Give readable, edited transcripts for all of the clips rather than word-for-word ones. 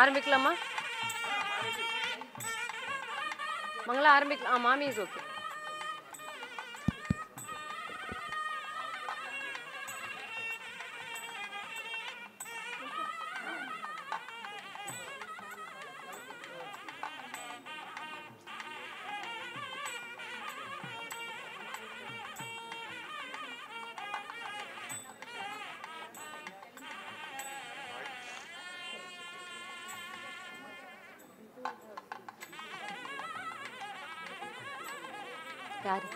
ஆரம்பிக்கலாமா? மங்களா ஆரம்பிக்கலாம். மாமி இஸ் ஓகே. யாரு?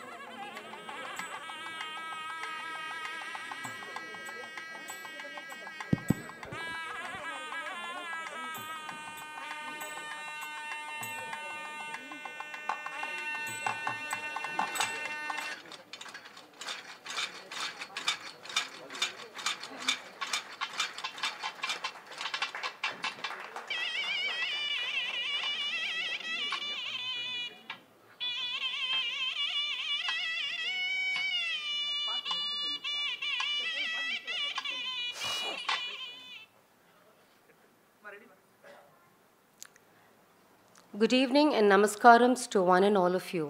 Good evening and namaskارams to one and all of you.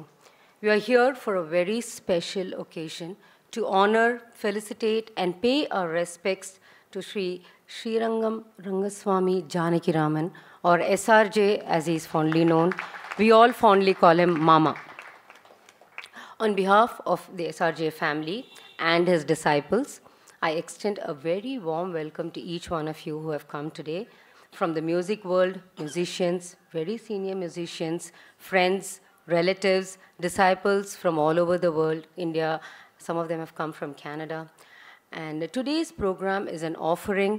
We are here for a very special occasion to honor, felicitate and pay our respects to Sri Srirangam Rangaswamy Janakiraman, or SRJ as he is fondly known. We all fondly call him Mama. On behalf of the SRJ family and his disciples, I extend a very warm welcome to each one of you who have come today. From the music world, musicians, very senior musicians, friends, relatives, disciples from all over the world, India, some of them have come from Canada. And today's program is an offering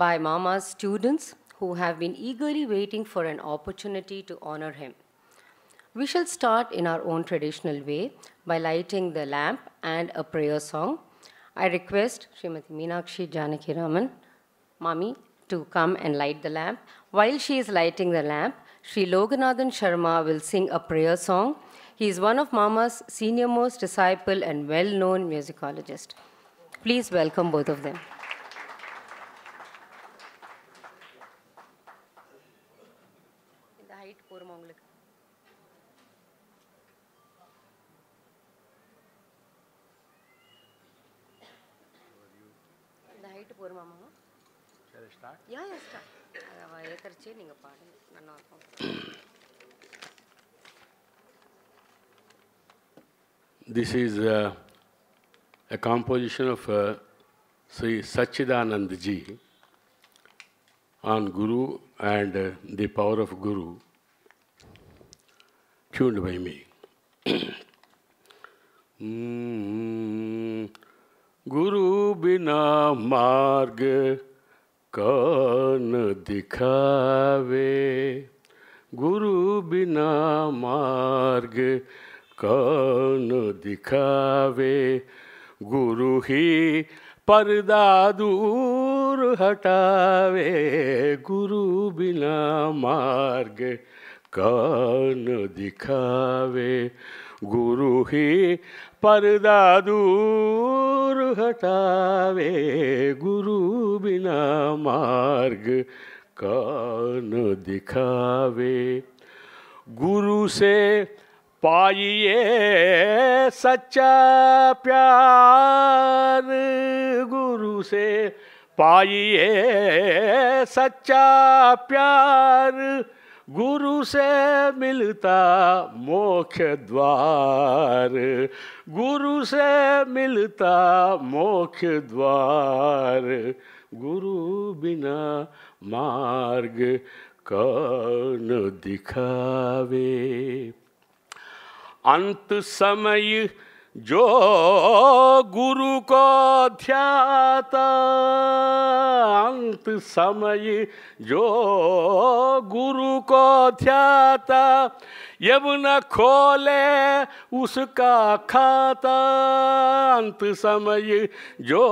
by Mama's students who have been eagerly waiting for an opportunity to honor him. We shall start in our own traditional way by lighting the lamp and a prayer song. I request Srimati Meenakshi Janakiraman, Mami, to come and light the lamp. While she is lighting the lamp, Sri Loganathan Sharma will sing a prayer song. He is one of Mama's senior-most disciple and well-known musicologist. Please welcome both of them. Start? Yeah, start. This is a composition of Sri Sachidanand Ji on Guru and the power of Guru, tuned by me. Guru bina marg कौन दिखावे, गुरु बिना मार्ग कौन दिखावे, गुरु ही पर्दा दूर हटावे, गुरु बिना मार्ग कौन दिखावे, गुरु ही पर्दा दूर हटावे, गुरु बिना मार्ग कौन दिखावे, गुरु से पाइए सच्चा प्यार, गुरु से पाइए सच्चा प्यार, गुरु से मिलता मोक्ष द्वार, गुरु से मिलता मोक्ष द्वार, गुरु बिना मार्ग कौन दिखावे। अंत समय जो गुरु को ध्याता अंत समय जो गुरु को ध्याता यमुना खोले उसका खाता अंत समय जो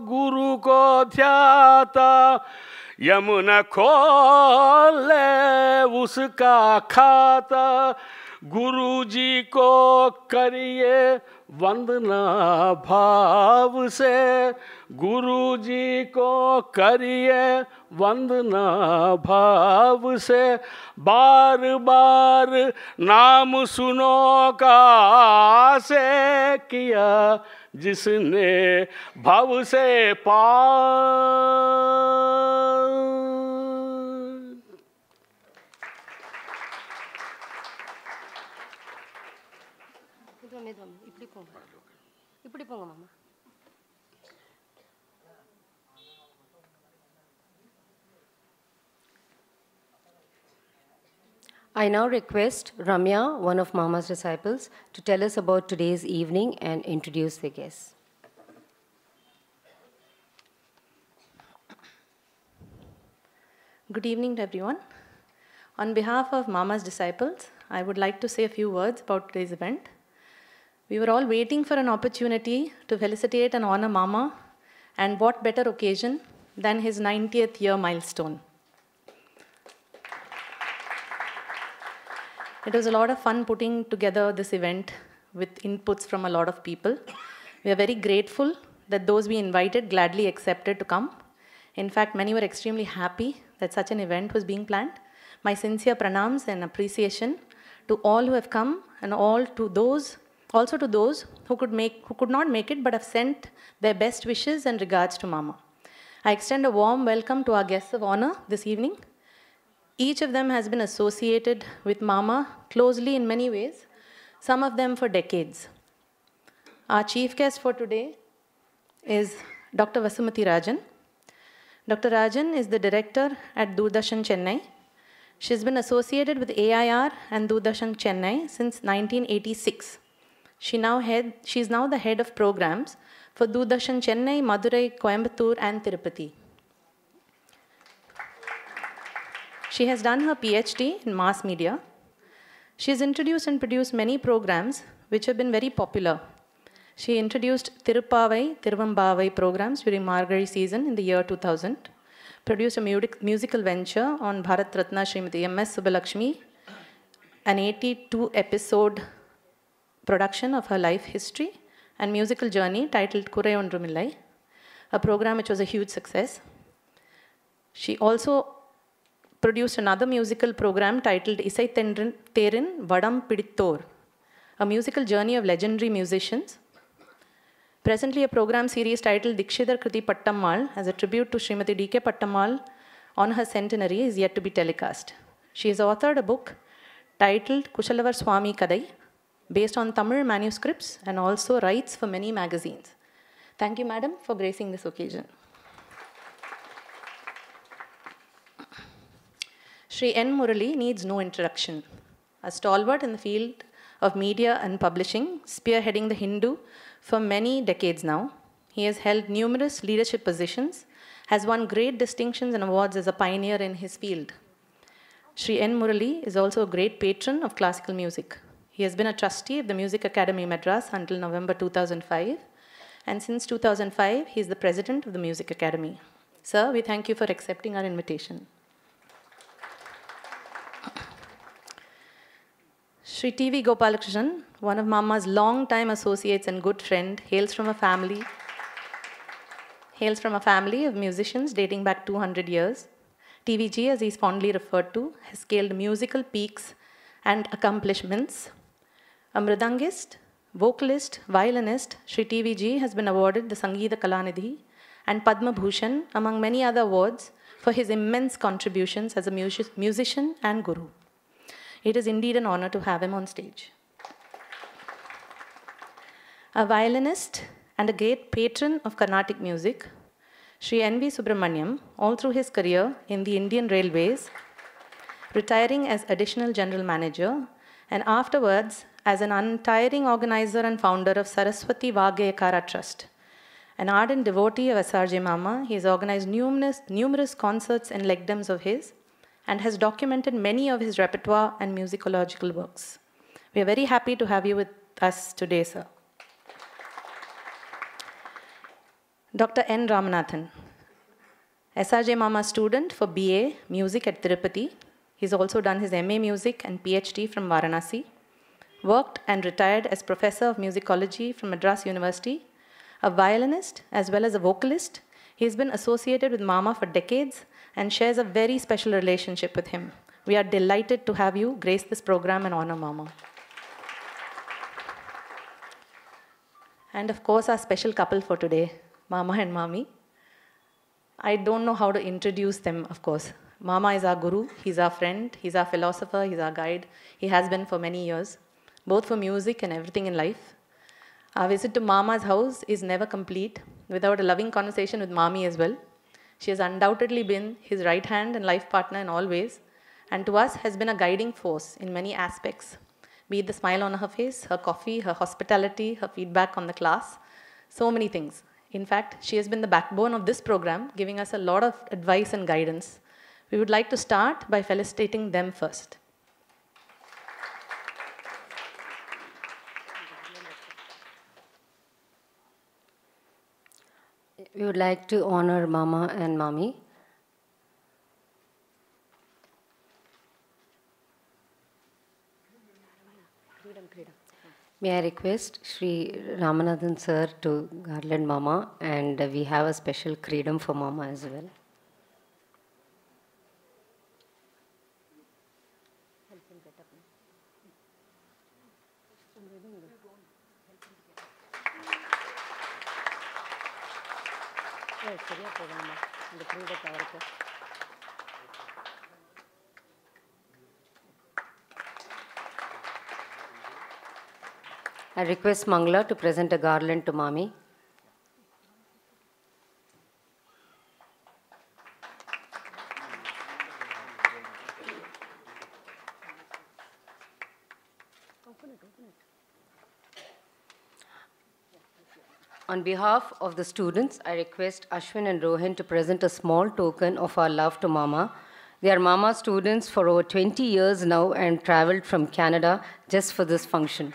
गुरु को ध्याता यमुना खोले उसका खाता गुरु जी को करिए वंदना भाव से गुरु जी को करिए वंदना भाव से बार बार नाम सुनो का से किया जिसने भाव से I now request Ramya, one of Mama's disciples, to tell us about today's evening and introduce the guests. Good evening to everyone. On behalf of Mama's disciples, I would like to say a few words about today's event. We were all waiting for an opportunity to felicitate and honor Mama, and what better occasion than his 90th year milestone. It was a lot of fun putting together this event with inputs from a lot of people. We are very grateful that those we invited gladly accepted to come. In fact, many were extremely happy that such an event was being planned. My sincere pranams and appreciation to all who have come, and also to those who could not make it but have sent their best wishes and regards to Mama. I extend a warm welcome to our guests of honor this evening. Each of them has been associated with Mama closely in many ways, some of them for decades. Our chief guest for today is Dr. Vasumati Rajan. Dr. Rajan is the director at Doordarshan Chennai. She's been associated with AIR and Doordarshan Chennai since 1986. She's now the head of programs for Doordarshan Chennai, Madurai, Coimbatore, and Tirupati. She has done her PhD in mass media. She has introduced and produced many programs which have been very popular. She introduced Tirupavai, Tiruvambavai programs during Margazhi season in the year 2000, produced a musical venture on Bharat Ratna Srimati M.S. Subbalakshmi, an 82-episode production of her life history and musical journey titled Kurai Ondrumillai, a program which was a huge success. She also produced another musical program titled Isai Therin Vadam Pidittor, a musical journey of legendary musicians. Presently, a program series titled Dikshidhar Kriti Pattammal as a tribute to Srimati D.K. Pattammal on her centenary is yet to be telecast. She has authored a book titled Kushalavar Swami Kadai, based on Tamil manuscripts and also writes for many magazines. Thank you, madam, for gracing this occasion. Shri N. Murali needs no introduction. A stalwart in the field of media and publishing, spearheading the Hindu for many decades now. He has held numerous leadership positions, has won great distinctions and awards as a pioneer in his field. Shri N. Murali is also a great patron of classical music. He has been a trustee of the Music Academy Madras until November 2005, and since 2005, he is the president of the Music Academy. Sir, we thank you for accepting our invitation. Shri T.V. Gopalakrishnan, one of Mama's long-time associates and good friend, hails from a family of musicians dating back 200 years. TVG, as he is fondly referred to, has scaled musical peaks and accomplishments. A mridangist, vocalist, violinist, Shri TVG has been awarded the Sangeeta Kalanidhi and Padma Bhushan, among many other awards, for his immense contributions as a musician and guru. It is indeed an honor to have him on stage. A violinist and a great patron of Carnatic music, Shri N.V. Subramaniam, all through his career in the Indian Railways, retiring as additional general manager, and afterwards as an untiring organizer and founder of Saraswati Vagyakara Trust. An ardent devotee of SRJ Mama, he has organized numerous concerts and legdams of his and has documented many of his repertoire and musicological works. We are very happy to have you with us today, sir. Dr. N. Ramanathan, SRJ Mama student for BA Music at Tirupati. He's also done his MA Music and PhD from Varanasi. Worked and retired as Professor of Musicology from Madras University. A violinist as well as a vocalist. He's been associated with Mama for decades and shares a very special relationship with him. We are delighted to have you grace this program and honor Mama. And of course, our special couple for today, Mama and Mami. I don't know how to introduce them, of course. Mama is our guru, he's our friend, he's our philosopher, he's our guide. He has been for many years, both for music and everything in life. Our visit to Mama's house is never complete without a loving conversation with Mami as well. She has undoubtedly been his right hand and life partner in all ways, and to us has been a guiding force in many aspects, be it the smile on her face, her coffee, her hospitality, her feedback on the class, so many things. In fact, she has been the backbone of this program, giving us a lot of advice and guidance. We would like to start by felicitating them first. We would like to honor Mama and Mami. May I request Shri Ramanathan sir to garland Mama, and we have a special Creedam for Mama as well. I request Mangla to present a garland to Mami. On behalf of the students, I request Ashwin and Rohan to present a small token of our love to Mama. They are Mama students for over 20 years now and traveled from Canada just for this function.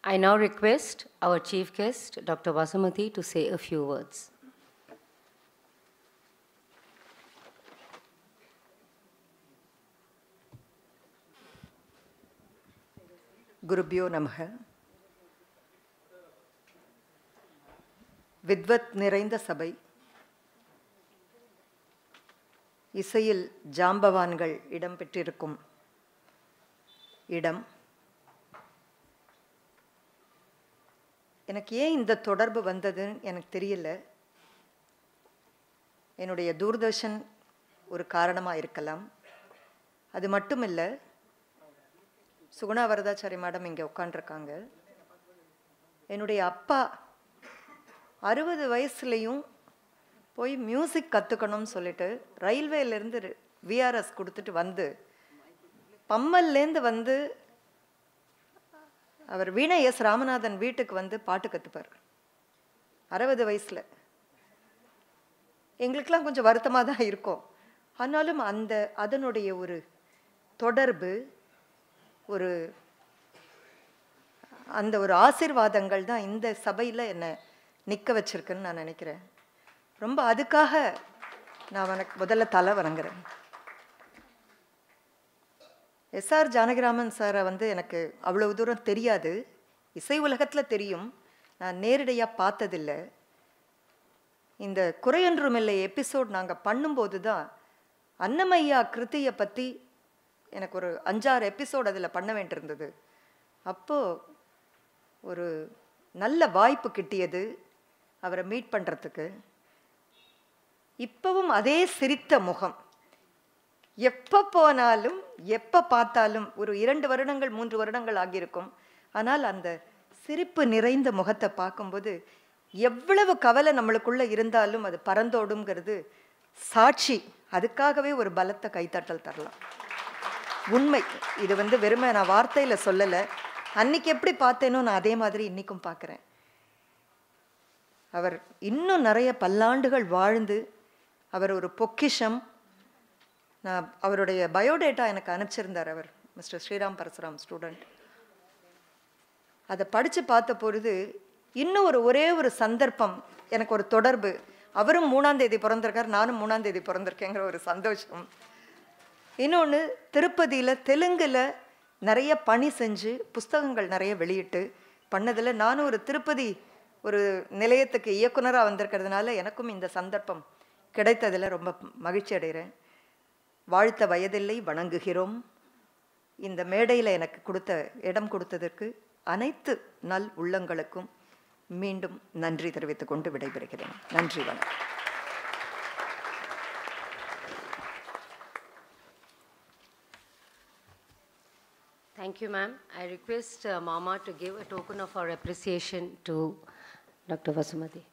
I now request our chief guest, Dr. Vasumati, to say a few words. Gurubhyo Namaha. Vidvat நிறைந்த சபை, இசையில் ஜாம்பவான்கள் இடம் பெற்றிருக்கும் இடம். எனக்கு ஏன் இந்த தொடர்பு வந்ததுன்னு எனக்கு தெரியல. என்னுடைய தூர்தர்ஷன் ஒரு காரணமாக இருக்கலாம். அது மட்டும் இல்லை, சுகுணா வரதாச்சாரி மேடம் இங்கே உட்காண்டிருக்காங்க. என்னுடைய அப்பா 60 வயசுலேயும் போய் மியூசிக் கற்றுக்கணும்னு சொல்லிட்டு ரயில்வேலேருந்து விஆர்எஸ் கொடுத்துட்டு வந்து பம்மல்லேருந்து வந்து அவர் வீணை எஸ் ராமநாதன் வீட்டுக்கு வந்து பாட்டு கற்றுப்பார் 60 வயசில். எங்களுக்கெல்லாம் கொஞ்சம் வருத்தமாக தான் இருக்கும். ஆனாலும் அதனுடைய ஒரு தொடர்பு, அந்த ஒரு ஆசீர்வாதங்கள் தான் இந்த சபையில் என்னை நிற்க வச்சிருக்குன்னு நான் நினைக்கிறேன். ரொம்ப அதுக்காக நான் முதல்ல தலை வணங்குறேன். S.R.Janakiraman சாரை வந்து எனக்கு அவ்வளவு தூரம் தெரியாது. இசை உலகத்தில் தெரியும், நான் நேரடியாக பார்த்ததில்லை. இந்த குறையொன்றுமில்லை எபிசோட் நாங்கள் பண்ணும்போது தான் அன்னமையா கிருத்தியை பற்றி எனக்கு ஒரு 5-6 எபிசோடு அதில் பண்ண வேண்டியிருந்தது. அப்போது ஒரு நல்ல வாய்ப்பு கிட்டியது அவரை மீட் பண்ணுறதுக்கு. இப்போவும் அதே சிரித்த முகம், எப்போ போனாலும் எப்போ பார்த்தாலும் ஒரு 2 வருடங்கள் 3 வருடங்கள் ஆகியிருக்கும். ஆனால் அந்த சிரிப்பு நிறைந்த முகத்தை பார்க்கும்போது எவ்வளவு கவலை நம்மளுக்குள்ளே இருந்தாலும் அது பறந்தோடுங்கிறது சாட்சி. அதுக்காகவே ஒரு பலத்த கைத்தட்டல் தரலாம். உண்மை. இது வெறுமை நான் வார்த்தையில் சொல்லலை. அன்னைக்கு எப்படி பார்த்தேனோ நான் அதே மாதிரி இன்றைக்கும் பார்க்குறேன். அவர் இன்னும் நிறைய பல்லாண்டுகள் வாழ்ந்து அவர் ஒரு பொக்கிஷம். நான் அவருடைய பயோடேட்டா எனக்கு அனுப்பிச்சிருந்தார் அவர், மிஸ்டர் ஸ்ரீராம் பரசுராம் ஸ்டூடெண்ட். அதை படித்து பார்த்த பொழுது இன்னும் ஒரே ஒரு சந்தர்ப்பம், எனக்கு ஒரு தொடர்பு. அவரும் 3ஆம் தேதி பிறந்திருக்கார், நானும் 3ஆம் தேதி பிறந்திருக்கேங்கிற ஒரு சந்தோஷம். இன்னொன்று, திருப்பதியில் தெலுங்கில் நிறைய பணி செஞ்சு புஸ்தகங்கள் நிறைய வெளியிட்டு பண்ணதில் நானும் ஒரு திருப்பதி ஒரு நிலையத்துக்கு இயக்குனராக வந்திருக்கிறதுனால எனக்கும் இந்த சந்தர்ப்பம் கிடைத்ததில் ரொம்ப மகிழ்ச்சி அடைகிறேன். வாழ்த்த வயதில்லை, வணங்குகிறோம். இந்த மேடையில் எனக்கு இடம் கொடுத்ததற்கு அனைத்து நல் உள்ளங்களுக்கும் மீண்டும் நன்றி தெரிவித்துக் கொண்டு விடைபெறுகிறேன். நன்றி, வணக்கம். Thank you, ma'am. I request Mama to give a token of our appreciation to Dr. Vasumati.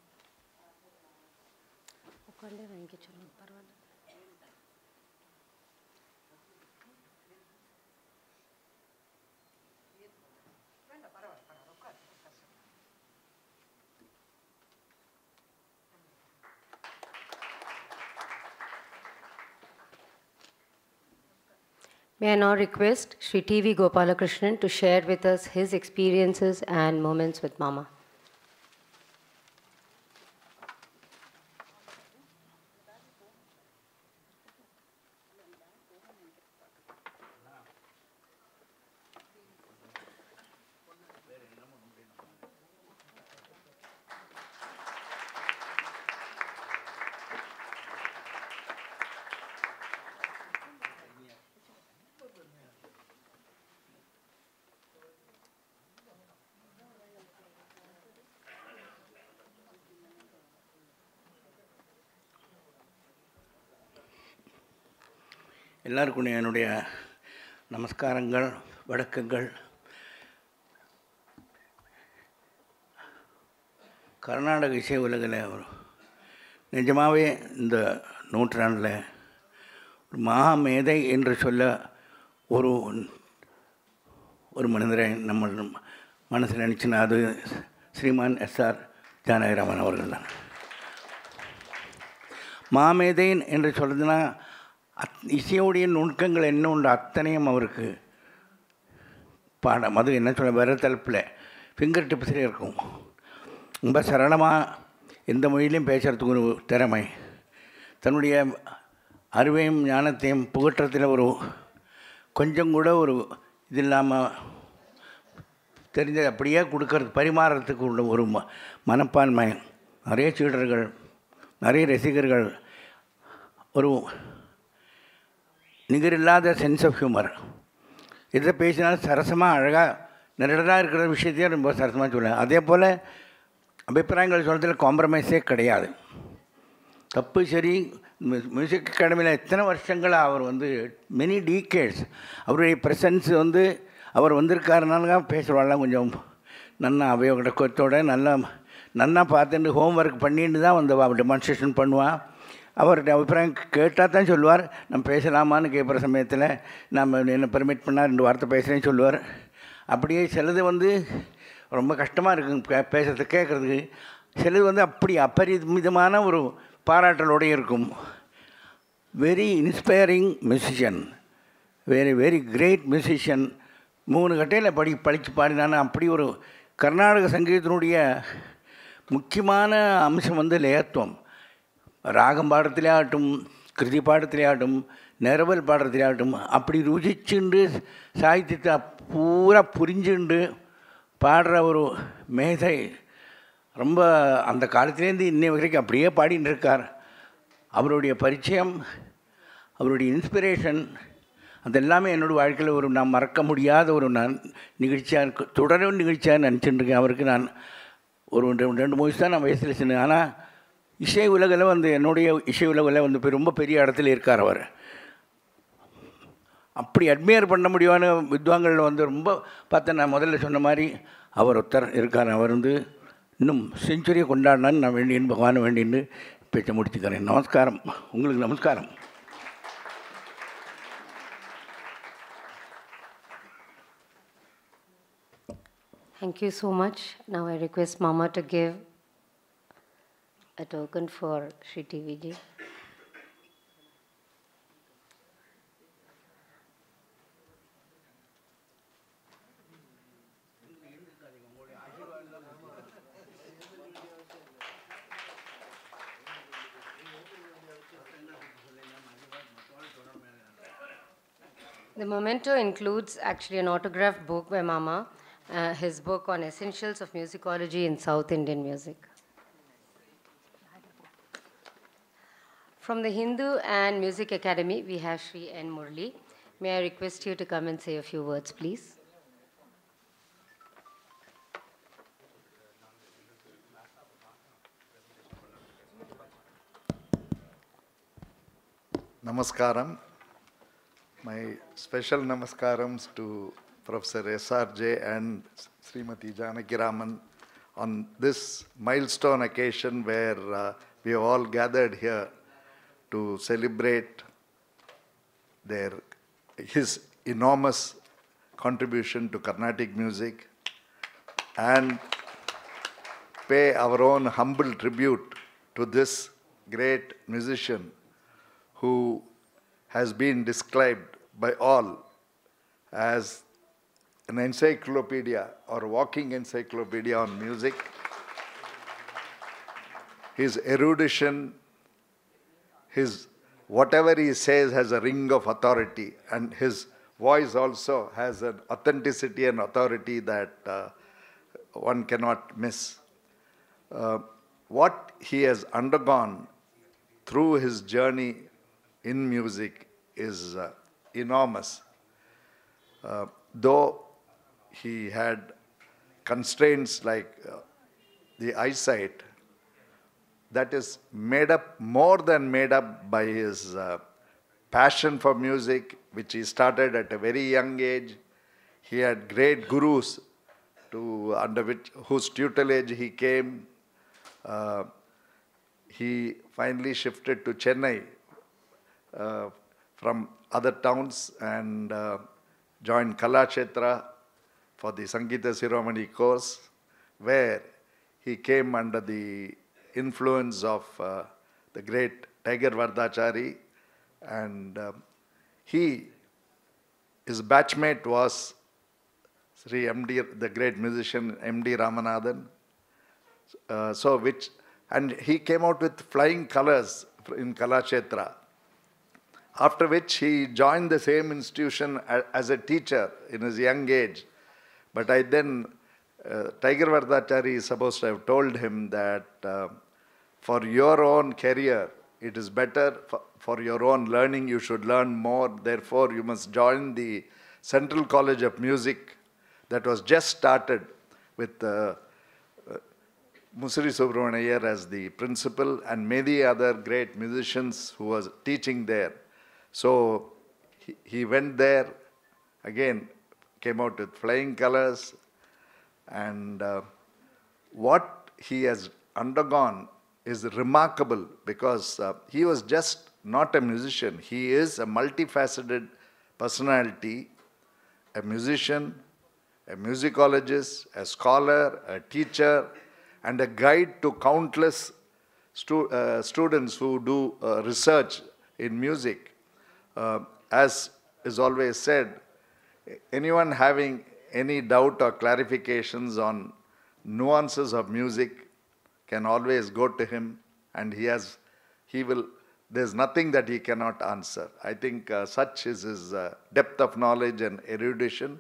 May I now request Sri T.V. Gopalakrishnan to share with us his experiences and moments with Mama. எல்லாருக்கும் என்னுடைய நமஸ்காரங்கள், வணக்கங்கள். கர்நாடக இசை உலகில் நிஜமாகவே இந்த நூற்றாண்டில் ஒரு மகா மேதை என்று சொல்ல ஒரு மனிதரை நம்ம மனசில் நினச்சினா அது ஸ்ரீமான் S.R.Janakiraman அவர்கள் தான். மாமேதைன் என்று சொல்கிறதுனா இசையுடைய நுணுக்கங்கள் என்ன உண்டு அத்தனையும் அவருக்கு பாடம். அது என்ன சொல்ல, வேறு தலைப்பில் ஃபிங்கர் டிப்ஸ்லேயே இருக்கும். ரொம்ப சரளமாக எந்த மொழியிலையும் பேசுகிறதுக்கு ஒரு திறமை, தன்னுடைய அறிவையும் ஞானத்தையும் புகற்றத்தில் கொஞ்சம் கூட இது இல்லாமல் தெரிஞ்சது அப்படியே கொடுக்கறது, பரிமாறத்துக்கு உள்ள ஒரு மனப்பான்மை, நிறைய சீடர்கள், நிறைய ரசிகர்கள், நிகரில்லாத சென்ஸ் ஆஃப் ஹியூமர். எதை பேசினாலும் சரசமாக அழகாக நிரடராக இருக்கிற விஷயத்தையும் ரொம்ப சரசமாக சொல்லுவேன். அதே போல் அபிப்பிராயங்கள் சொல்கிறதுல காம்ப்ரமைஸே கிடையாது. தப்பு சரி. மியூசிக் அகாடமியில் எத்தனை வருஷங்களாக அவர் மெனி டீகேட்ஸ் அவருடைய ப்ரெசன்ஸ் அவர் வந்திருக்காருனால பேசுகிறவாள்லாம் கொஞ்சம் நன்னா அவையோட நன்னா பார்த்துட்டு ஹோம்ஒர்க் பண்ணிட்டு தான் டெமான்ஸ்ட்ரேஷன் பண்ணுவான். அவர்கிட்ட அபிப்பிராயம் கேட்டால் தான் சொல்லுவார். நம்ம பேசலாமான்னு கேட்குற சமயத்தில் நம்ம என்ன பெர்மிட் பண்ணால் 2 வார்த்தை பேசுகிறேன்னு சொல்லுவார். அப்படியே சிலது ரொம்ப கஷ்டமாக இருக்கும் பேசுறது கேட்குறதுக்கு. சிலது அப்படி அபரிமிதமான ஒரு பாராட்டலோடு இருக்கும். Very inspiring musician, very very great musician. 3 கட்டையில் படித்து பாடினான்னு அப்படி ஒரு கர்நாடக சங்கீதத்தினுடைய முக்கியமான அம்சம் லயத்துவம். ராகம் பாடத்திலே ஆகட்டும், கிருதி பாடத்திலே ஆகட்டும், நிரவல் பாடுறதுலே ஆகட்டும், அப்படி ருசிச்சுண்டு சாகித்யத்தை பூரா புரிஞ்சுண்டு பாடுற ஒரு மேதை. ரொம்ப அந்த காலத்துலேருந்து இன்னை வரைக்கும் அப்படியே பாடின்னு இருக்கார். அவருடைய பரிச்சயம், அவருடைய இன்ஸ்பிரேஷன் அதெல்லாமே என்னோடய வாழ்க்கையில் ஒரு நான் மறக்க முடியாத ஒரு நிகழ்ச்சியாக தொடரும் நிகழ்ச்சியாக நினச்சிட்டுருக்கேன். அவருக்கு நான் ஒரு 2 தான் நான் வயசில் சின்ன, ஆனால் இசை உலகில் வந்து என்னுடைய இசை உலகில் வந்து ரொம்ப பெரிய இடத்துல இருக்கார் அவர். அப்படி அட்மையர் பண்ண முடியாத வித்வான்கள் வந்து ரொம்ப பார்த்தேன். நான் முதல்ல சொன்ன மாதிரி அவர் ஒருத்தர் இருக்கார். அவர் வந்து இன்னும் செஞ்சுரியை கொண்டாடினான்னு நான் வேண்டின்னு பகவானை வேண்டின்னு பேச்சை முடிச்சுக்கிறேன். நமஸ்காரம். உங்களுக்கு நமஸ்காரம். Thank you so much. Now I request Mama to give a token for Shri TVG. The memento includes actually an autographed book by Mama, his book on essentials of musicology in South Indian music. From the Hindu and Music Academy, we have Shri N. Murli. May I request you to come and say a few words, please? Namaskaram. My special namaskarams to Professor SRJ and Srimati Janakiraman on this milestone occasion where we have all gathered here to celebrate his enormous contribution to Carnatic music and pay our own humble tribute to this great musician who has been described by all as an encyclopedia or walking encyclopedia on music. His erudition, whatever he says has a ring of authority, and his voice also has an authenticity and authority that one cannot miss. What he has undergone through his journey in music is enormous. Though he had constraints like the eyesight, that is more than made up by his passion for music, which he started at a very young age. He had great gurus under whose tutelage he came. He finally shifted to Chennai from other towns and joined Kalakshetra for the Sangeeta Shiromani course, where he came under the influence of the great Tiger Vardachari, and his batchmate was Sri MD, the great musician MD Ramanathan. And he came out with flying colors in Kalakshetra. After which he joined the same institution as a teacher in his young age. But Tiger Vardachari is supposed to have told him that for your own career, it is better for your own learning, you should learn more. Therefore, you must join the Central College of Music that was just started with Musri Subramaniar as the principal and many other great musicians who was teaching there. So he went there, again came out with flying colors, and what he has undergone is remarkable because he was just not a musician. He is a multifaceted personality, a musician, a musicologist, a scholar, a teacher, and a guide to countless students who do research in music. As is always said, anyone having any doubt or clarifications on nuances of music can always go to him, and there's nothing that he cannot answer. I think such is his depth of knowledge and erudition.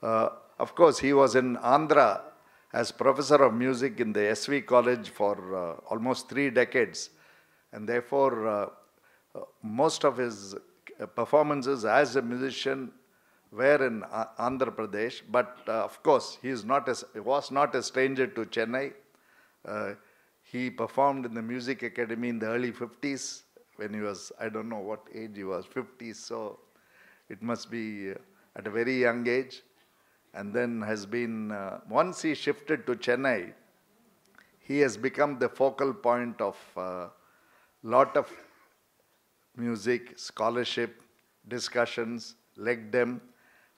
Of course, he was in Andhra as professor of music in the SV College for almost 3 decades, and therefore most of his performances as a musician were in Andhra Pradesh, but of course he was not a stranger to Chennai. He performed in the Music Academy in the early 50s when he was, I don't know what age he was, 50s, so it must be at a very young age. And then has been, once he shifted to Chennai, he has become the focal point of lot of music, scholarship, discussions, legdom,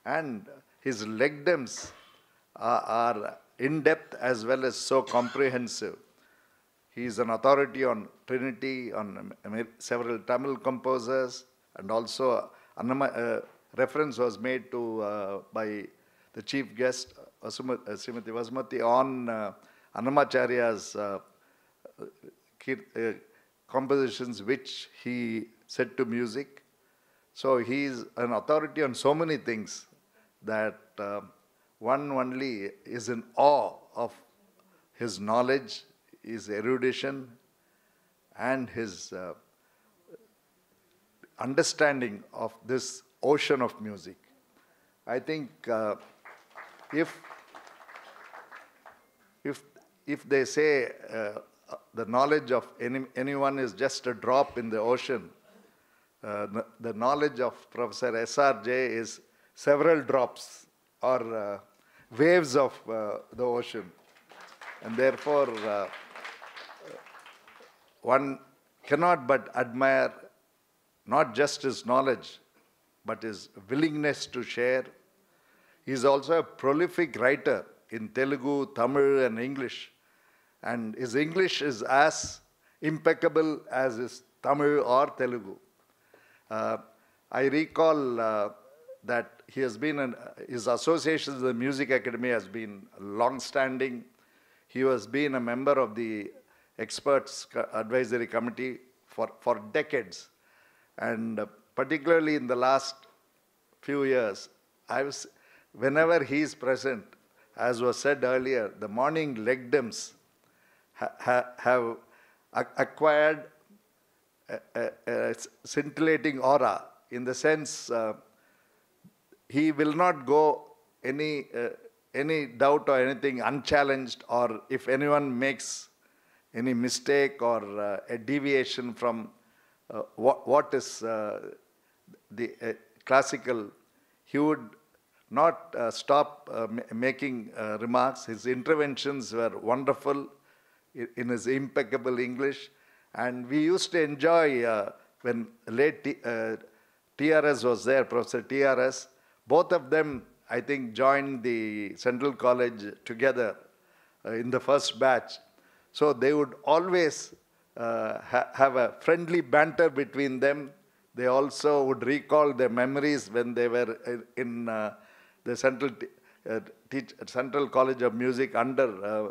and his legdoms are in-depth as well as so comprehensive. He is an authority on Trinity, on several Tamil composers, and also reference was made to by the chief guest, Srimati Vasmati, on Annamacharya's compositions which he set to music. So he is an authority on so many things that one only is in awe of his knowledge, his erudition, and his understanding of this ocean of music. I think if they say the knowledge of anyone is just a drop in the ocean, the knowledge of Professor S.R.J. is several drops or waves of the ocean. And therefore, one cannot but admire not just his knowledge, but his willingness to share. He is also a prolific writer in Telugu, Tamil, and English. And his English is as impeccable as his Tamil or Telugu. I recall that he has been his association with the Music Academy has been long-standing. He has been a member of the Experts Advisory Committee for decades. And particularly in the last few years, whenever he is present, as was said earlier, the morning legdoms have acquired a scintillating aura, in the sense he will not go any doubt or anything unchallenged, or if anyone makes any mistake or a deviation from what is the classical, he would not stop making remarks. His interventions were wonderful in his impeccable English. And we used to enjoy when late TRS was there, Professor TRS. Both of them, I think, joined the Central College together in the first batch. So they would always have a friendly banter between them. They also would recall their memories when they were in the Central College of Music under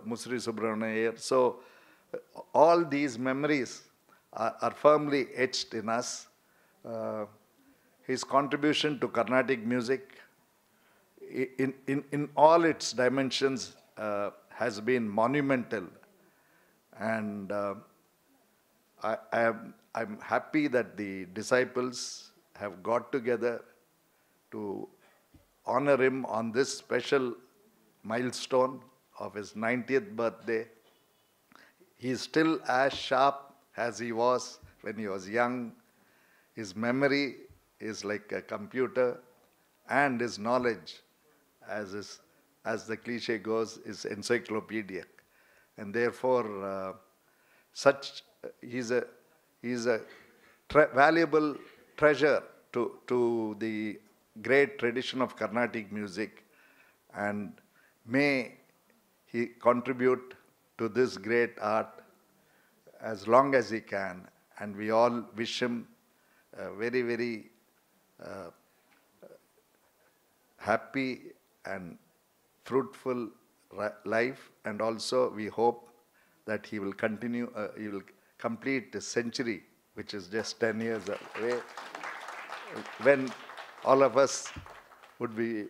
Musri Subramanian. So all these memories are firmly etched in us. His contribution to Carnatic music in all its dimensions has been monumental. And I'm happy that the disciples have got together to honor him on this special milestone of his 90th birthday. He is still as sharp as he was when he was young. His memory is like a computer, and his knowledge, as the cliche goes, is encyclopedic. And therefore, he's a valuable treasure to the great tradition of Carnatic music, and may he contribute to this great art as long as he can. And we all wish him a very, very happy and fruitful life, and also we hope that he will continue, he will complete the century, which is just 10 years away, when all of us would be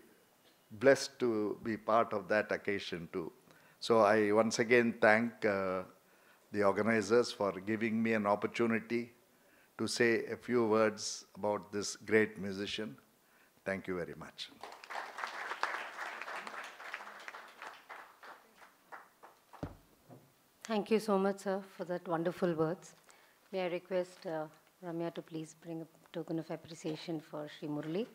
blessed to be part of that occasion too. So I once again thank the organizers for giving me an opportunity to say a few words about this great musician. Thank you very much. Thank you so much, sir, for that wonderful words. May I request Ramya to please bring a token of appreciation for Sri Murli.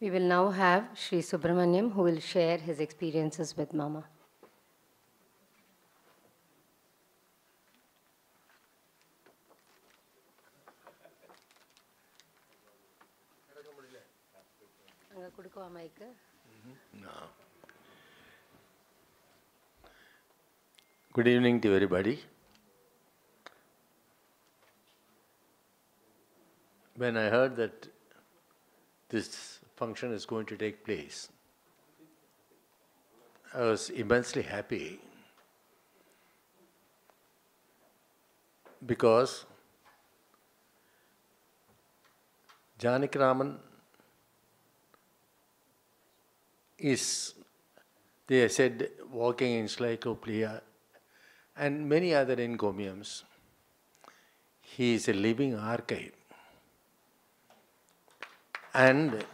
We will now have Sri Subramaniam, who will share his experiences with Mama. No. Good evening to everybody. When I heard that this function is going to take place, I was immensely happy because Janakiraman is, they said, walking encyclopedia and many other encomiums. He is a living archive. And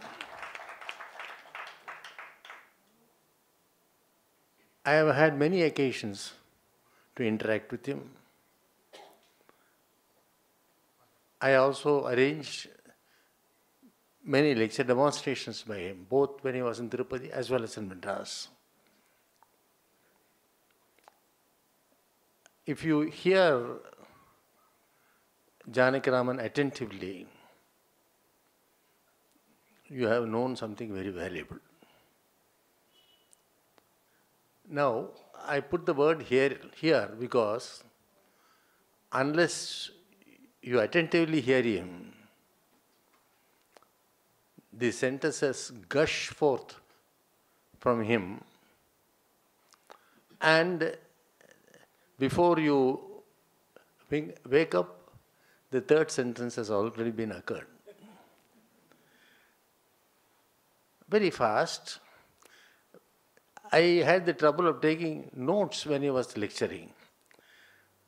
I have had many occasions to interact with him. I also arranged many lecture demonstrations by him, both when he was in Tirupati as well as in Madras. If you hear Janakiraman attentively, you have known something very valuable. Now, I put the word here because unless you attentively hear him, the sentences gush forth from him, and before you wake up, the third sentence has already been occurred. Very fast. I had the trouble of taking notes when he was lecturing.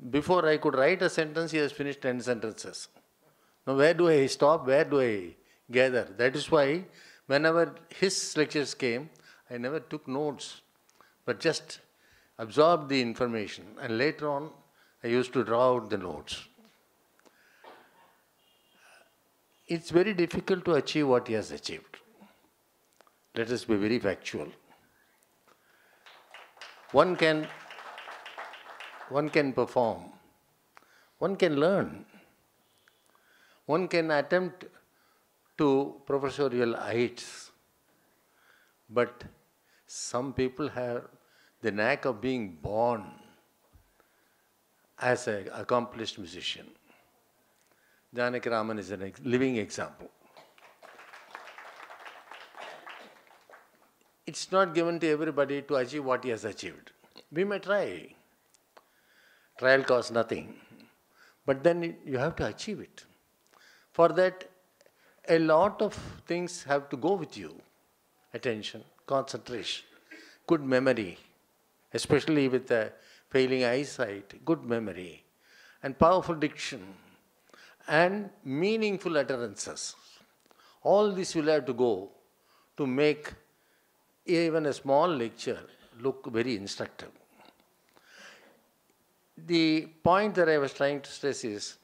Before I could write a sentence, he has finished 10 sentences. Now, where do I stop? Where do I gather? That is why whenever his lectures came, I never took notes, but just absorbed the information. And later on, I used to draw out the notes. It's very difficult to achieve what he has achieved. Let us be very factual. One can perform. One can learn. One can attempt to professorial heights. But some people have the knack of being born as an accomplished musician. Janakiraman is a living example. It's not given to everybody to achieve what he has achieved. We may try. Trial costs nothing. But then you have to achieve it. For that, a lot of things have to go with you. Attention, concentration, good memory, especially with the failing eyesight, good memory, and powerful diction, and meaningful utterances. All this will have to go to make even a small lecture look very instructive. The point that I was trying to stress is,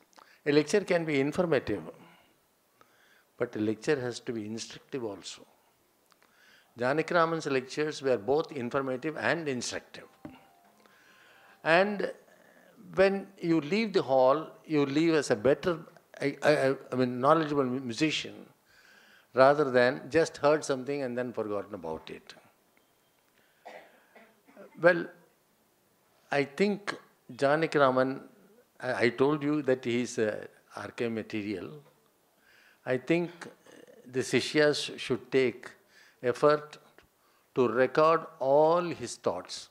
a lecture can be informative, but a lecture has to be instructive also. Janakiraman's lectures were both informative and instructive. And when you leave the hall, you leave as a better, knowledgeable musician, rather than just heard something and then forgotten about it. Well, I think Janakiraman, I told you that he is archive material. I think the Sishyas should take effort to record all his thoughts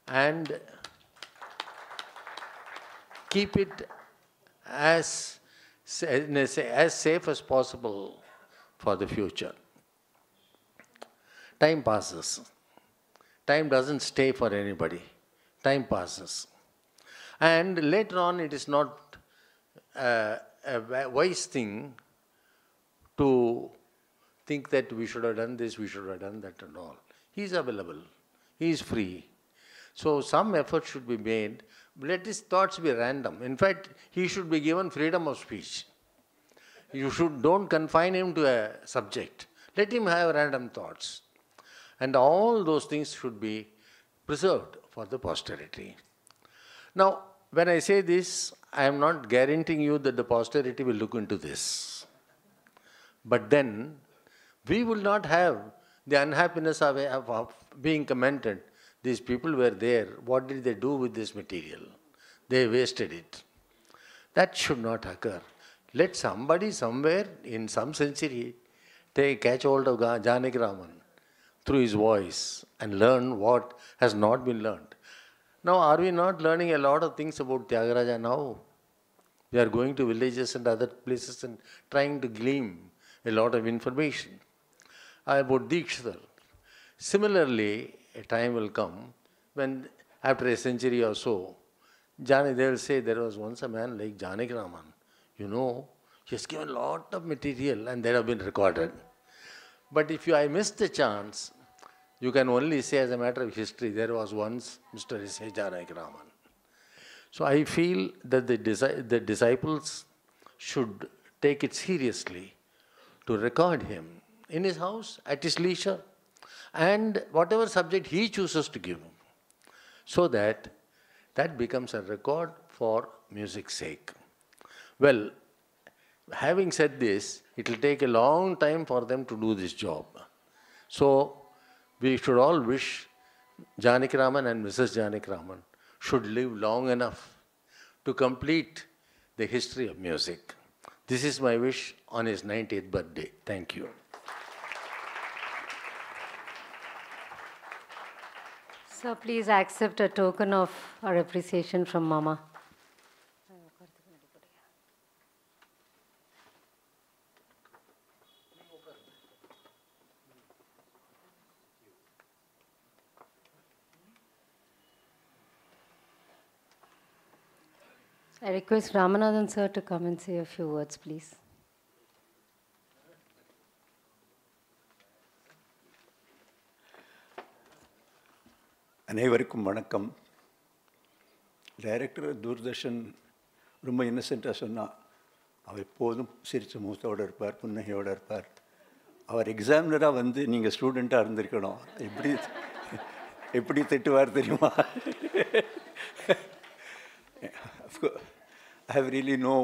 and keep it as safe as possible for the future. Time passes. Time doesn't stay for anybody. Time passes. And later on, it is not a wise thing to think that we should have done this, we should have done that and all. He is available. He is free. So some effort should be made. Let his thoughts be random. In fact, he should be given freedom of speech. Don't confine him to a subject. Let him have random thoughts. And all those things should be preserved for the posterity. Now, when I say this, I am not guaranteeing you that the posterity will look into this. But then, we will not have the unhappiness of being commented. These people were there. What did they do with this material? They wasted it. That should not occur. Let somebody somewhere in some century catch hold of Janakiraman through his voice and learn what has not been learned. Now, are we not learning a lot of things about Tyagaraja now? We are going to villages and other places and trying to glean a lot of information about Dikshidhar. Similarly, a time will come when after a century or so, they will say there was once a man like Janakiraman. You know, he has given a lot of material and they have been recorded. But if I missed the chance, you can only say as a matter of history, there was once Mr. S.R.Janakiraman. So I feel that the disciples should take it seriously to record him in his house, at his leisure, and whatever subject he chooses to give, so that that becomes a record for music's sake. Well, having said this, it will take a long time for them to do this job. So, we should all wish Janakiraman and Mrs. Janakiraman should live long enough to complete the history of music. This is my wish on his 90th birthday. Thank you. So please accept a token of our appreciation from Mama. I request Ramanathan sir to come and say a few words, please. அனைவருக்கும் வணக்கம். Director Doordarshan ரொம்ப இன்னசென்ட்டாக சொன்னால் அவர் எப்போதும் சிரித்த முகத்தோடு இருப்பார், புன்னகையோடு இருப்பார். அவர் எக்ஸாமினராக வந்து நீங்கள் ஸ்டூடெண்ட்டாக இருந்திருக்கணும். எப்படி திட்டுவார் தெரியுமா? I have really no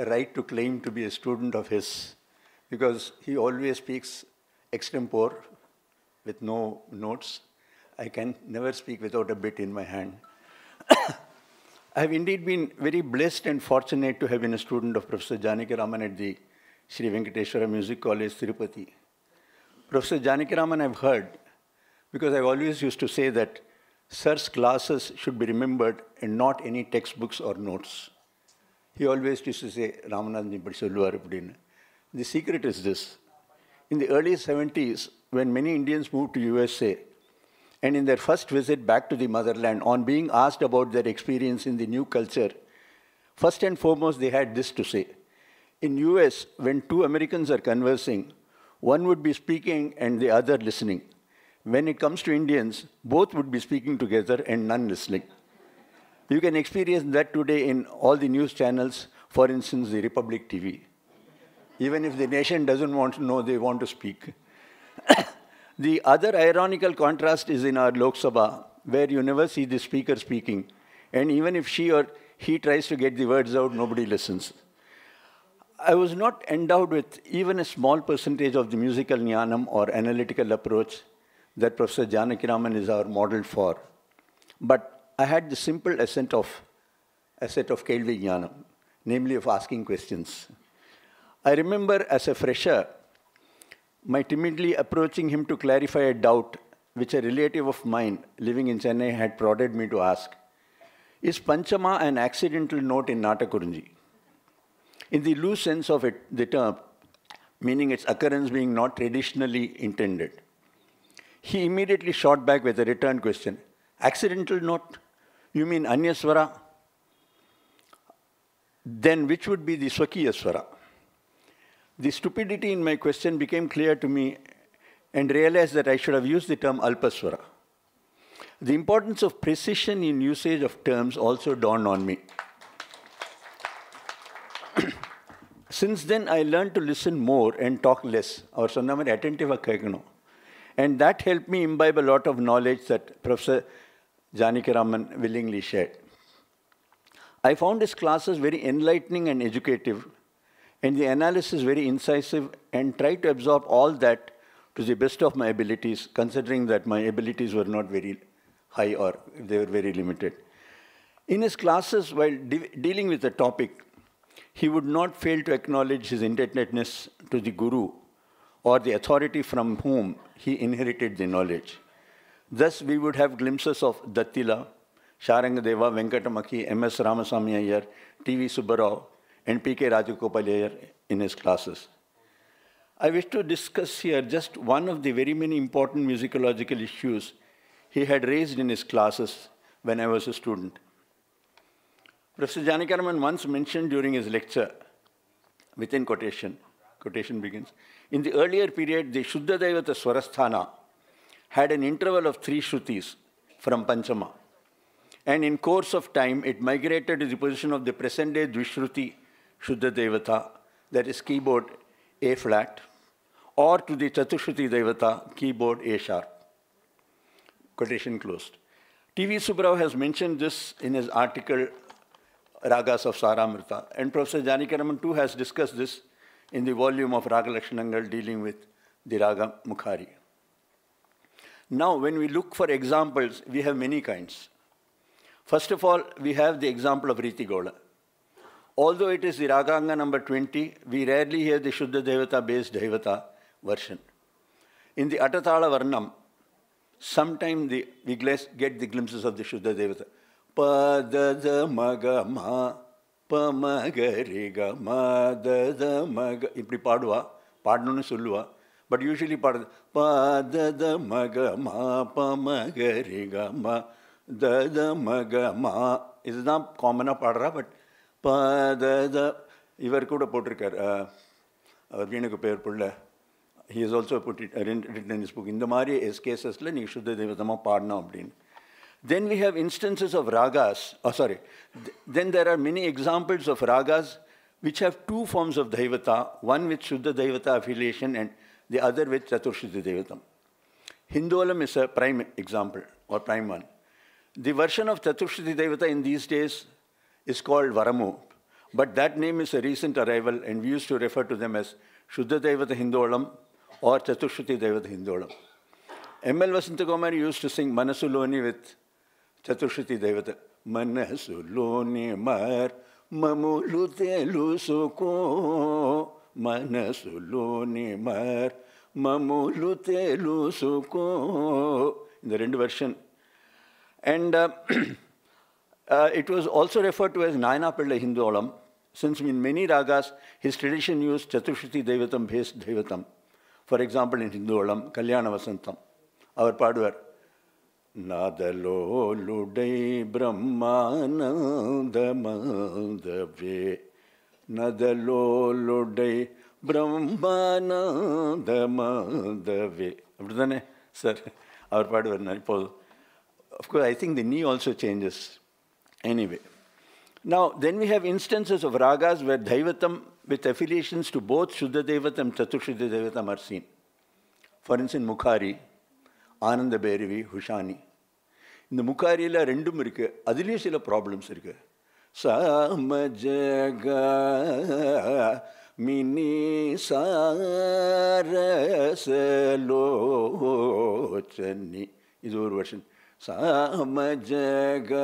right to claim to be a student of his, because he always speaks extempore with no notes. I can never speak without a bit in my hand. I have indeed been very blessed and fortunate to have been a student of Professor Janakiraman at the Sri Venkateswara Music College, Tirupati. Professor Janakiraman I've heard, because I've always used to say that Sir's classes should be remembered and not any textbooks or notes. He always used to say, Ramanathan ipadi solluvar appadinu. The secret is this. In the early 70s, when many Indians moved to USA, and in their first visit back to the motherland, on being asked about their experience in the new culture, first and foremost, they had this to say. In US, when two Americans are conversing, one would be speaking and the other listening. When it comes to Indians, both would be speaking together and none listening. You can experience that today in all the news channels, for instance, the Republic TV. Even if the nation doesn't want to know, they want to speak. The other ironical contrast is in our Lok Sabha, where you never see the speaker speaking. And even if she or he tries to get the words out, nobody listens. I was not endowed with even a small percentage of the musical jnanam or analytical approach that Professor Janakiraman is our model for. But I had the simple asset of Kelvi Jnanam, namely of asking questions. I remember as a fresher, my timidly approaching him to clarify a doubt which a relative of mine living in Chennai had prodded me to ask. Is Panchama an accidental note in Natakurunji? In the loose sense of it, the term, meaning its occurrence being not traditionally intended. He immediately shot back with a return question. Accidental note? You mean Anyaswara? Then which would be the Swakiyaswara? The stupidity in my question became clear to me and realized that I should have used the term Alpaswara. The importance of precision in usage of terms also dawned on me. Since then, I learned to listen more and talk less. Or sonnamari attentive kekano. And that helped me imbibe a lot of knowledge that Professor Janakiraman willingly shared. I found his classes very enlightening and educative, and the analysis very incisive, and tried to absorb all that to the best of my abilities, considering that my abilities were not very high or they were very limited. In his classes, while dealing with the topic, he would not fail to acknowledge his indebtedness to the Guru or the authority from whom he inherited the knowledge. Thus, we would have glimpses of Dattila, Sharangadeva, Venkatamaki, M.S. Ramasamy Iyer, T.V. Subbarao, and P.K. Rajagopal Iyer in his classes. I wish to discuss here just one of the very many important musicological issues he had raised in his classes when I was a student. Professor Janakiraman once mentioned during his lecture, within quotation begins, in the earlier period, the Shuddha Devata Swarasthana had an interval of 3 Shrutis from Panchama. And in course of time, it migrated to the position of the present-day Dvishruti Shuddha Devata, that is keyboard A flat, or to the Chatushruti Devata, keyboard A sharp. Quotation closed. T.V. Subbarao has mentioned this in his article, Ragas of Saramrita, and Professor Janakiraman too has discussed this in the volume of Raga Lakshanangal dealing with the Raga Mukhari. Now, when we look for examples, we have many kinds. First of all, we have the example of Riti Gola. Although it is the Raganga number 20, we rarely hear the Shuddha Devata-based Devata version. In the Atatala Varnam, sometimes we get the glimpses of the Shuddha Devata. Pa da da maga ma, pa maga riga ma da da maga. Ipdi paduva, padnonu solluva. But usually pa da da maga ma, pa maga riga ma. Da da maga ma. This is not common padra, but pa da da. Ivar kuda potrikar. Our Veenaku per pulla. He has also put it written in his book. In the Mari cases, you should padna. Then we have instances of ragas. Then there are many examples of ragas which have 2 forms of Devata, one with Shuddha Devata affiliation and the other with Chatushruti Devatam. Hindolam is a prime example or prime one. The version of Chatushruti Devata in these days is called Varamu, but that name is a recent arrival and we used to refer to them as Shuddha Devata Hindolam or Chatushruti Devata Hindolam. M.L. Vasantakumari used to sing Manasuloni with Chatushruti Devata. Manasuloni mar mamulu telu suko. Manasuloni mar mamulu telu suko. In the Rendu version. And it was also referred to as Nayana Pilla Hindolam, since in many ragas, his tradition used Chatushruti Devatam based Devatam. For example, in Hindolam, Kalyana Vasantam. Our Paduvar. Nadalo ludai brahmanandamandave. Nadalo ludai brahmanandamandave. Abdudane, sir, our Paduvar. Of course, I think the knee also changes. Anyway. Now, then we have instances of ragas where Daivatam with affiliations to both Shuddha Devatam and Chatushruti Devatam are seen. For instance, Mukhari, Ananda Bhairavi, Hushani. In the Mukhari, there are 2 problems. Samajaga mini sarasalochani. This is our version. Samajaga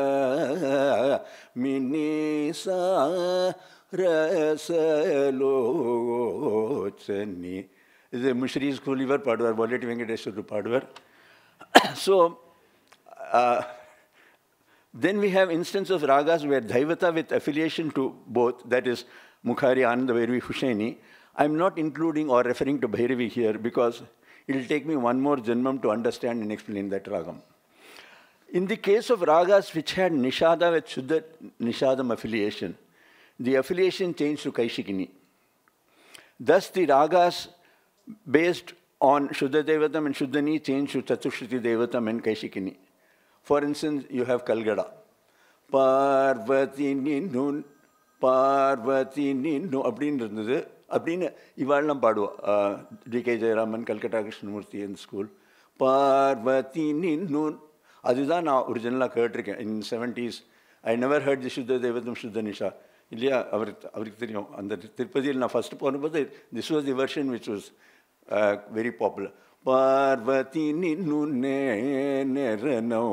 mini sarasalochani. This is a Mushri school, Padwar, Boleti Venkateswara Padwar. So, then we have instances of ragas where Daivata with affiliation to both, that is Mukhari, Ananda Bhairavi, Husaini, I'm not including or referring to Bhairavi here because it will take me one more janmam to understand and explain that ragam. In the case of ragas which had Nishada with Shuddha Nishadam affiliation, the affiliation changed to Kaishikini. Thus the ragas based on Shuddha Devatam and Shuddhani changed to Chatushruti Devatam and Kaishikini. For instance, you have Kalgada. Parvatini nun, Parvatini nun, அப்படின்னு இவாள்லாம் பாடுவா D.K. Jayaraman, Calcutta Krishnamurthy in school. Parvatini nun. அதுதான் நான் ஒரிஜினலாக கேட்டிருக்கேன் in 70s. I never heard the Shuddha Devatam Shuddha Nisha. இல்லையா அவருக்கு தெரியும் அந்த திருப்பதியில் நான் ஃபஸ்ட்டு போனபோது this was the version which was very popular. Parvatini nun neranau.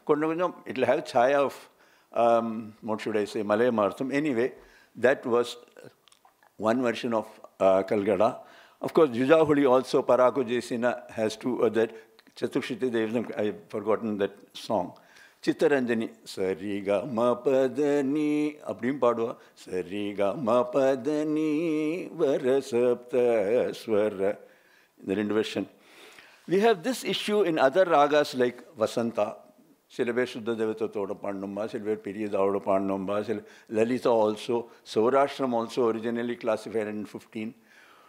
கொஞ்சம் it will have chaya of what should I say, Malayamartham. Anyway, that was one version of Kalgada. Of course, Jujahuli also, Parako Jesina has two that Chaturshiti Devatam, I've forgotten that song. Chittaranjani, Sariga Mapadani, Abdim Padua, Sariga Mapadani, Varasapta Swara, the Hindu version. We have this issue in other ragas like Vasanta. Silve Shuddha Devata Toda Pandamba, Silve Piriya Dauda Pandamba, Lalita also, Saurashram also originally classified in 15.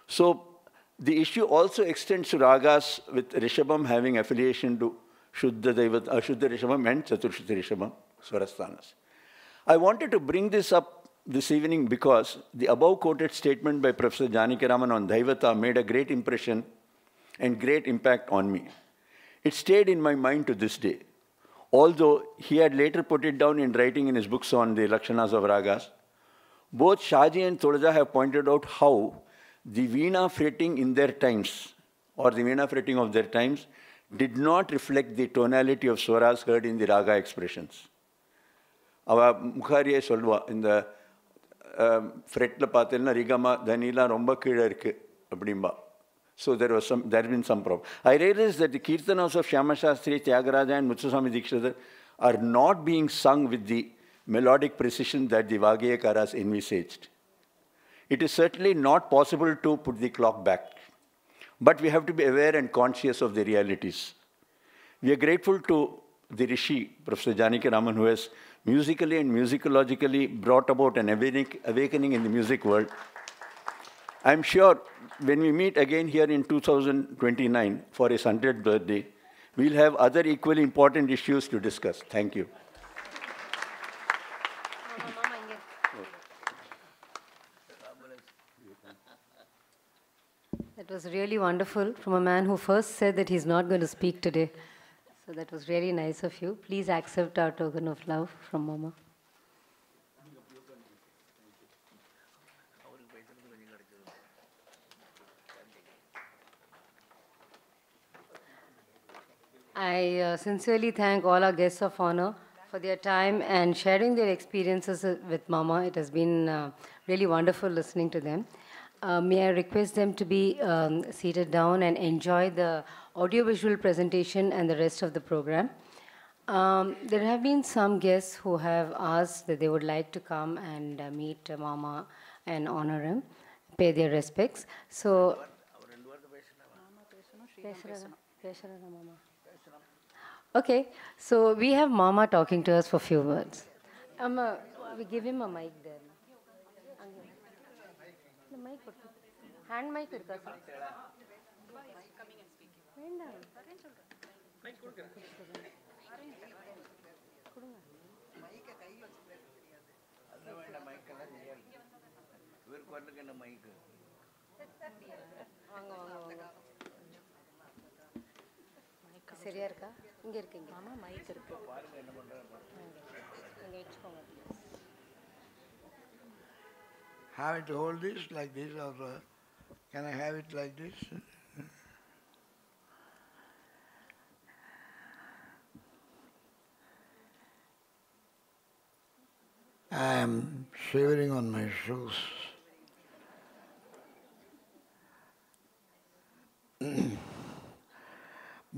So the issue also extends to ragas with Rishabham having affiliation to Shuddha Devata, Shuddha Rishabham and Chaturshruti Rishabham, Swarasthanas. I wanted to bring this up this evening because the above quoted statement by Professor Janakiraman on Daivata made a great impression and great impact on me. It stayed in my mind to this day. Although he had later put it down in writing in his books on the Lakshanas of Ragas, both Shaji and Tulaja have pointed out how the Veena fretting in their times, or the Veena fretting of their times, did not reflect the tonality of swaras heard in the Raga expressions. Ava Mukhariye solva in the fretla paathelna Rigama Dhanila romba keela irukku appadimba. So there has been some problem. I realized that the Kirtanas of Shyama Shastri, Tyagaraja and Muthuswami Dikshidhar are not being sung with the melodic precision that the Vageyakaras envisaged. It is certainly not possible to put the clock back. But we have to be aware and conscious of the realities. We are grateful to the Rishi, Professor Janakiraman, who has musically and musicologically brought about an awakening in the music world. I'm sure when we meet again here in 2029 for his 100th birthday, we'll have other equally important issues to discuss. Thank you. That was really wonderful from a man who first said that he's not going to speak today. So that was really nice of you. Please accept our token of love from Mama. I sincerely thank all our guests of honor for their time and sharing their experiences with Mama. It has been really wonderful listening to them. May I request them to be seated down and enjoy the audiovisual presentation and the rest of the program. There have been some guests who have asked that they would like to come and meet Mama and honor him, pay their respects. So, okay, so we have Mama talking to us for a few words. We give him a mic there. The mic, hand mic irukka sir? Vendam. Mic kodunga. Mic kaiyil vechukku theriyadhu. Adha venda mic alla theriyadhu. Ivar korlukku enna mic. Vaanga. சரியா இருக்கா? இங்க இருக்கீங்க. மாமா mic இருக்கு. பாருங்க என்ன பண்றாங்க. இங்க வெச்சுக்கோங்க. Have it hold this like this or can I have it like this? I am shivering on my shoes.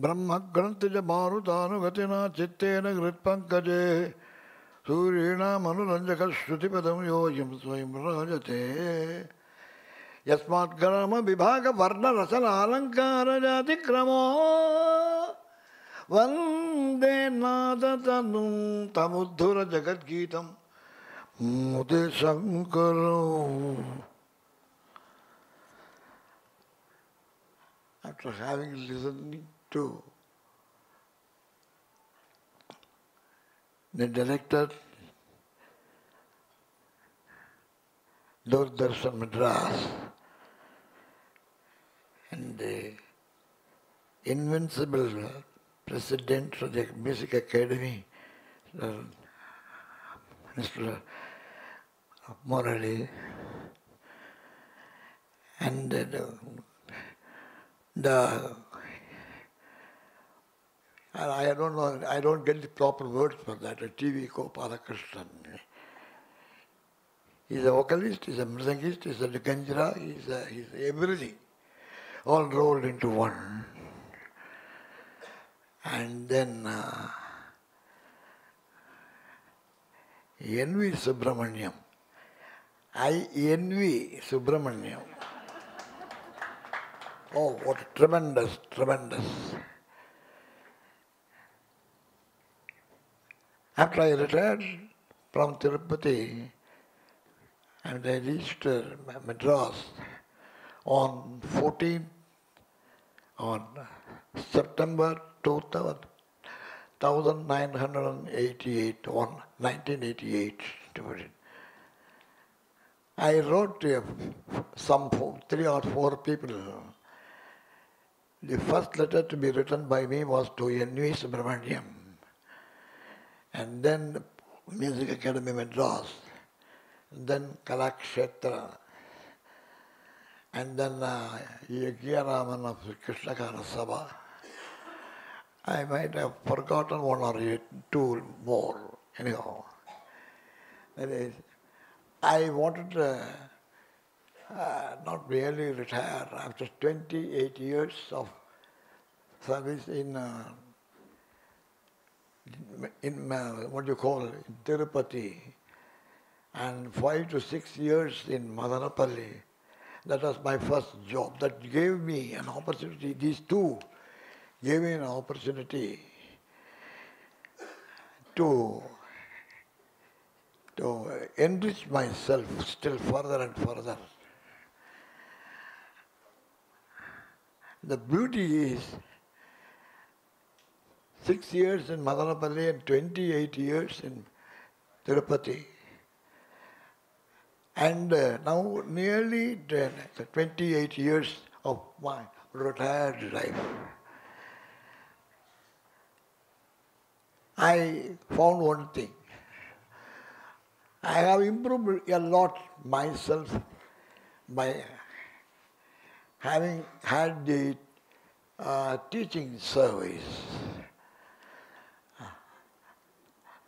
Brahmagrantija Marutanagatina Chittena Gritpankaje Surina Manuranjaka Shruti Padam Yojam Swayam Rajate Yasmat Karama Vibhaga Varna Rasana Alankara Jatikramo Vande Nada Tanum Tamudhura Jagat Geetam Mude Sankaro. After having listened to the director, Doordarshan Madras, and the invincible president of the Music Academy, Mr. Morali, and I don't know, I don't get the proper words for that, TV Gopalakrishnan. He's a vocalist, he's a mrisangist, he's a ganjra, he's everything, all rolled into one. And then envy Subramaniam. I envy Subramaniam. Oh, what tremendous, tremendous. After I retired from Tirupati, and I reached Madras on September 1988, 1988. I wrote to some 3 or 4 people. The first letter to be written by me was to N.V. Subramaniam, and then Music Academy Madras, and then Kalakshetra, and then Yajnaraman of Krishnakara Sabha. I might have forgotten 1 or 2 more. Anyhow, that is, I wanted to not really retire after 28 years of service in what you call Tirupati, and 5 to 6 years in Madanapalli. That was my first job. That gave me an opportunity. These 2 gave me an opportunity to enrich myself still further and further. The beauty is 6 years in Madanapalli and 28 years in Tirupati. And now nearly 28 years of my retired life. I found one thing. I have improved a lot myself by having had the teaching service.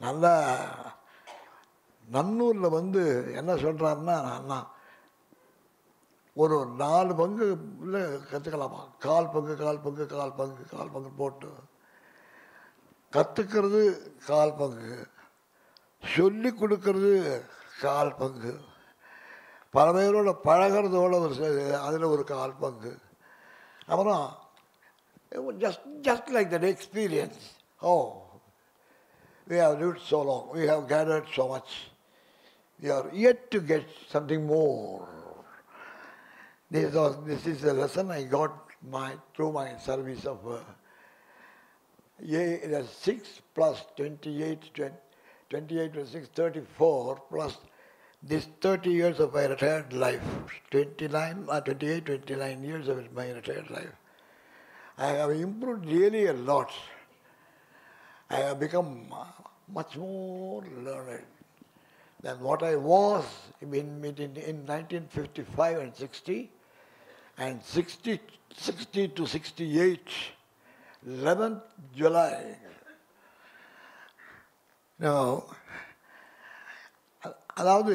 நல்லா நன்னூரில் வந்து என்ன சொல்கிறாருன்னா, ஒரு 4 பங்கு கற்றுக்கலாமா, 1/4 பங்கு போட்டு கற்றுக்கிறது 1/4 பங்கு, சொல்லி கொடுக்கறது 1/4 பங்கு, பல பேரோட பழகிறதோட அதில் ஒரு 1/4 பங்கு, அப்புறம் just like that experience. Oh, we have lived so long, we have gathered so much, we are yet to get something more. This is a lesson I got through my service of 6 plus 28 plus 6, 34, plus this 30 years of my retired life, 29 years of my retired life. I have improved really a lot. I have become much more learned than what I was in 1955 and 60, and 60 to 68, 11th July. Now, அதாவது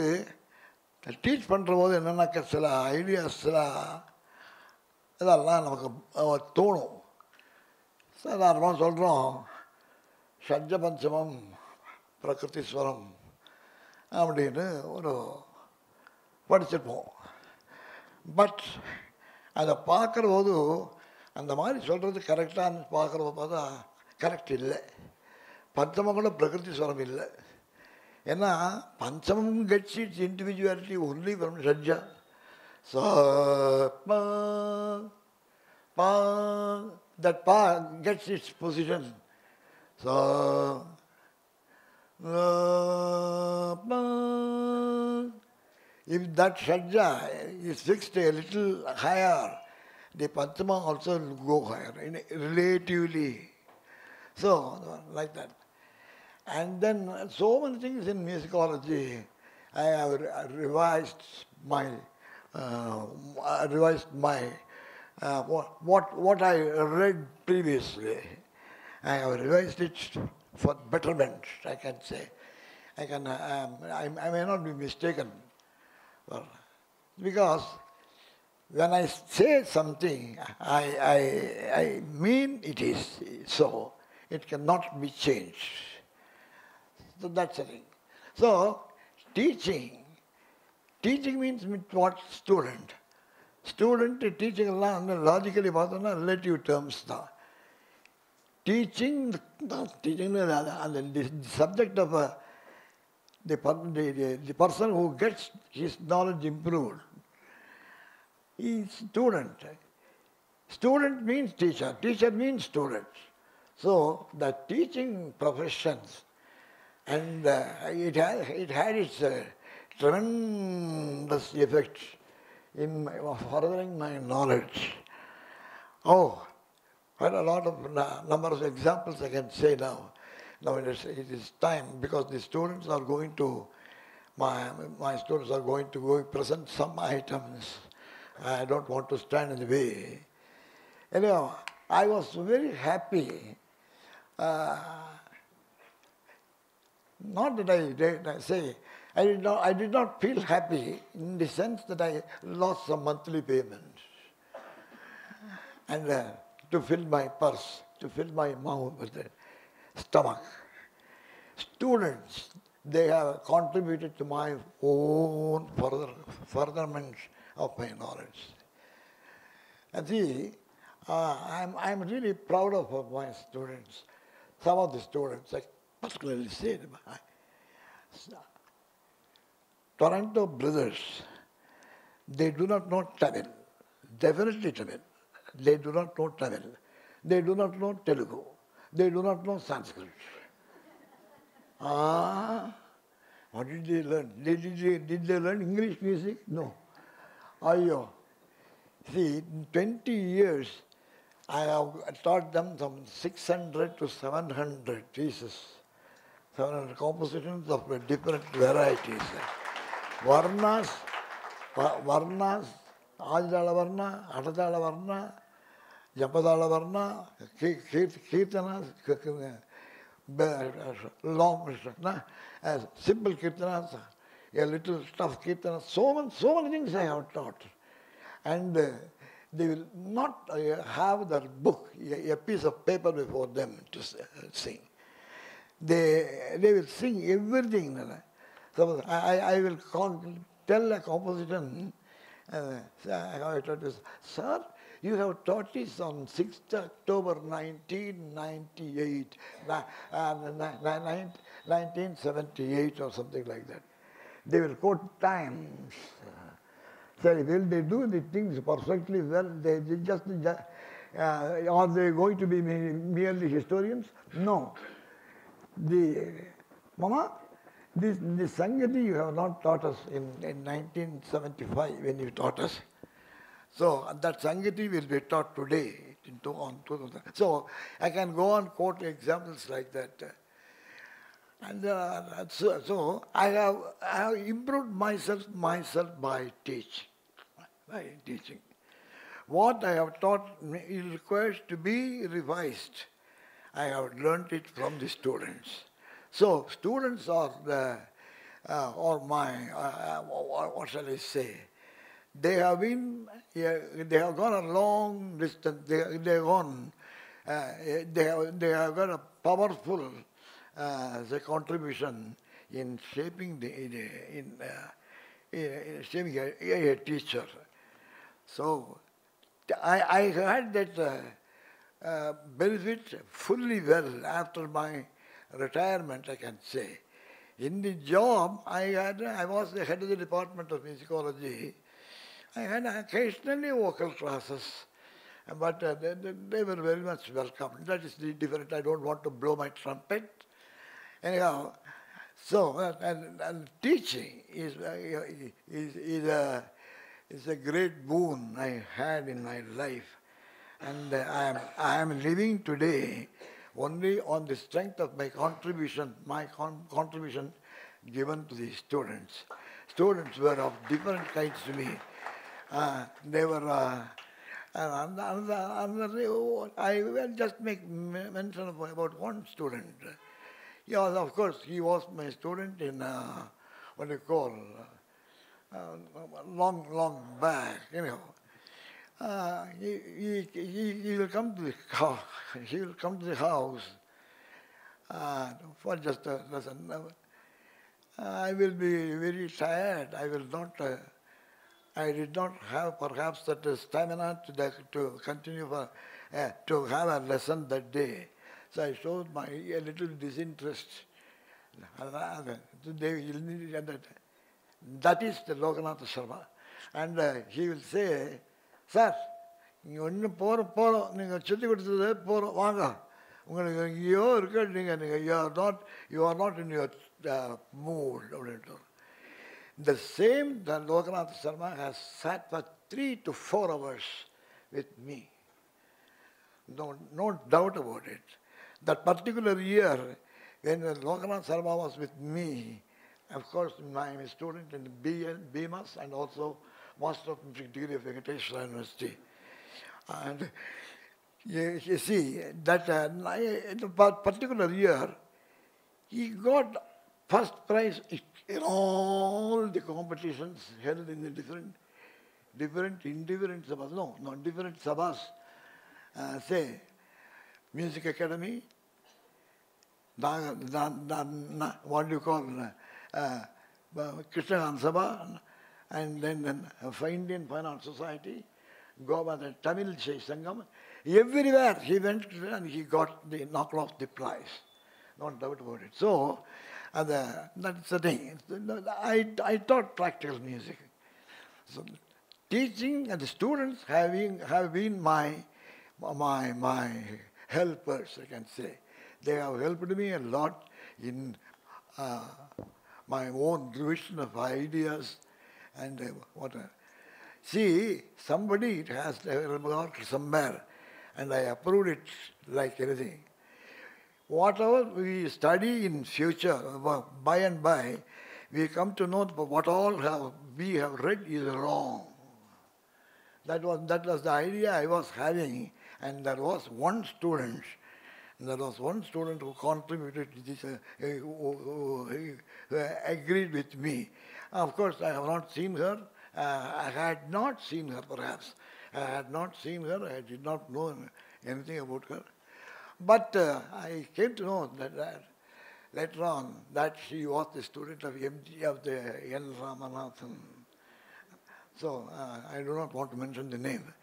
teach பண்ணுற போது என்னென்னாக்க சில ideas, சில இதெல்லாம் நமக்கு தோணும். சாதாரணமாக சொல்கிறோம், ஷட்ஜ பஞ்சமம் பிரகிருதிஸ்வரம் அப்படின்னு ஒரு படிச்சிருப்போம். பட் அதை பார்க்குற போது அந்த மாதிரி சொல்கிறது கரெக்டானு பார்க்குறப்ப பார்த்தா கரெக்ட் இல்லை. பஞ்சமம் கூட பிரகிருதி ஸ்வரம் இல்லை. ஏன்னா பஞ்சமம் gets its individuality only from ஷட்ஜா. So, pa, pa, that pa gets its position. So, pa. If that shadja is fixed a little higher, the panchama also will go higher, relatively. So, like that. And then so many things in musicology, I have revised my what I read previously. I have revised it for betterment, I can say. I may not be mistaken. Because when I say something, I mean it is so. It cannot be changed. So that's the thing. So, teaching means what? Student. Student teaching logically relative terms. Teaching the subject of the person who gets his knowledge improved is student. Student means teacher. Teacher means student. So the teaching professions, and it had its tremendous effect in furthering my knowledge. Oh, I had a lot of number of examples I can say now. Now it is time, because the students are going to, my students are going to go present some items. I don't want to stand in the way. Anyhow, I was very happy. Not that I say, I did not feel happy in the sense that I lost some monthly payments. And to fill my purse, to fill my mouth with the stomach. Students, they have contributed to my own furtherment of my knowledge. And see, I'm really proud of my students. Some of the students, I particularly said, Toronto brothers, they do not know Tamil, definitely Tamil. They do not know Tamil. They do not know Telugu. They do not know Sanskrit. What did they learn? Did they learn English music? No. Ayyo. See, in 20 years, I have taught them some 600 to 700 pieces, 700 compositions of different varieties. Varnas, Adidala Varna, Atadala Varna, Japadala Varna, Kirtanas, long, simple Kirtanas, a little tough Kirtanas, so many things I have taught. And they will not have their book, a piece of paper before them to sing. They will sing everything. So I will tell a composition, sir, you have taught this on 6th October 1998, 1978 or something like that. They will quote times. So will they do the things perfectly well? They just are they going to be merely historians? No. Mama, this Sangati you have not taught us in 1975 when you taught us. So that Sangati will be taught today. So I can go on quote examples like that. And so I have improved myself by teaching. What I have taught it requires to be revised. I have learnt it from the students. So students are what shall I say? They have gone a long distance. They have got a powerful contribution in shaping shaping a teacher. So I had that benefit fully well after my retirement, I can say. In the job, I was the head of the Department of Musicology. I had occasionally vocal classes, but they were very much welcome. That is the different. I don't want to blow my trumpet. Anyhow, so and teaching is a great boon I had in my life, and I am living today only on the strength of my contribution given to the students. Students were of different kinds to me. They were. I will just make mention about one student. Yes, of course, he was my student in what do you call long back. He will come to the house. He will come to the house for just a lesson. I will be very tired. I did not have perhaps that stamina to continue to have a lesson that day. So I showed a little disinterest. That is the Loganatha Sharma. And he will say, "Sir, you are not in your mood." The same that Loganatha Sharma has sat for 3 to 4 hours with me. No doubt about it. That particular year, when Loganatha Sharma was with me, of course, I am a student in BMS and also Master of Music degree of Venkateshwara University. And you see, that in the particular year, he got first prize in all the competitions held in the different sabhas. No, not different sabhas. Say, Music Academy, what do you call Krishnagan Sabha, and then Indian Fine Arts Society, Goa, the Tamil Shai Sangam. Everywhere he went and he got knocked off the prize. No doubt about it. So, that's the thing. I taught practical music. So, teaching and the students have been my helpers, I can say. They have helped me a lot in my own revision of ideas and whatever. See, somebody has remarked somewhere, and I approved it like anything. Whatever we study in future, by and by, we come to know that what all we have read is wrong. That was the idea I was having, and there was one student who contributed to this, who agreed with me. Of course, I have not seen her. I had not seen her, perhaps. I had not seen her. I did not know anything about her. But I came to know that later on that she was the student of MD of the N. Ramanathan. So I do not want to mention the name.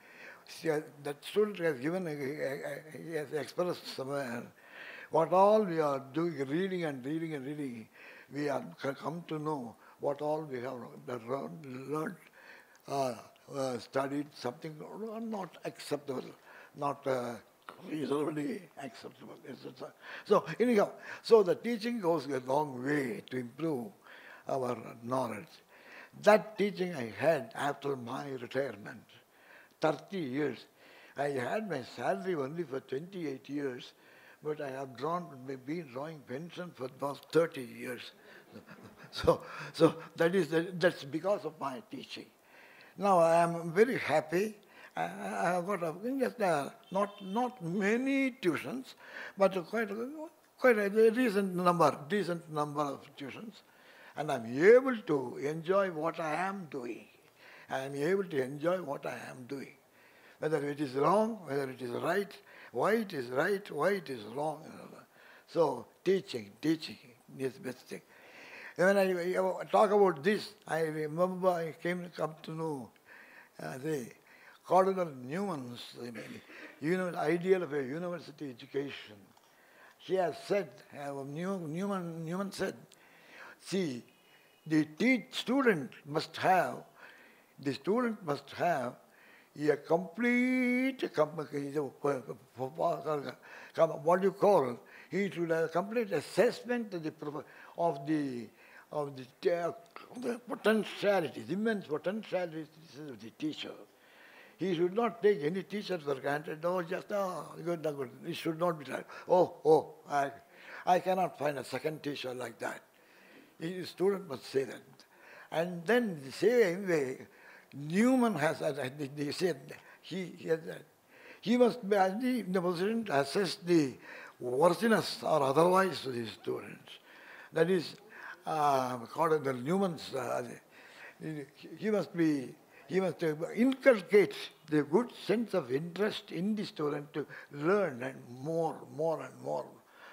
That student has given, he has expressed somewhere what all we are doing, reading and reading. We have come to know what all we have learned, studied, something not acceptable, not reasonably acceptable, etc. So anyhow, so the teaching goes a long way to improve our knowledge. That teaching I had after my retirement, 30 years. I had my salary only for 28 years, but I have been drawing pension for about 30 years. So that's because of my teaching. Now I am very happy. I have got just not many tuitions, but quite a decent number of tuitions, and I'm able to enjoy what I am doing. I am able to enjoy what I am doing, whether it is wrong, whether it is right, why it is right, why it is wrong. So teaching is the best thing. When I talk about this, I remember I come to know Cardinal Newman's ideal of a university education. She has said, Newman said, see, the student must have a complete, what you call, he should have a complete assessment of the potentialities, immense potentialities of the teacher. He should not take any teacher for granted. Good. It should not be like, I cannot find a second teacher like that. The student must say that. And then the same way, Newman has, they said, he must be in the position to assess the worthiness or otherwise to the students. That is, according to Newman's, he must inculcate the good sense of interest in the student to learn and more and more.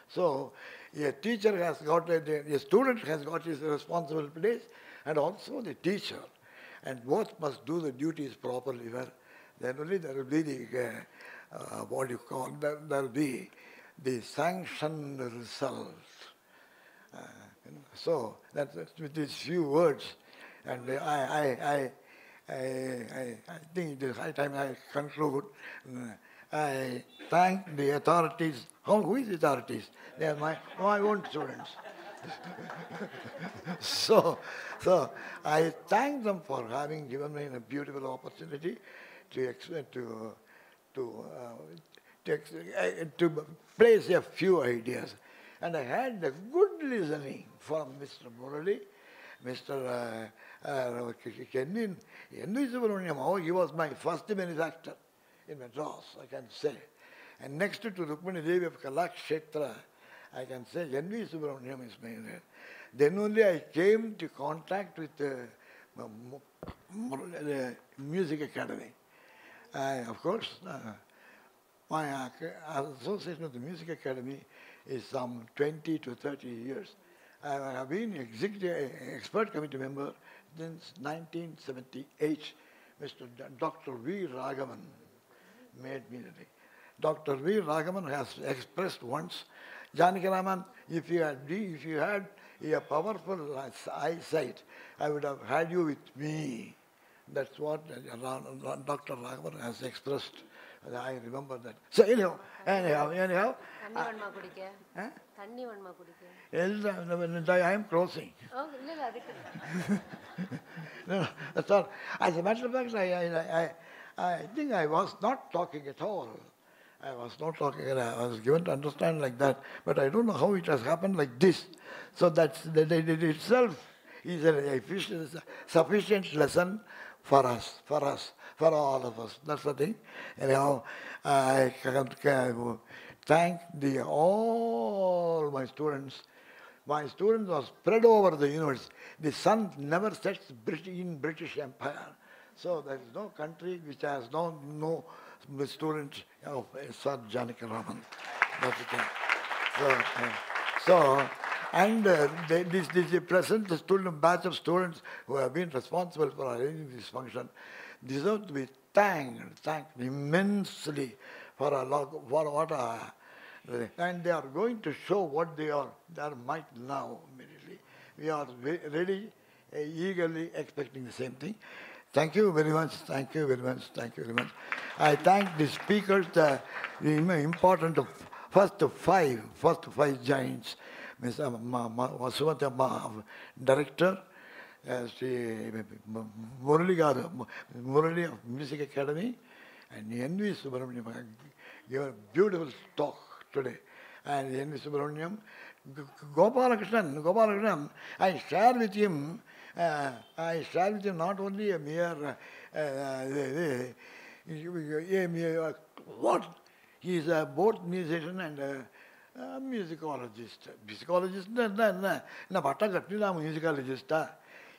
So a teacher has got, a student has got his responsible place, and also the teacher. And both must do the duties properly. Then only there will be the, there will be the sanctioned results. So that's with these few words, and I think it is high time I conclude. I thank the authorities. Who is the authorities? They are my own students. So I thank them for having given me a beautiful opportunity to place a few ideas. And I had the good listening from Mr. Murali, Mr. N.V. Subramaniam. He was my first benefactor in Madras, I can say. And next to Rukmani Devi of Kalakshetra, I can say N.V. Subramaniam is my name. Then only I came to contact with the Music Academy. Of course, my association with the Music Academy is some 20 to 30 years. I have been expert committee member since 1978. Dr. V. Ragavan made me ready. Dr. V. Ragavan has expressed once, Janakiraman, if you had a powerful eyesight, I would have had you with me. That's what Dr. Ragavan has expressed. I remember that. So anyhow. I am closing. No, that's all. As a matter of fact, I think I was not talking at all. I was not talking, I was given to understand like that, but I don't know how it has happened like this. So that itself is a sufficient lesson for us, for all of us. That's the thing. Anyhow, I can thank all my students. My students are spread over the universe. The sun never sets in British Empire. So there is no country which has no students of S.R.Janakiraman. That's the thing. So and this present student batch of students who have been responsible for arranging this function deserve to be thanked immensely for and they are going to show what they are might now immediately. We are ready, eagerly expecting the same thing. Thank you very much. Thank you very much. Thank you very much. I thank the speakers, the important first five giants. Ms. Vasuvati, director, Murali of Music Academy, and N.V. Subramaniam gave a beautiful talk today. And N.V. Subramaniam, Gopalakrishnan, I share with him not only a mere what? He is both musician and musicologist. Musicologist.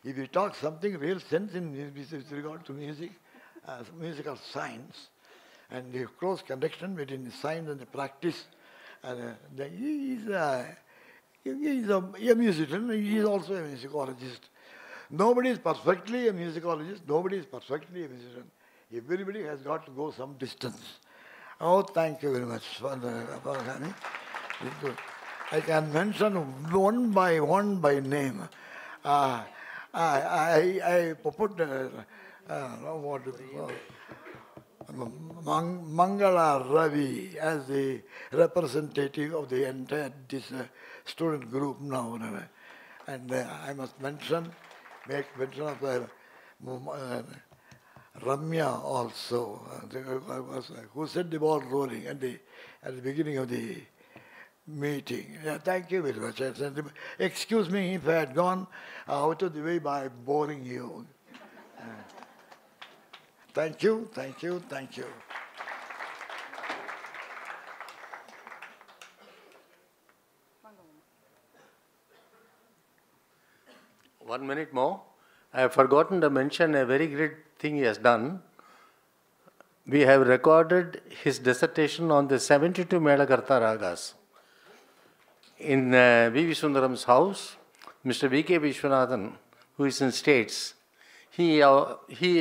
If you talk something real sense with regard to music, musical science, and the close connection between the science and the practice, he is a musician, he is also a musicologist. Nobody is perfectly a musicologist, nobody is perfectly a musician. Everybody has got to go some distance. Oh, thank you very much for having. I can mention one by name. I put what is it called? Mangala Ravi as the representative of the entire student group now. And I must make mention of Ramya also, who set the ball rolling at the beginning of the meeting. Yeah, thank you very much. Excuse me if I had gone out of the way by boring you. Thank you, thank you, thank you. One minute more. I have forgotten to mention a very great thing he has done. We have recorded his dissertation on the 72 Melakarta Ragas. In V.V. Sundaram's house, Mr. V.K. Vishwanathan, who is in States, he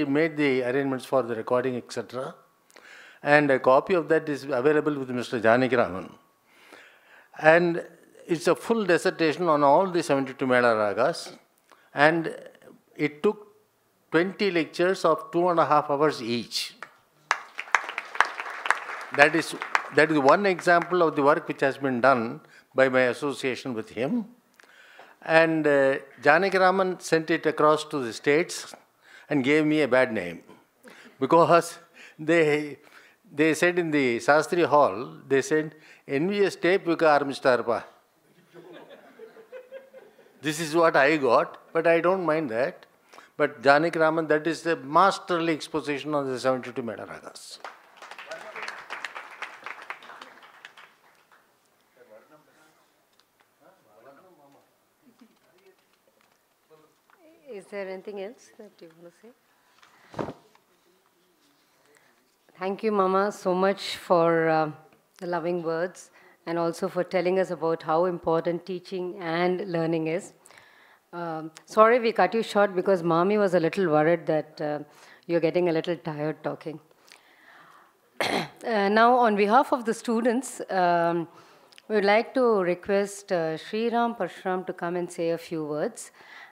made the arrangements for the recording, etc. And a copy of that is available with Mr. Janakiraman. And it's a full dissertation on all the 72 Mela Ragas. And it took 20 lectures of 2.5 hours each. That is one example of the work which has been done by my association with him. And Janakiraman sent it across to the States and gave me a bad name. Because they said in the Shastri Hall, they said, envious tape vikar Mr. Arpa. This is what I got, but I don't mind that. But Janakiraman, that is the masterly exposition of the 72 Mela Ragas. Is there anything else that you want to say? Thank you, Mama, so much for the loving words and also for telling us about how important teaching and learning is. Sorry we cut you short because Mommy was a little worried that you're getting a little tired talking. Now, on behalf of the students, we would like to request Sriram Parshuram to come and say a few words.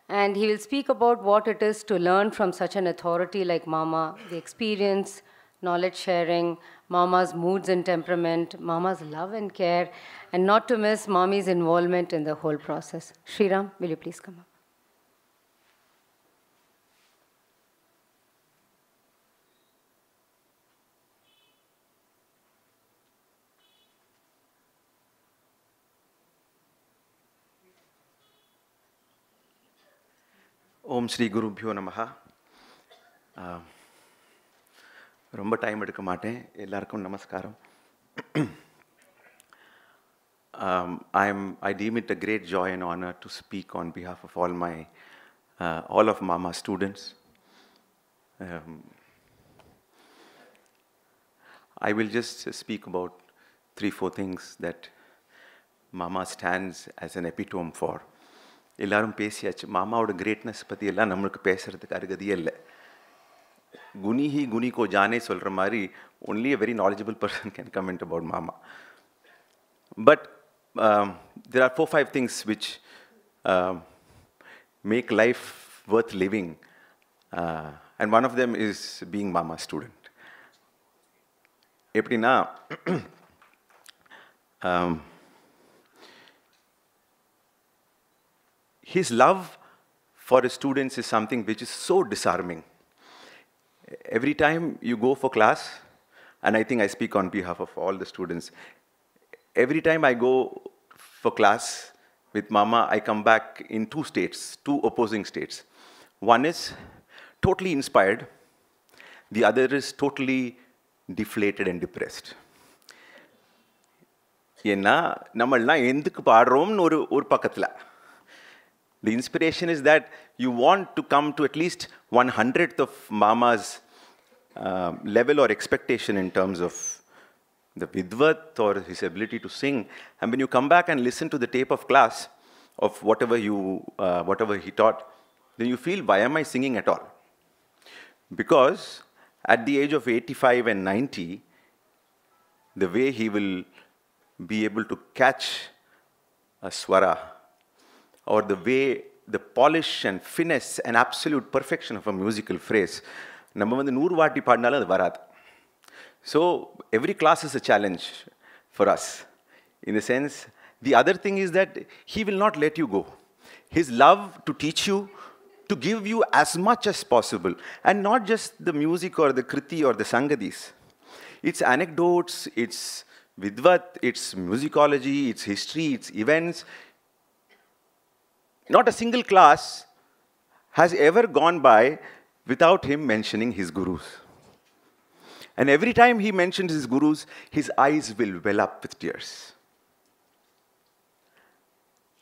And he will speak about what it is to learn from such an authority like Mama, the experience, knowledge sharing, Mama's moods and temperament, Mama's love and care, and not to miss Mommy's involvement in the whole process. Sriram, will you please come up? Om Shri Guru Bhyo Namaha. ரொம்ப time எடுக்க மாட்டேன். எல்லாருக்கும் நமஸ்காரம். I deem it a great joy and honor to speak on behalf of all of Mama students. I will just speak about 3-4 things that Mama stands as an epitome for. எல்லாரும் பேசியாச்சு. மாமாவோட greatness பற்றி எல்லாம் நம்மளுக்கு பேசுகிறதுக்கு அருகதையே இல்லை. குனிஹி குனிக்கோ ஜானே சொல்கிற மாதிரி only a very knowledgeable person can comment about Mama. But there are 4-5 things which make life worth living. And one of them is being Mama's student. எப்படின்னா his love for his students is something which is so disarming. Every time you go for class, and I think I speak on behalf of all the students, every time I go for class with Mama, I come back in 2 states, 2 opposing states. One is totally inspired, the other is totally deflated and depressed. ஏன்னா நம்மளாம் எதுக்கு பாடுறோம்னு ஒரு பக்கத்தில். The inspiration is that you want to come to at least 1/100th of Mama's level or expectation in terms of the vidvat or his ability to sing. And when you come back and listen to the tape of class of whatever he taught, then you feel, why am I singing at all? Because at the age of 85 and 90, the way he will be able to catch a swara, or the way, the polish and finesse and absolute perfection of a musical phrase, நம்ம வந்து 100 வாட்டி பாடினாலும் அது வராது. So every class is a challenge for us. In the sense, the other thing is that he will not let you go. His love to teach you, to give you as much as possible, and not just the music or the kriti or the sangadis. It's anecdotes, it's vidvat, it's musicology, it's history, it's events. Not a single class has ever gone by without him mentioning his gurus. And every time he mentions his gurus, his eyes will well up with tears.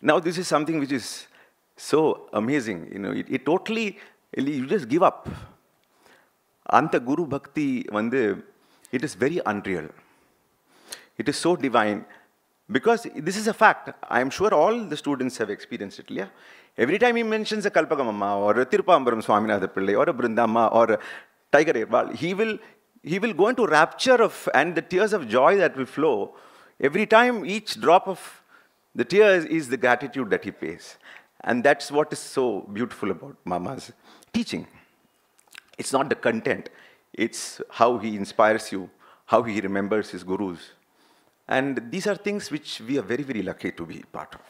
Now this is something which is so amazing. You know, it totally, you just give up. Anta Guru Bhakti, it is very unreal. It is so divine. Because this is a fact. I am sure all the students have experienced it. Yeah? Every time he mentions a Kalpagamamma or a Tirupambaram Swaminatha Pillai or a Brindamma or a Tiger Erbal, he will go into rapture of, and the tears of joy that will flow. Every time, each drop of the tears is the gratitude that he pays. And that's what is so beautiful about Mama's teaching. It's not the content. It's how he inspires you, how he remembers his gurus. And these are things which we are very, very lucky to be part of.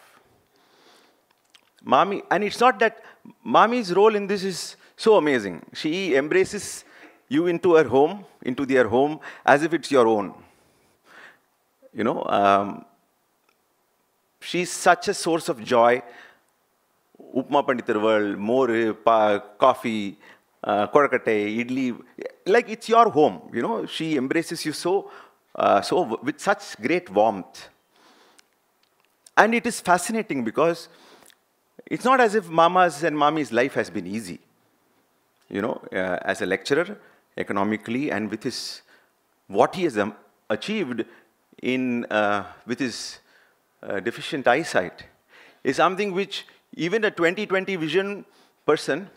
Mami, and it's not that Mami's role in this is so amazing. She embraces you into her home, into their home, as if it's your own. You know, she's such a source of joy. Upma Panditarval, more coffee, kodakate, idli, like it's your home. You know, she embraces you so with such great warmth. And it is fascinating because it's not as if Mama's and Mami's life has been easy. You know, as a lecturer, economically, and with his, what he has achieved in, with his deficient eyesight, is something which even a 20/20 vision person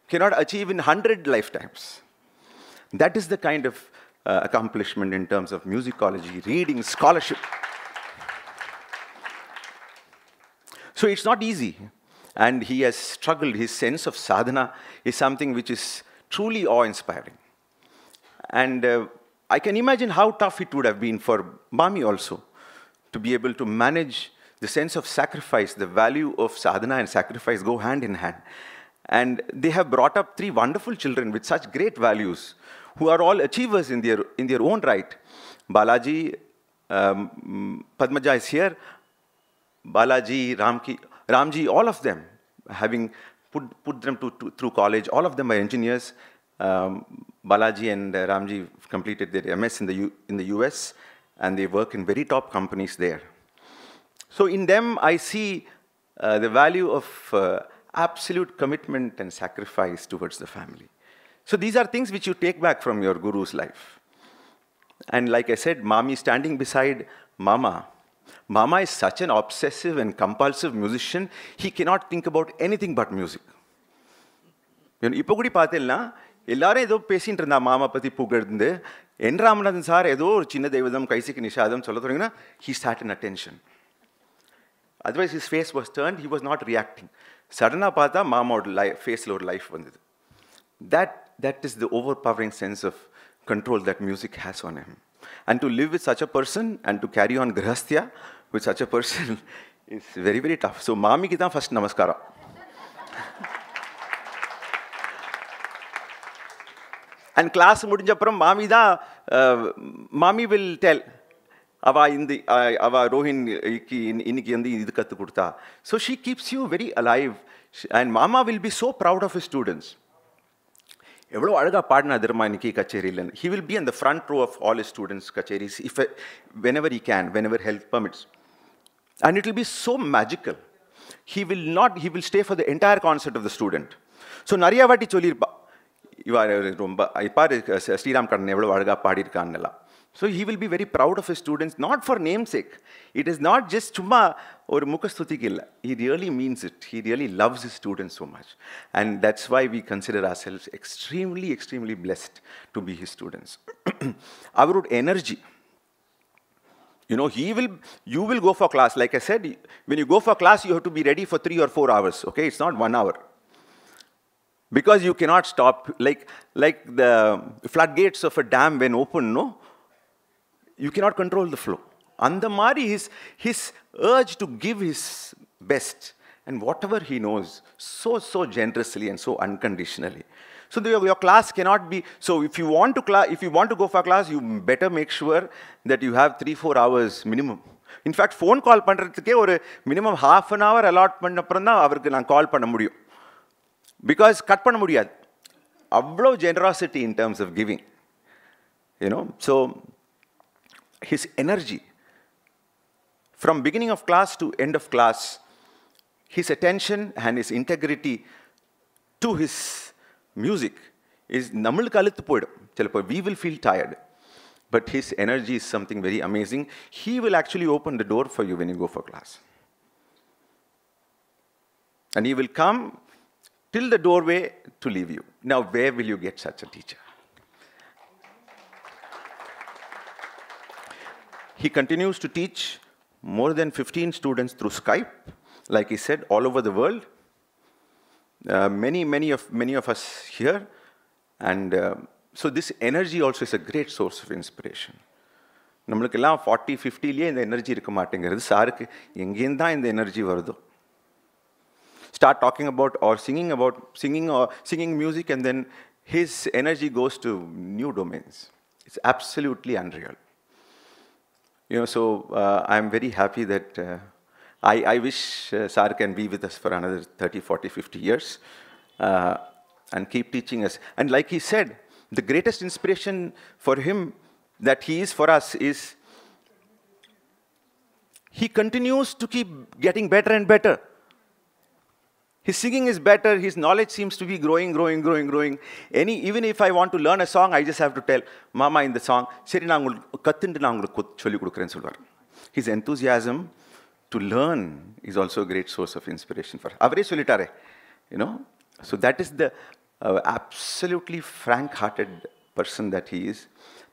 cannot achieve in 100 lifetimes. That is the kind of accomplishment in terms of musicology, reading, scholarship. So it's not easy. And he has struggled. His sense of sadhana is something which is truly awe-inspiring. And I can imagine how tough it would have been for Mami also to be able to manage the sense of sacrifice. The value of sadhana and sacrifice go hand in hand. And they have brought up 3 wonderful children with such great values, who are all achievers in their own right. Balaji, Padmaja is here. Balaji, Ramji, all of them, having put them through college, all of them are engineers. Balaji and Ramji completed their MS in the US, and they work in very top companies there. So in them, I see the value of absolute commitment and sacrifice towards the family. So these are things which you take back from your guru's life. And like I said, Mami standing beside Mama. Mama is such an obsessive and compulsive musician, he cannot think about anything but music. இப்போ கூட பார்த்தேன்னா எல்லாரும் ஏதோ பேசிட்டு இருந்தா மாமா பற்றி புகழ்ந்து என் ராமநாதன் சார் ஏதோ ஒரு சின்ன தெய்வதம் கைசிக்கு நிஷாதம் சொல்ல தொடங்கினா he sat in attention. Otherwise his face was turned, he was not reacting. Suddenly பார்த்தா மாமாவோட ஃபேஸில் ஒரு லைஃப் வந்தது. That is the overpowering sense of control that music has on him. And to live with such a person and to carry on grihasthya with such a person is very, very tough. So Mami ki thaan first namaskara. And class mudinjappuram Mami will tell, ava Rohin iniki idu kattu kudutha. So she keeps you very alive, and Mama will be so proud of his students. எவ்வளோ அழகாக பாடினா தர்மா இன்னைக்கு கச்சேரியில். He will be in the front row of all his students' kacheris, whenever he can, whenever health permits. And it will be so magical. He will stay for the entire concert of the student. So நிறையா வாட்டி சொல்லியிருப்பா, இவா ரொம்ப இப்போ ஸ்ரீராம் கண்ணன் எவ்வளோ அழகாக பாடியிருக்கான்னுலாம். So he will be very proud of his students, not for namesake. It is not just chumma or mukastutikilla. He really means it. He really loves his students so much. And that's why we consider ourselves extremely, extremely blessed to be his students. Our energy. You know, you will go for class. Like I said, when you go for class, you have to be ready for 3 or 4 hours, okay? It's not 1 hour. Because you cannot stop, like the floodgates of a dam when open, no? You cannot control the flow. Andamari, his urge to give his best and whatever he knows, so generously and so unconditionally. So your class cannot be, so if you want to go for class, you better make sure that you have 3-4 hours minimum. In fact, phone call பண்றதுக்கே ஒரு minimum half an hour allot பண்ண அப்புறம் தான் அவருக்கு நான் கால் பண்ண முடியும். Because cut பண்ண முடியாது. அவ்வளோ generosity in terms of giving. You know, so his energy, from beginning of class to end of class, his attention and his integrity to his music is நம்மளுக்கு அழுத்து போயிடும். சிலப்போ we will feel tired. But his energy is something very amazing. He will actually open the door for you when you go for class. And he will come till the doorway to leave you. Now, where will you get such a teacher? He continues to teach more than 15 students through Skype, like he said, all over the world. Many of us here. And so this energy also is a great source of inspiration. நம்மளுக்கெல்லாம் 40-50லேயே இந்த energy இருக்க மாட்டேங்கிறது. சாருக்கு எங்கேருந்து தான் இந்த energy வருதோ? Start talking about or singing music, and then his energy goes to new domains. It's absolutely unreal. You know, so I'm very happy that I wish Sar can be with us for another 30, 40, 50 years and keep teaching us. And like he said, the greatest inspiration for him that he is for us is he continues to keep getting better and better. His singing is better, his knowledge seems to be growing. Even if I want to learn a song, I just have to tell Mama in the song, his enthusiasm to learn is also a great source of inspiration for him. You know? So that is the absolutely frank-hearted person that he is,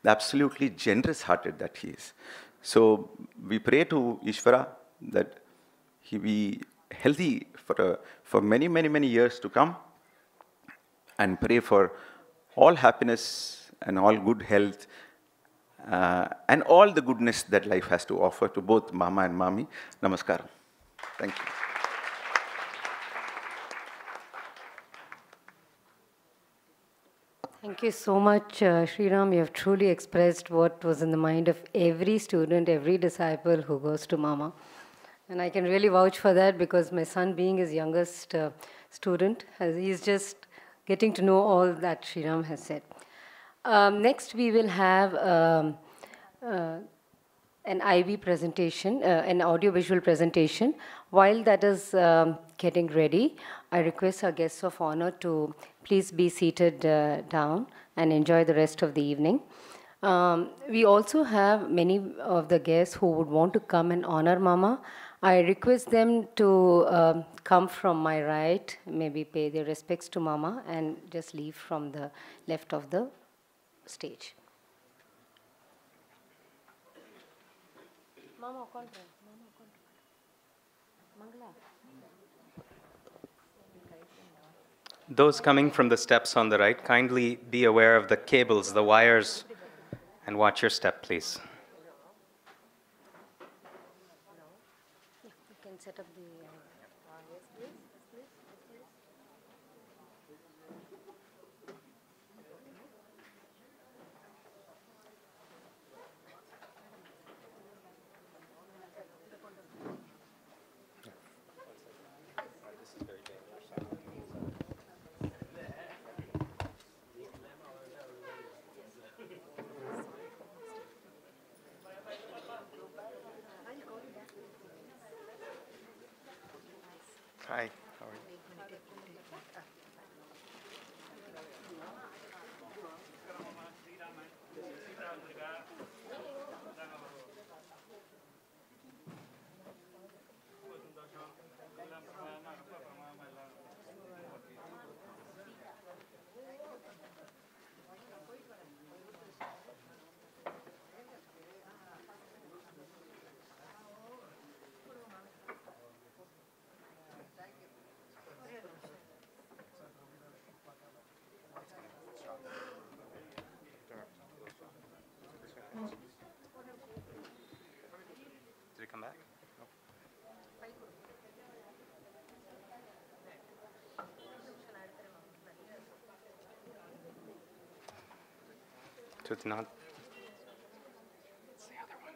the absolutely generous-hearted that he is. So we pray to Ishvara that he be healthy for many years to come, and pray for all happiness and all good health and all the goodness that life has to offer to both Mama and Mami. Namaskaram. Thank you. Thank you so much, Sriram. You have truly expressed what was in the mind of every student, every disciple who goes to Mama. And I can really vouch for that, because my son, being his youngest student, he's just getting to know all that Sriram has said. Next, we will have an IB presentation, an audio-visual presentation. While that is getting ready, I request our guests of honor to please be seated down and enjoy the rest of the evening. We also have many of the guests who would want to come and honor Mama. I request them to come from my right, maybe pay their respects to Mama, and just leave from the left of the stage. Mama, Mangala. Those coming from the steps on the right, kindly be aware of the cables, the wires, and watch your step, please. Set up the Hi, how are you? So it's not. It's the other one.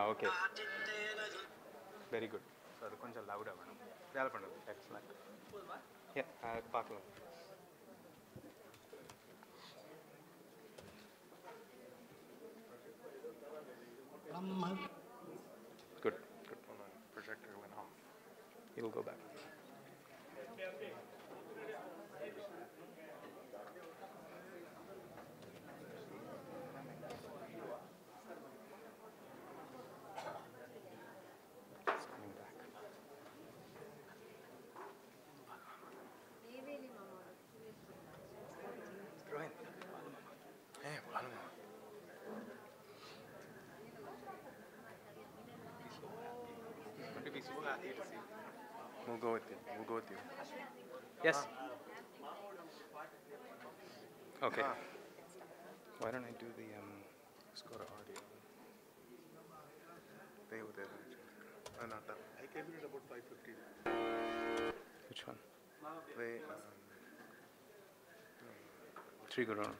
Okay. Very good. So அது கொஞ்சம் louder வேணும். வேலை பண்ணுறது. Excellent. Yeah, பார்க்கலாம். Good. Good. Projector went off. It'll go back. We'll go with you. We'll go with you. Yes. Okay. Why don't I do the let's go to audio. They were there. Not that. I came in at about 5:50. Which one? They. Three good on.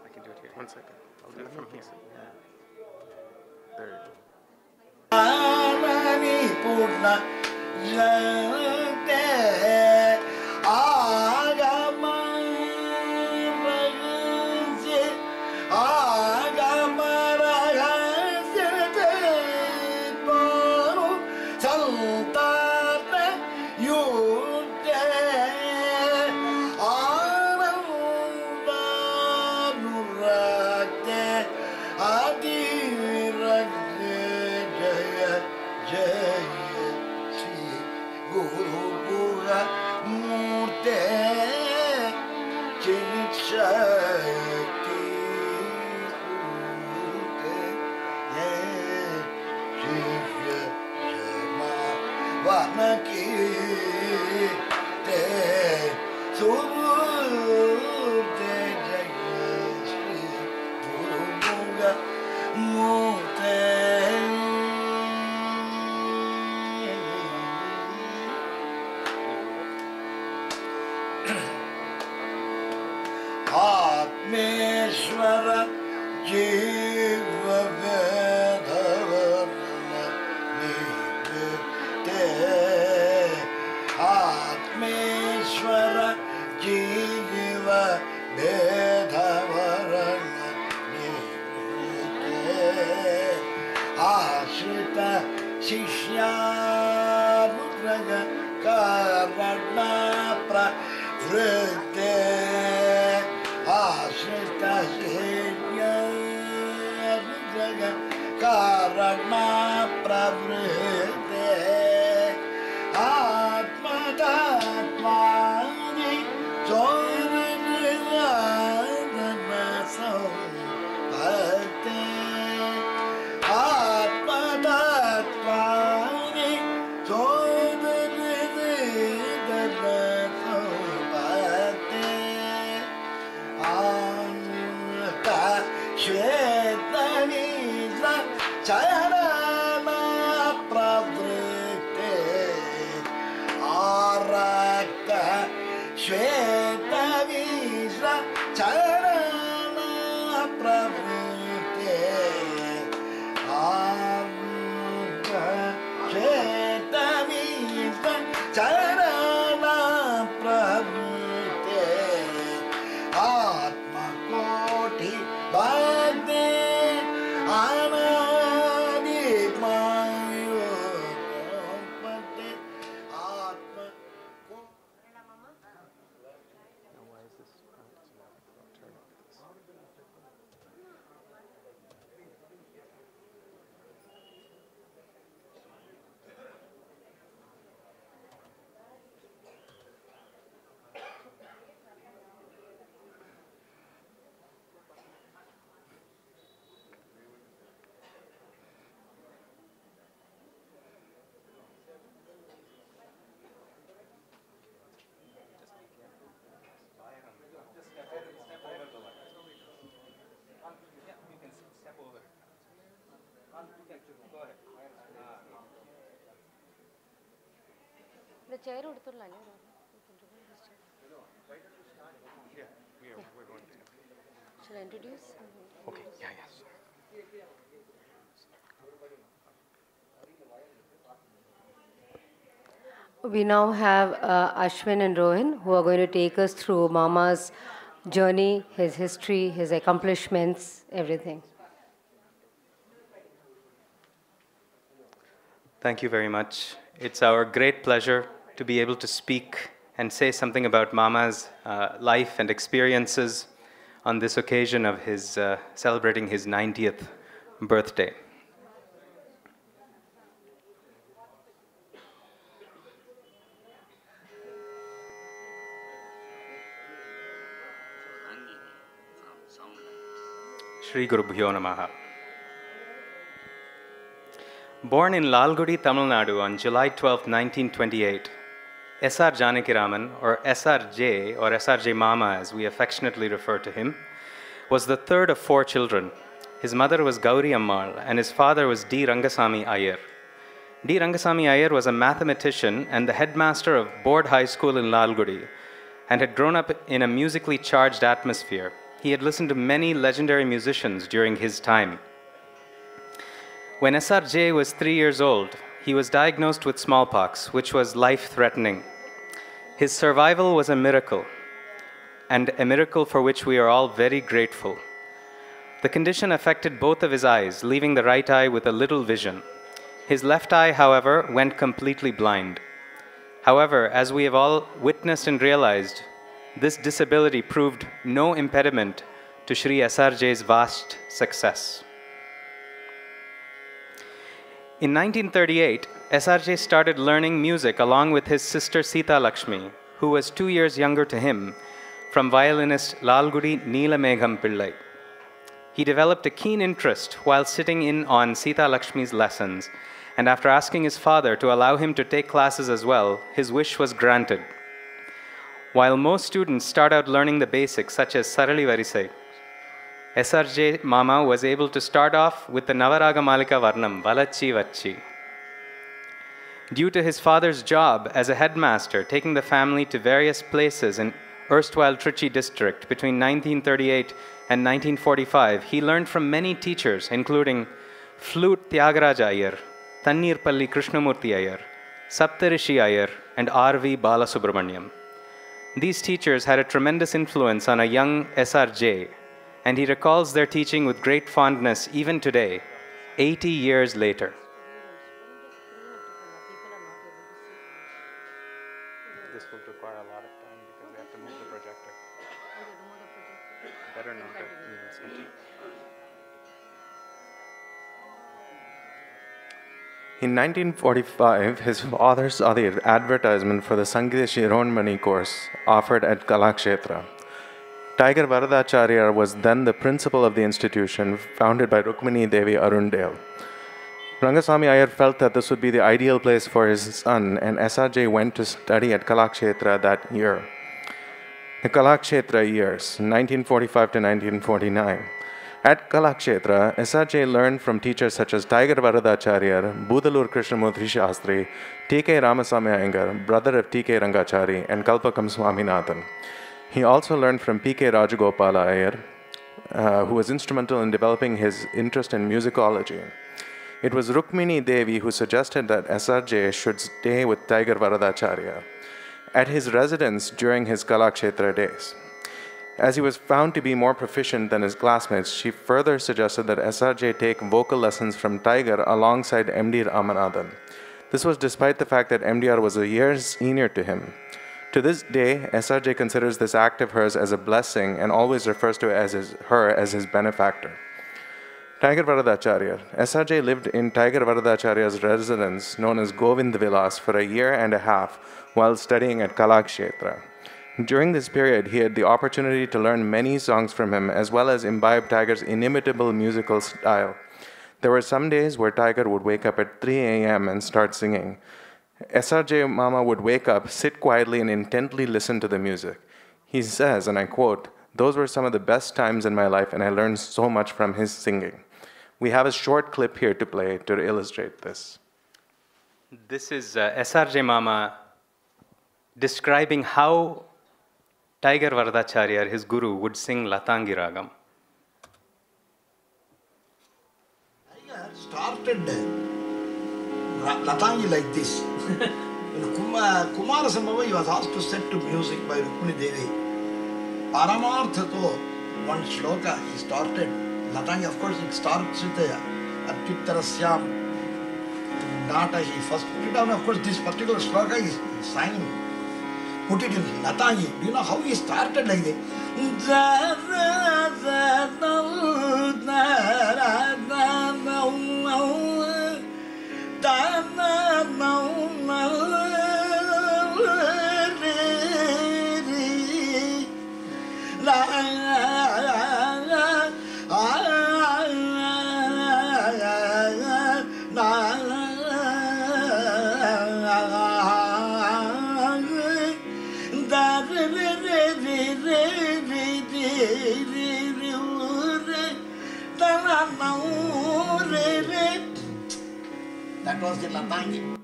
I can do it here. 1 second. I'll do it from here. There you go. The chair uduthullane. Shall I introduce? Okay, yeah, yes. We now have Ashwin and Rohan who are going to take us through Mama's journey, his history, his accomplishments, everything. Thank you very much. It's our great pleasure to be able to speak and say something about Mama's life and experiences on this occasion of his celebrating his 90th birthday. Shri Gurubhyo Namaha. Born in Lalgudi, Tamil Nadu on July 12, 1928, S.R.Janakiraman, or SRJ, or SRJ Mama as we affectionately refer to him, was the third of 4 children. His mother was Gauri Ammal and his father was D. Rangasamy Iyer. D. Rangasamy Iyer was a mathematician and the headmaster of Board High School in Lalgudi and had grown up in a musically charged atmosphere. He had listened to many legendary musicians during his time. When SRJ was 3 years old, he was diagnosed with smallpox, which was life-threatening. His survival was a miracle, and a miracle for which we are all very grateful. The condition affected both of his eyes, leaving the right eye with a little vision. His left eye, however, went completely blind. However, as we have all witnessed and realized, this disability proved no impediment to Shri SRJ's vast success. In 1938, SRJ started learning music along with his sister Sita Lakshmi, who was 2 years younger to him, from violinist Lalgudi Neelamegham Pillai. He developed a keen interest while sitting in on Sita Lakshmi's lessons, and after asking his father to allow him to take classes as well, his wish was granted. While most students start out learning the basics, such as Sarali Varisai, SRJ Mama was able to start off with the Navaraga Malika Varnam, Valachi Vachi. Due to his father's job as a headmaster, taking the family to various places in erstwhile Trichy district. Between 1938 and 1945, he learned from many teachers, including Flute Tyagaraja Iyer, Tannirpalli Krishnamurti Iyer, Saptarishi Iyer, and R.V. Balasubramaniam. These teachers had a tremendous influence on a young SRJ, and he recalls their teaching with great fondness even today, 80 years later. This will require a lot of time because we have to move the projector. Better not have switch. In 1945, his father saw the advertisement for the Sangeeta Shironmani course offered at Kalakshetra. Tiger Varadacharya was then the principal of the institution, founded by Rukmini Devi Arundale. Rangaswamy Iyer felt that this would be the ideal place for his son, and SRJ went to study at Kalakshetra that year. The Kalakshetra years, 1945 to 1949. At Kalakshetra, SRJ learned from teachers such as Tiger Varadacharya, Budalur Krishnamurti Shastri, T.K. Ramaswamy Iyengar, brother of T.K. Rangachari, and Kalpakam Swaminathan. He also learned from P.K. Rajagopala Iyer, who was instrumental in developing his interest in musicology. It was Rukmini Devi who suggested that SRJ should stay with Tiger Varadacharya at his residence during his Kalakshetra days. As he was found to be more proficient than his classmates, she further suggested that SRJ take vocal lessons from Tiger alongside MD Ramanathan. This was despite the fact that MDR was a year senior to him. To this day, SRJ considers this act of hers as a blessing and always refers to her as his benefactor. Tiger Varadacharya. SRJ lived in Tiger Varadacharya's residence, known as Govind Vilas, for a year and a half while studying at Kalakshetra. During this period, he had the opportunity to learn many songs from him, as well as imbibe Tiger's inimitable musical style. There were some days where Tiger would wake up at 3 a.m. and start singing. SRJ Mama would wake up, sit quietly, and intently listen to the music. He says, and I quote, "Those were some of the best times in my life, and I learned so much from his singing." We have a short clip here to play to illustrate this. This is SRJ Mama describing how Tiger Varadacharya, his guru, would sing Latangi Ragam. Tiger started Latangi like this. When Kumara Sambhava, he was asked to set to music by Rukmini Devi. Paramarthato, one shloka, he started. Latangi, of course, it starts with Atpitarasyam Nata. He first put it down. Of course, this particular shloka is signed. Put it in Latangi. Do you know how he started like this? That was the Latangi.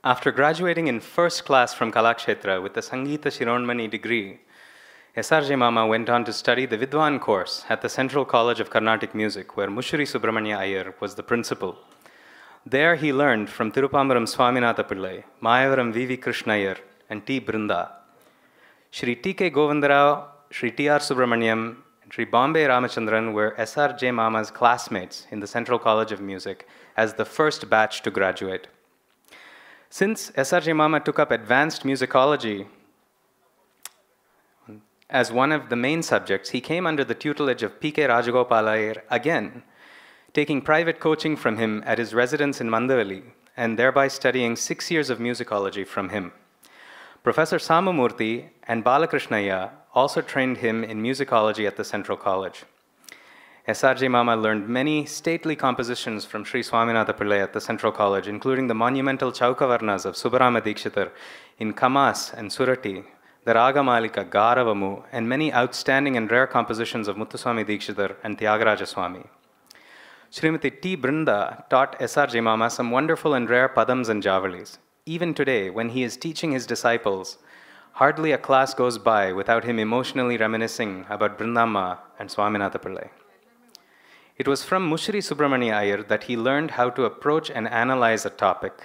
After graduating in first class from Kalakshetra with the Sangeeta Shironmani degree, SRJ Mama went on to study the Vidwan course at the Central College of Carnatic Music, where Mushri Subramanya Iyer was the principal. There he learned from Tirupambaram Swaminatha Pillai, Mayavaram V.V. Krishna Iyer, and T. Brinda. Shri T.K. Govindarao, Shri T.R. Subramaniam, and Shri Bombay Ramachandran were SRJ Mama's classmates in the Central College of Music as the first batch to graduate. Since SRJ Mama took up advanced musicology as one of the main subjects, he came under the tutelage of P.K. Rajagopala Iyer again, taking private coaching from him at his residence in Mandavali, and thereby studying 6 years of musicology from him. Professor Samamurthy and Balakrishnaya also trained him in musicology at the Central College. SRJ Mama learned many stately compositions from Sri Swaminatha Pillai at the Central College, including the monumental Chaukavarnas of Subbarama Dikshitar in Kamas and Surati, the Raga Malika Garavamu, and many outstanding and rare compositions of Muthuswami Dikshitar and Tyagaraja Swami. Srimati T. Brinda taught SRJ Mama some wonderful and rare padams and javalis. Even today, when he is teaching his disciples, hardly a class goes by without him emotionally reminiscing about Brindamma and Swaminatha Pillai. It was from Mushri Subramania Iyer that he learned how to approach and analyze a topic.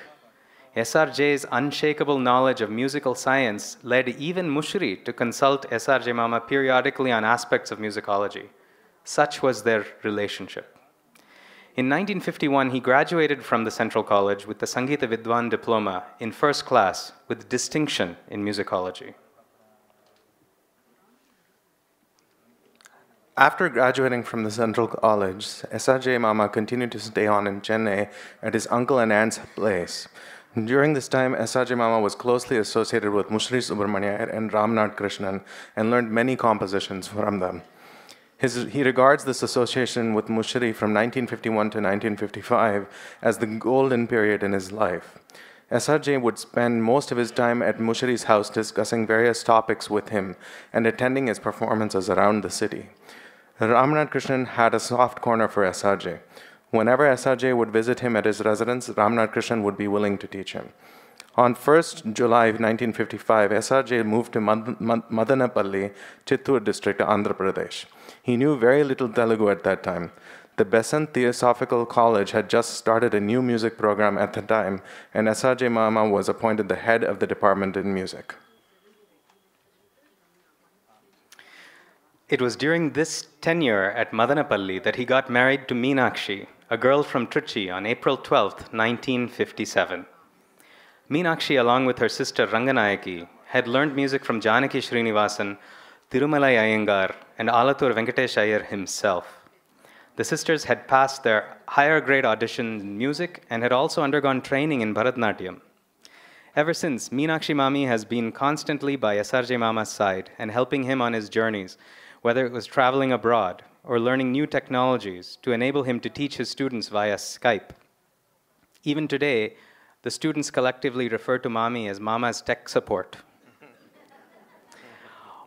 SRJ's unshakable knowledge of musical science led even Mushri to consult SRJ Mama periodically on aspects of musicology. Such was their relationship. In 1951, he graduated from the Central College with the Sangeeta Vidwan diploma in first class with distinction in musicology. After graduating from the Central College, SRJ Mama continued to stay on in Chennai at his uncle and aunt's place. During this time, SRJ Mama was closely associated with Mushri Subramania and Ramnath Krishnan and learned many compositions from them. He regards this association with Mushri from 1951 to 1955 as the golden period in his life. SRJ would spend most of his time at Mushri's house discussing various topics with him and attending his performances around the city. Ramnath Krishnan had a soft corner for SRJ. Whenever SRJ would visit him at his residence, Ramnath Krishnan would be willing to teach him. On 1st July 1955, SRJ moved to Madanapalli, Chittoor district, Andhra Pradesh. He knew very little Telugu at that time. The Besant Theosophical College had just started a new music program at the time, and SRJ Mama was appointed the head of the department in music. It was during this tenure at Madanapalli that he got married to Meenakshi, a girl from Trichy, on April 12, 1957. Meenakshi, along with her sister Ranganayaki, had learned music from Janaki Srinivasan, Tirumalai Iyengar, and Alathur Venkatesh Iyer himself. The sisters had passed their higher grade audition in music and had also undergone training in Bharatanatyam. Ever since, Meenakshi Mami has been constantly by SRJ Mama's side and helping him on his journeys, whether it was traveling abroad or learning new technologies to enable him to teach his students via Skype. Even today, the students collectively refer to Mami as Mama's tech support.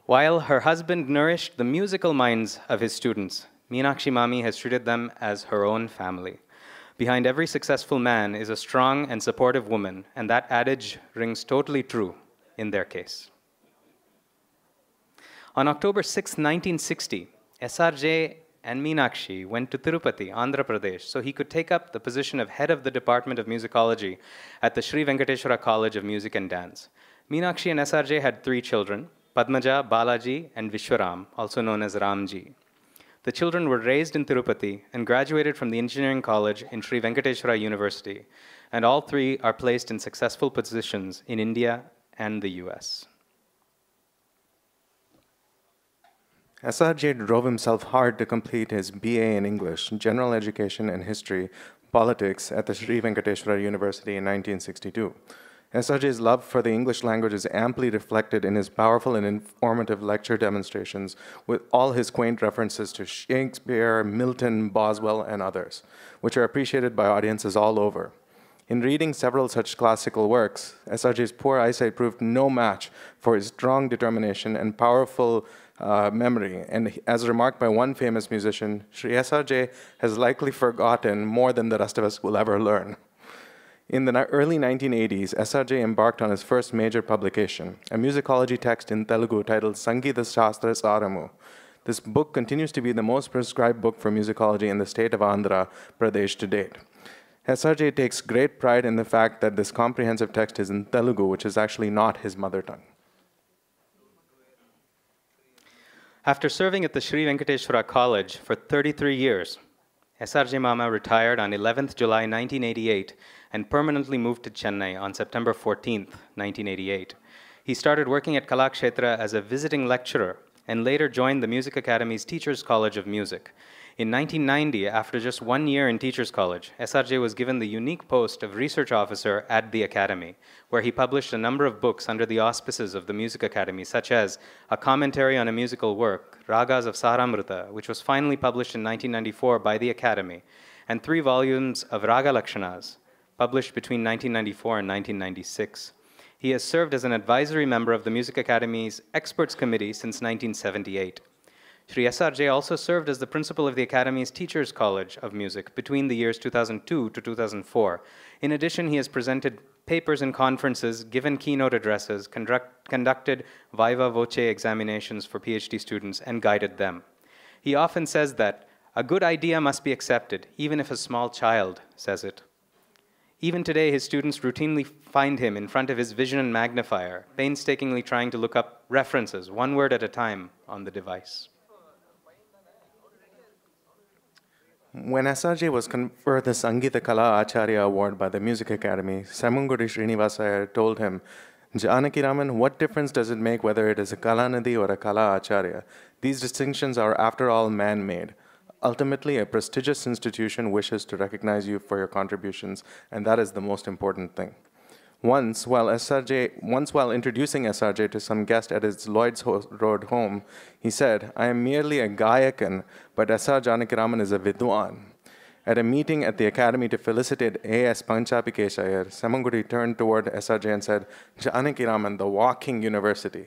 While her husband nourished the musical minds of his students, Meenakshi Mami has treated them as her own family. Behind every successful man is a strong and supportive woman, and that adage rings totally true in their case. On October 6, 1960, SRJ and Meenakshi went to Tirupati, Andhra Pradesh, so he could take up the position of head of the Department of Musicology at the Sri Venkateshwara College of Music and Dance. Meenakshi and SRJ had 3 children, Padmaja, Balaji, and Vishwaram, also known as Ramji. The children were raised in Tirupati and graduated from the engineering college in Sri Venkateshwara University, and all 3 are placed in successful positions in India and the US. SRJ drove himself hard to complete his BA in English, General Education and History, Politics at the Sri Venkateshwara University in 1962. SRJ's love for the English language is amply reflected in his powerful and informative lecture demonstrations with all his quaint references to Shakespeare, Milton, Boswell, and others, which are appreciated by audiences all over. In reading several such classical works, SRJ's poor eyesight proved no match for his strong determination and powerful memory, and as remarked by one famous musician, Sri SRJ has likely forgotten more than the rest of us will ever learn. In the early 1980s, SRJ embarked on his first major publication, a musicology text in Telugu titled Sangeeta Shastra Saramu. This book continues to be the most prescribed book for musicology in the state of Andhra Pradesh to date. SRJ takes great pride in the fact that this comprehensive text is in Telugu, which is actually not his mother tongue. After serving at the Sri Venkateshwara College for 33 years, SRJ Mama retired on 11th July 1988 and permanently moved to Chennai on September 14th, 1988. He started working at Kalakshetra as a visiting lecturer and later joined the Music Academy's Teachers College of Music. In 1990, after just 1 year in Teachers College, SRJ was given the unique post of research officer at the Academy, where he published a number of books under the auspices of the Music Academy, such as a commentary on a musical work, Ragas of Saramrita, which was finally published in 1994 by the Academy, and 3 volumes of Raga Lakshanas, published between 1994 and 1996. He has served as an advisory member of the Music Academy's Experts Committee since 1978. Shri SRJ also served as the principal of the Academy's Teachers College of Music between the years 2002 to 2004. In addition, he has presented papers and conferences, given keynote addresses, conducted viva voce examinations for PhD students, and guided them. He often says that a good idea must be accepted, even if a small child says it. Even today, his students routinely find him in front of his vision magnifier, painstakingly trying to look up references, one word at a time, on the device. When SRJ was conferred the Sangeeta Kala Acharya Award by the Music Academy, Samungudi Srinivasaya told him, Janakiraman, what difference does it make whether it is a Kalanidhi or a Kala Acharya? These distinctions are, after all, man-made. Ultimately, a prestigious institution wishes to recognize you for your contributions, and that is the most important thing. Once, while introducing SRJ to some guest at his Lloyd's Road home, he said, I am merely a Gayakan, but S.R.Janakiraman is a Vidwan. At a meeting at the Academy to felicitate A.S. Panchapikeshayar, Samungudi turned toward SRJ and said, Janakiraman, the walking university.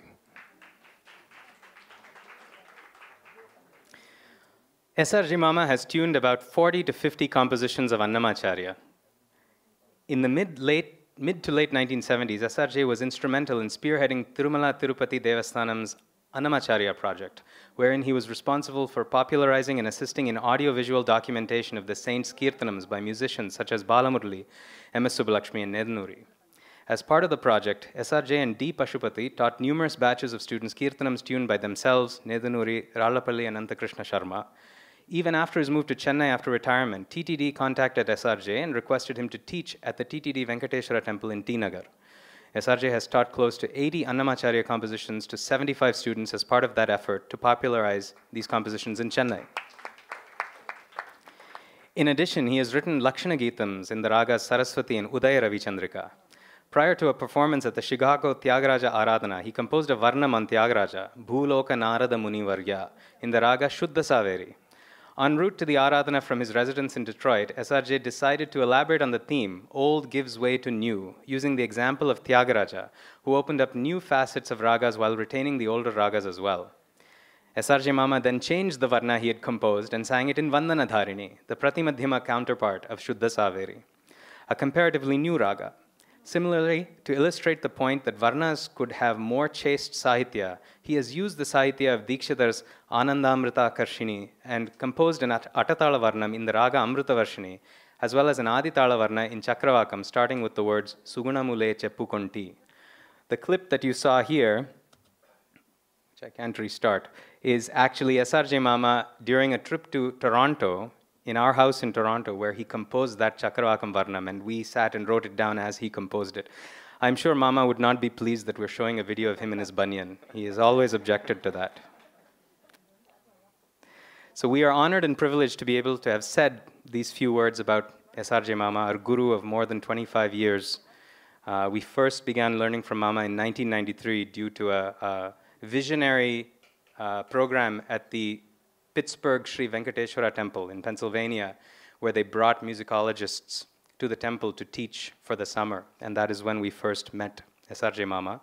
SRJ Mama has tuned about 40 to 50 compositions of Annamacharya. In the mid to late 1970s, SRJ was instrumental in spearheading Tirumala Tirupati Devasthanam's Annamacharya project, wherein he was responsible for popularizing and assisting in audio-visual documentation of the saints' kirtanams by musicians such as Balamurli, M.S. Subbalakshmi, and Nednuri. As part of the project, SRJ and D. Pashupati taught numerous batches of students kirtanams tuned by themselves, Nednuri, Ralapalli, and Antakrishna Sharma. Even after his move to Chennai after retirement, TTD contacted SRJ and requested him to teach at the TTD Venkateshwara Temple in T. Nagar. SRJ has taught close to 80 Annamacharya compositions to 75 students as part of that effort to popularize these compositions in Chennai. In addition, he has written Lakshana Geetams in the ragas Saraswati and Udaya Ravichandrika. Prior to a performance at the Chicago Tyagaraja Aradhana, he composed a Varnam on Tyagaraja, Bhuloka Narada Munivarya, in the raga Shuddha Saveri. En route to the Aradhana from his residence in Detroit, SRJ decided to elaborate on the theme, Old Gives Way to New, using the example of Tyagaraja, who opened up new facets of ragas while retaining the older ragas as well. SRJ Mama then changed the Varna he had composed and sang it in Vandanadharini, the Pratimadhyama counterpart of Shuddha Saveri, a comparatively new raga. Similarly, to illustrate the point that Varnas could have more chaste Sahitya, he has used the Sahitya of Dikshitar's Anandamrita Karshini and composed an Atatala Varnam in the Raga Amrita Varshini, as well as an Aditala Varna in Chakravakam, starting with the words Sugunamule Cheppukonti. The clip that you saw here, which I can't restart, is actually SRJ Mama during a trip to Toronto, in our house in Toronto, where he composed that Chakravakam Varnam, and we sat and wrote it down as he composed it. I'm sure Mama would not be pleased that we're showing a video of him in his banyan. He has always objected to that. So we are honored and privileged to be able to have said these few words about SRJ Mama, our guru of more than 25 years. We first began learning from Mama in 1993 due to a visionary program at the Pittsburgh Sri Venkateshwara Temple in Pennsylvania, where they brought musicologists to the temple to teach for the summer. And that is when we first met SRJ Mama.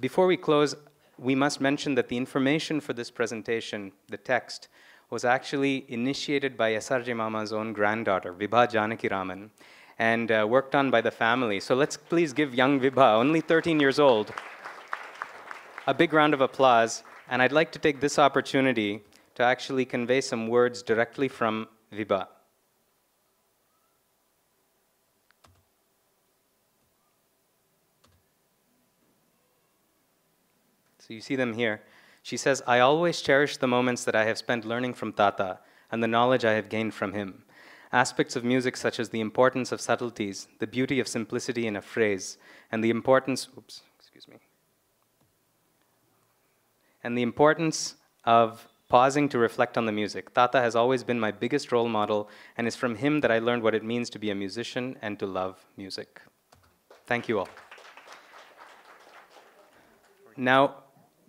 Before we close, we must mention that the information for this presentation, the text, was actually initiated by SRJ Mama's own granddaughter, Vibha Janakiraman, and worked on by the family. So let's please give young Vibha, only 13 years old, a big round of applause. And I'd like to take this opportunity to actually convey some words directly from Vibha. So you see them here. She says, I always cherish the moments that I have spent learning from Tata and the knowledge I have gained from him. Aspects of music such as the importance of subtleties, the beauty of simplicity in a phrase, and the importance, and the importance of pausing to reflect on the music. Tata has always been my biggest role model, and it's from him that I learned what it means to be a musician and to love music. Thank you all. Now,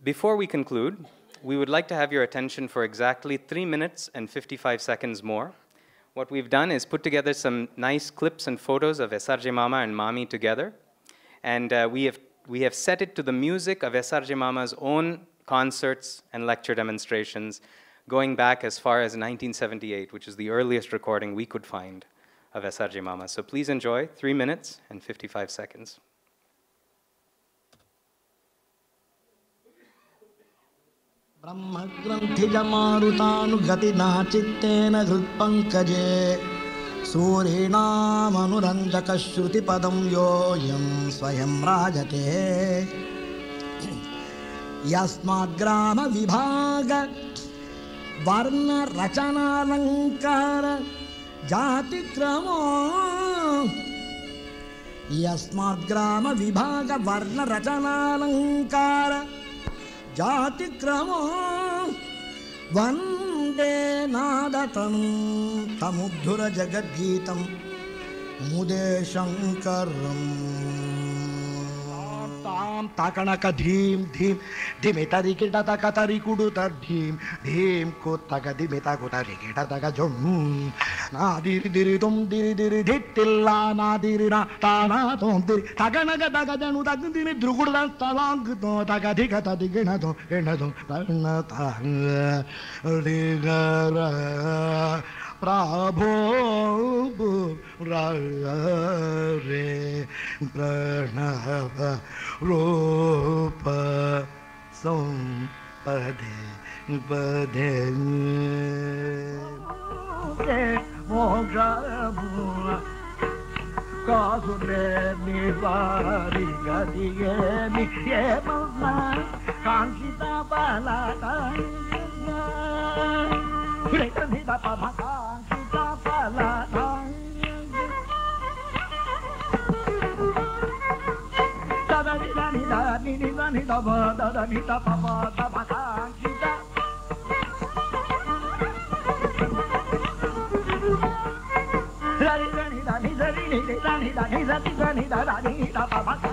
before we conclude, we would like to have your attention for exactly 3 minutes and 55 seconds more. What we've done is put together some nice clips and photos of SRJ Mama and Mami together, and we have set it to the music of SRJ Mama's own concerts, and lecture demonstrations, going back as far as 1978, which is the earliest recording we could find of SRJ Mama. So please enjoy 3 minutes and 55 seconds. ब्रह्मग्रन्थिजमारुतानुगतिना चित्तेन हृत्पङ्कजे सूरीणामनुरञ्जकश्रुतिपदं योऽयं स्वयं राजते यस्माद्ग्रामविभाग वर्णरचनालङ्कार जातिक्रमो यस्माद्ग्रामविभाग वर्णरचनालङ्कार जातिक्रमो वन्दे नादतनुं तमुद्धुर जगद्गीतं मुदे शङ्करम् तां तकणक धीं धीं धिमितरि किटतक तरि कुडुतर धीं धीं कुत्तक धिमिता कुतरि किटतक झुं नादिरि दिरि तुम दिरि दिरि धित्तिल्ला नादिरि ना ताना तुम दिरि तकणक तक जनु तक दिरि द्रुकुड तलांग तो तक धिक तदि गिण तो पर्ण दिगर प्रभो रे प्रणव रूप संपदे पदे मोक्ष कासुरे निवारि गदिगे निये मना कांसिता बालाता Nida pamaka, nida palata. Dada nida nida nida nida ba dada nida pama pamaka nida. Nida nida nida nida nida nida nida nida nida nida pamaka.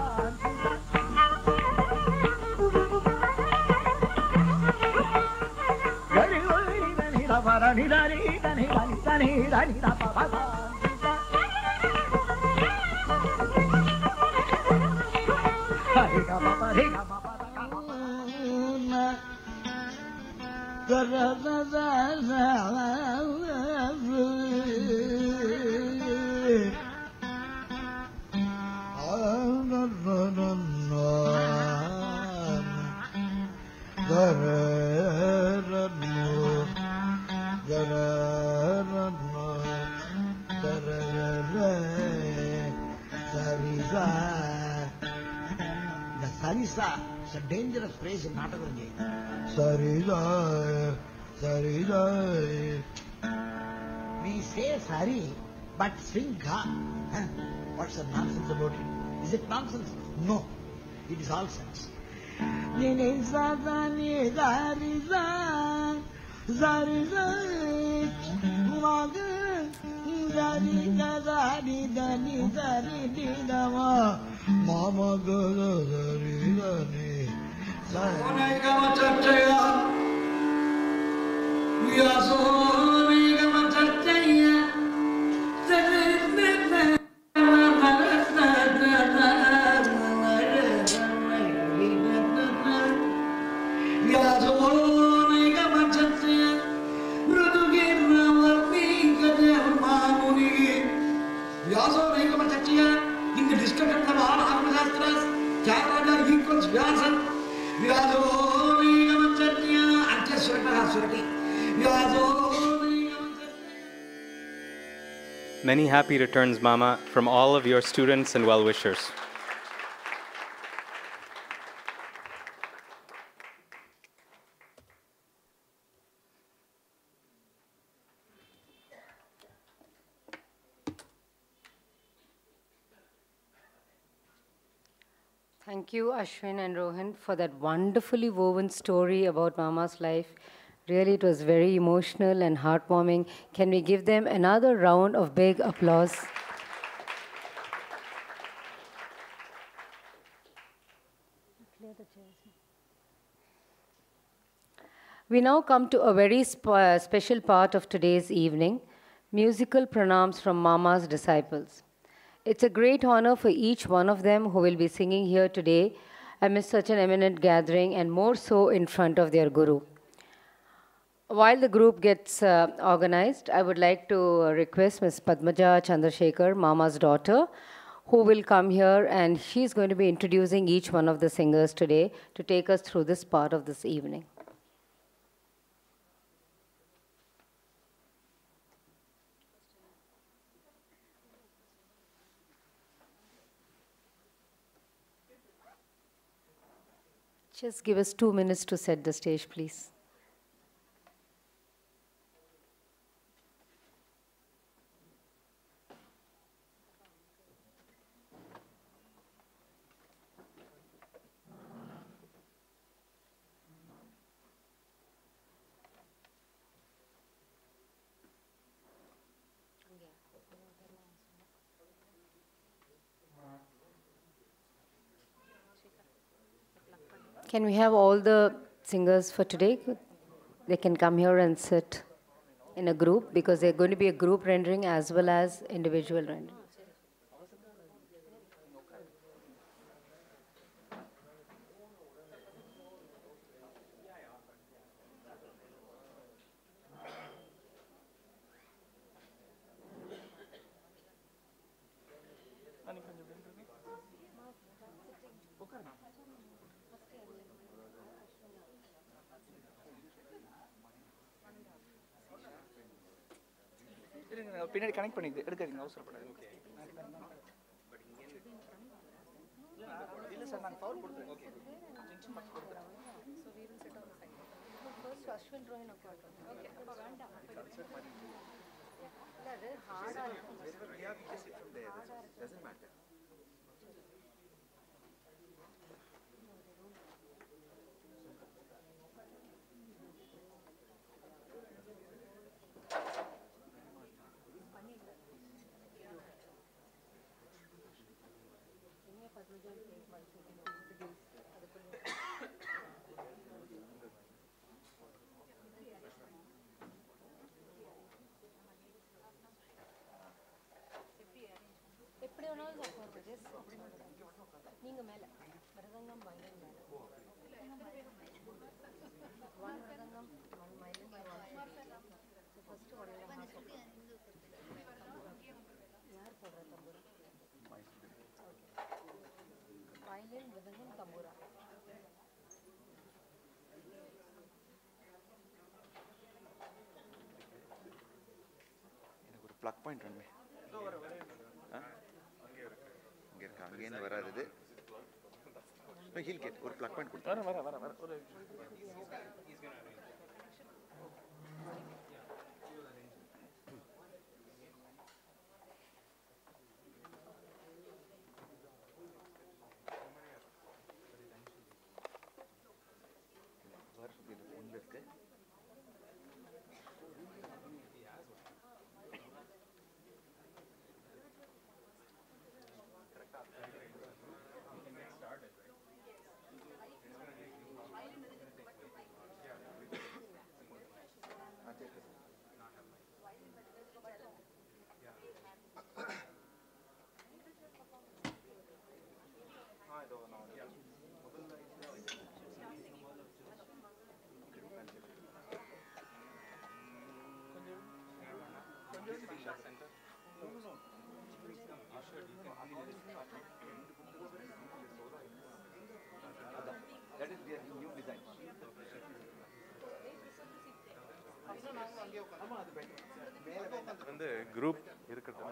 Sarisa is a dangerous phrase in Natagaji. Sarisa, Sarisa. We say sari, but sing ga. What's the nonsense about it? Is it nonsense? No, it is all sense. Mama Guru Rirani Sarigama Chachaya Yasogama Chachaya Yasogama Chachaya Rudugirna Varni Kadema Muni Yasogama Chachaya in the discussion of all Dharmashastras, Charada equals Vyasa, Vyaso Vigamachatya, Antyaswata Surati, Vyaso Vigamachatya. Many happy returns, Mama, from all of your students and well-wishers. Thank you, Ashwin and Rohan, for that wonderfully woven story about Mama's life. Really, it was very emotional and heartwarming. Can we give them another round of big applause? We now come to a very special part of today's evening, musical pranams from Mama's disciples. It's a great honor for each one of them who will be singing here today, amidst such an eminent gathering, and more so in front of their guru. While the group gets organized, I would like to request Ms. Padmaja Chandrasekhar, Mama's daughter, who will come here, and she's going to be introducing each one of the singers today to take us through this part of this evening. Just give us 2 minutes to set the stage, please. Can we have all the singers for today? They can come here and sit in a group because they're going to be a group rendering as well as individual rendering. பின்னாடி connect பண்ணிது எடுக்காதீங்க அவசரப்படாது இல்ல sir நான் power கொடுத்துறேன் okay junction box கொடுத்துறேன் so we will sit on the side first Ashwin Rohan okay அப்ப வேண்டாம் இல்ல அது ஹார்டா இருக்கும் doesn't matter நீங்க மேல மிருதங்கம் வயலின் மேல one mridangam one violin by one so first வரையில யார் போடுற தம்புரா violin மிருதங்கம் தம்புரா எனக்கு ஒரு பிளக் பாயிண்ட் வேணுமே அங்கேருந்து வராது ஹீல் கேட் ஒரு பிளக் பாயிண்ட் கொடுத்து வர ஒரு வந்து குரூப் இருக்கிறது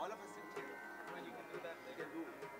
all of us when you can do that, they can do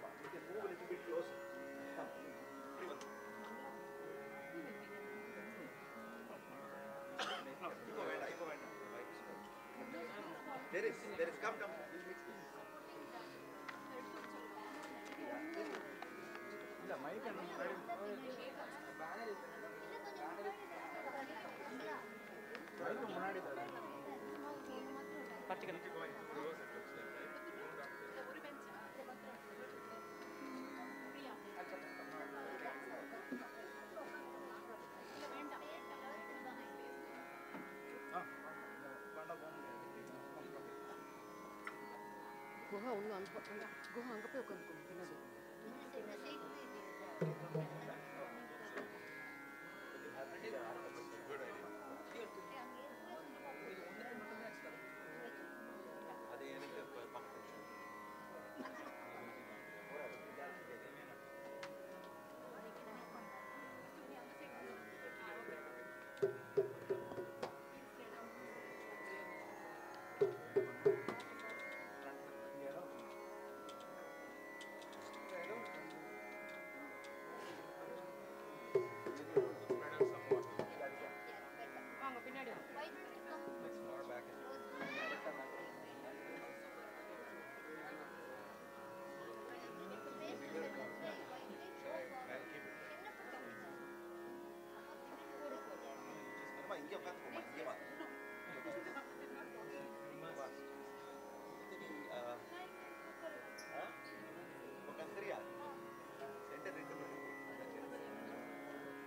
Guha ஒன்று அங்கே குஹா அங்கே போய் உட்காந்துக்கோ என்னது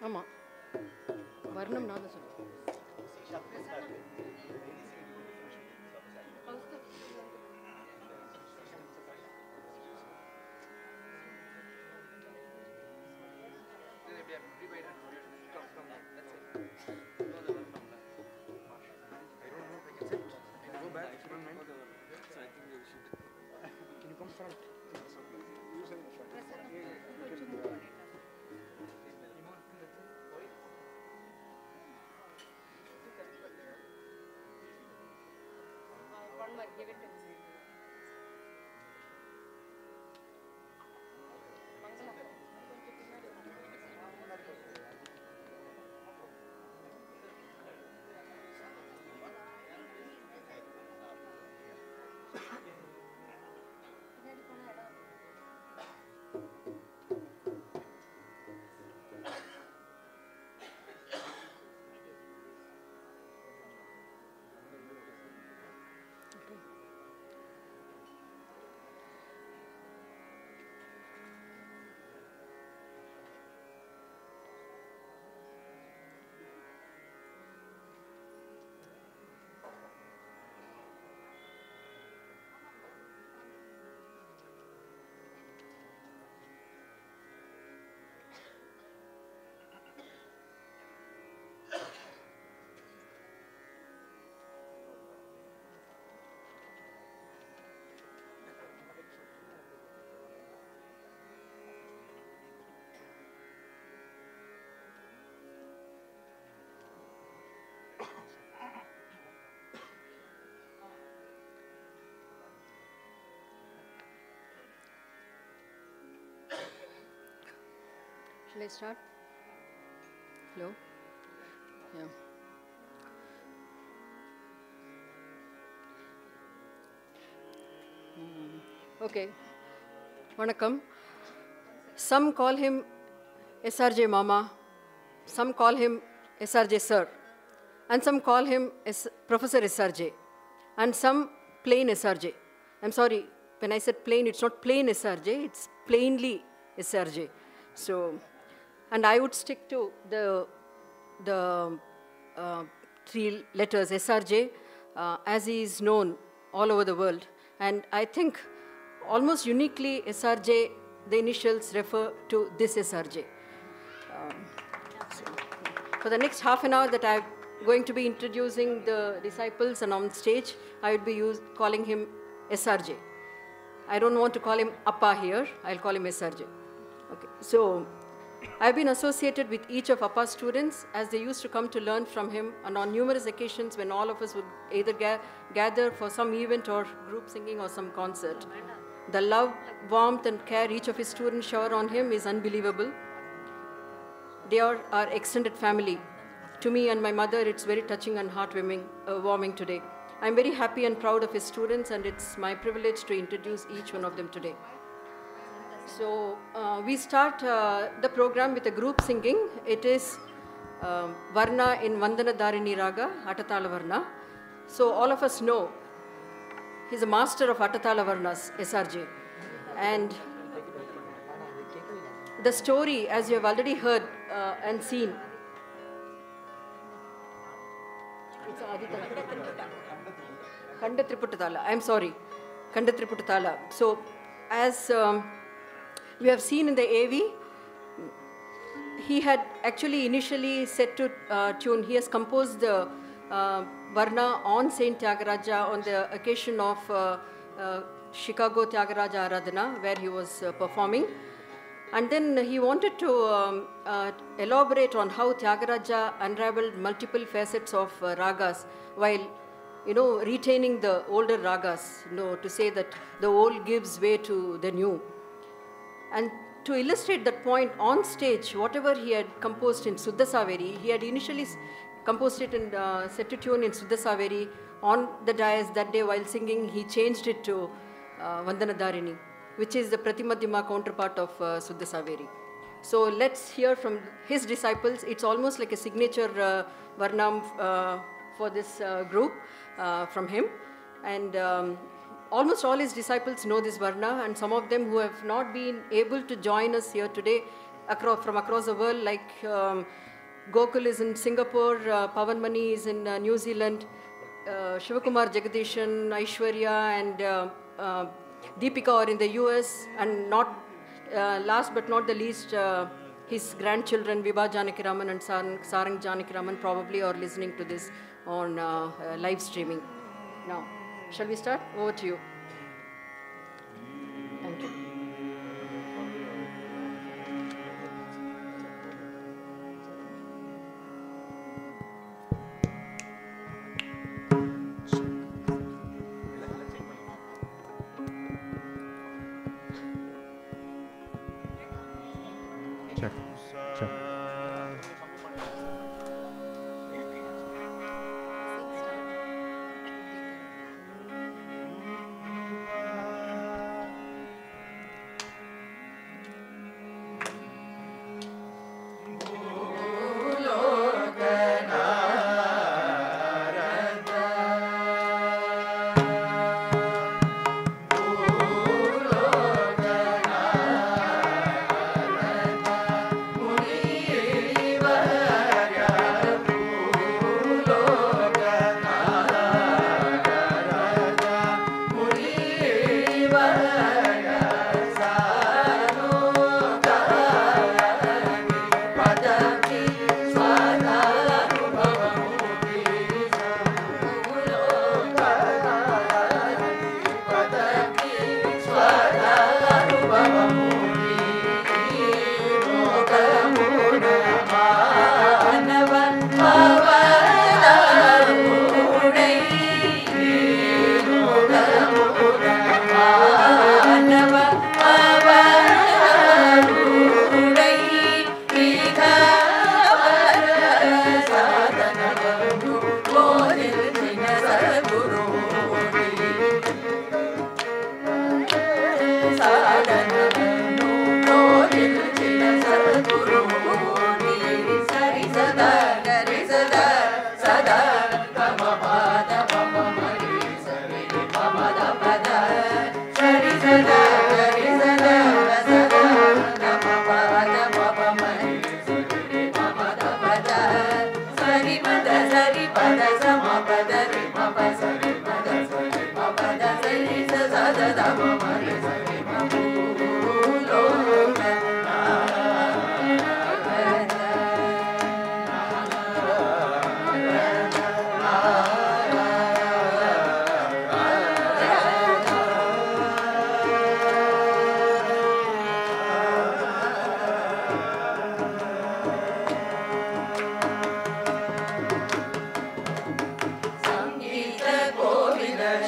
ஆமாம் வரணும் நான் தான் சொல்லுவேன் give it to me. Shall I start? Hello? Yeah. Okay. Vanakkam. Some call him SRJ Mama, some call him SRJ Sir, and some call him Professor SRJ, and some plain SRJ. I'm sorry, when I said plain, it's not plain SRJ, it's plainly SRJ. So, and I would stick to the three letters SRJ as he is known all over the world. And I think almost uniquely SRJ, the initials refer to this SRJ. So for the next half an hour that I'm going to be introducing the disciples and on stage, I would be calling him SRJ. I don't want to call him Appa here, I'll call him SRJ. Okay, so I've been associated with each of Appa's students as they used to come to learn from him, and on numerous occasions when all of us would either gather for some event or group singing or some concert. The love, warmth and care each of his students shower on him is unbelievable. They are our extended family. To me and my mother, it's very touching and heartwarming today. I'm very happy and proud of his students, and it's my privilege to introduce each one of them today. So we start the program with a group singing. It is Varna in Vandana Dharini Raga, Atatala Varna. So all of us know he's a master of Atatala Varnas, SRJ. And the story, as you have already heard and seen, it's Kanda Triputala. I'm sorry, Kanda Triputala. So as we have seen in the AV, he had actually initially set to tune. He has composed the Varna on Saint Tyagaraja on the occasion of Chicago Tyagaraja Aradhana, where he was performing. And then he wanted to elaborate on how Tyagaraja unraveled multiple facets of ragas while, retaining the older ragas, to say that the old gives way to the new. And to illustrate that point on stage, whatever he had composed in Suddha Saveri, he had initially composed it and set to tune in Suddha Saveri. On the dais that day while singing, he changed it to Vandana Dharini, which is the Pratimadhyama counterpart of Suddha Saveri. So let's hear from his disciples. It's almost like a signature Varnam for this group from him. And almost all his disciples know this Varna, and some of them who have not been able to join us here today from across the world, like Gokul is in Singapore, Pavan Mani is in New Zealand, Shivakumar Jagadishan, Aishwarya and Deepika are in the US, and not last but not the least, his grandchildren Vibha Janakiraman and Sarang Janakiraman probably are listening to this on live streaming. Now, shall we start? Over to you. Thank you. Check. Check.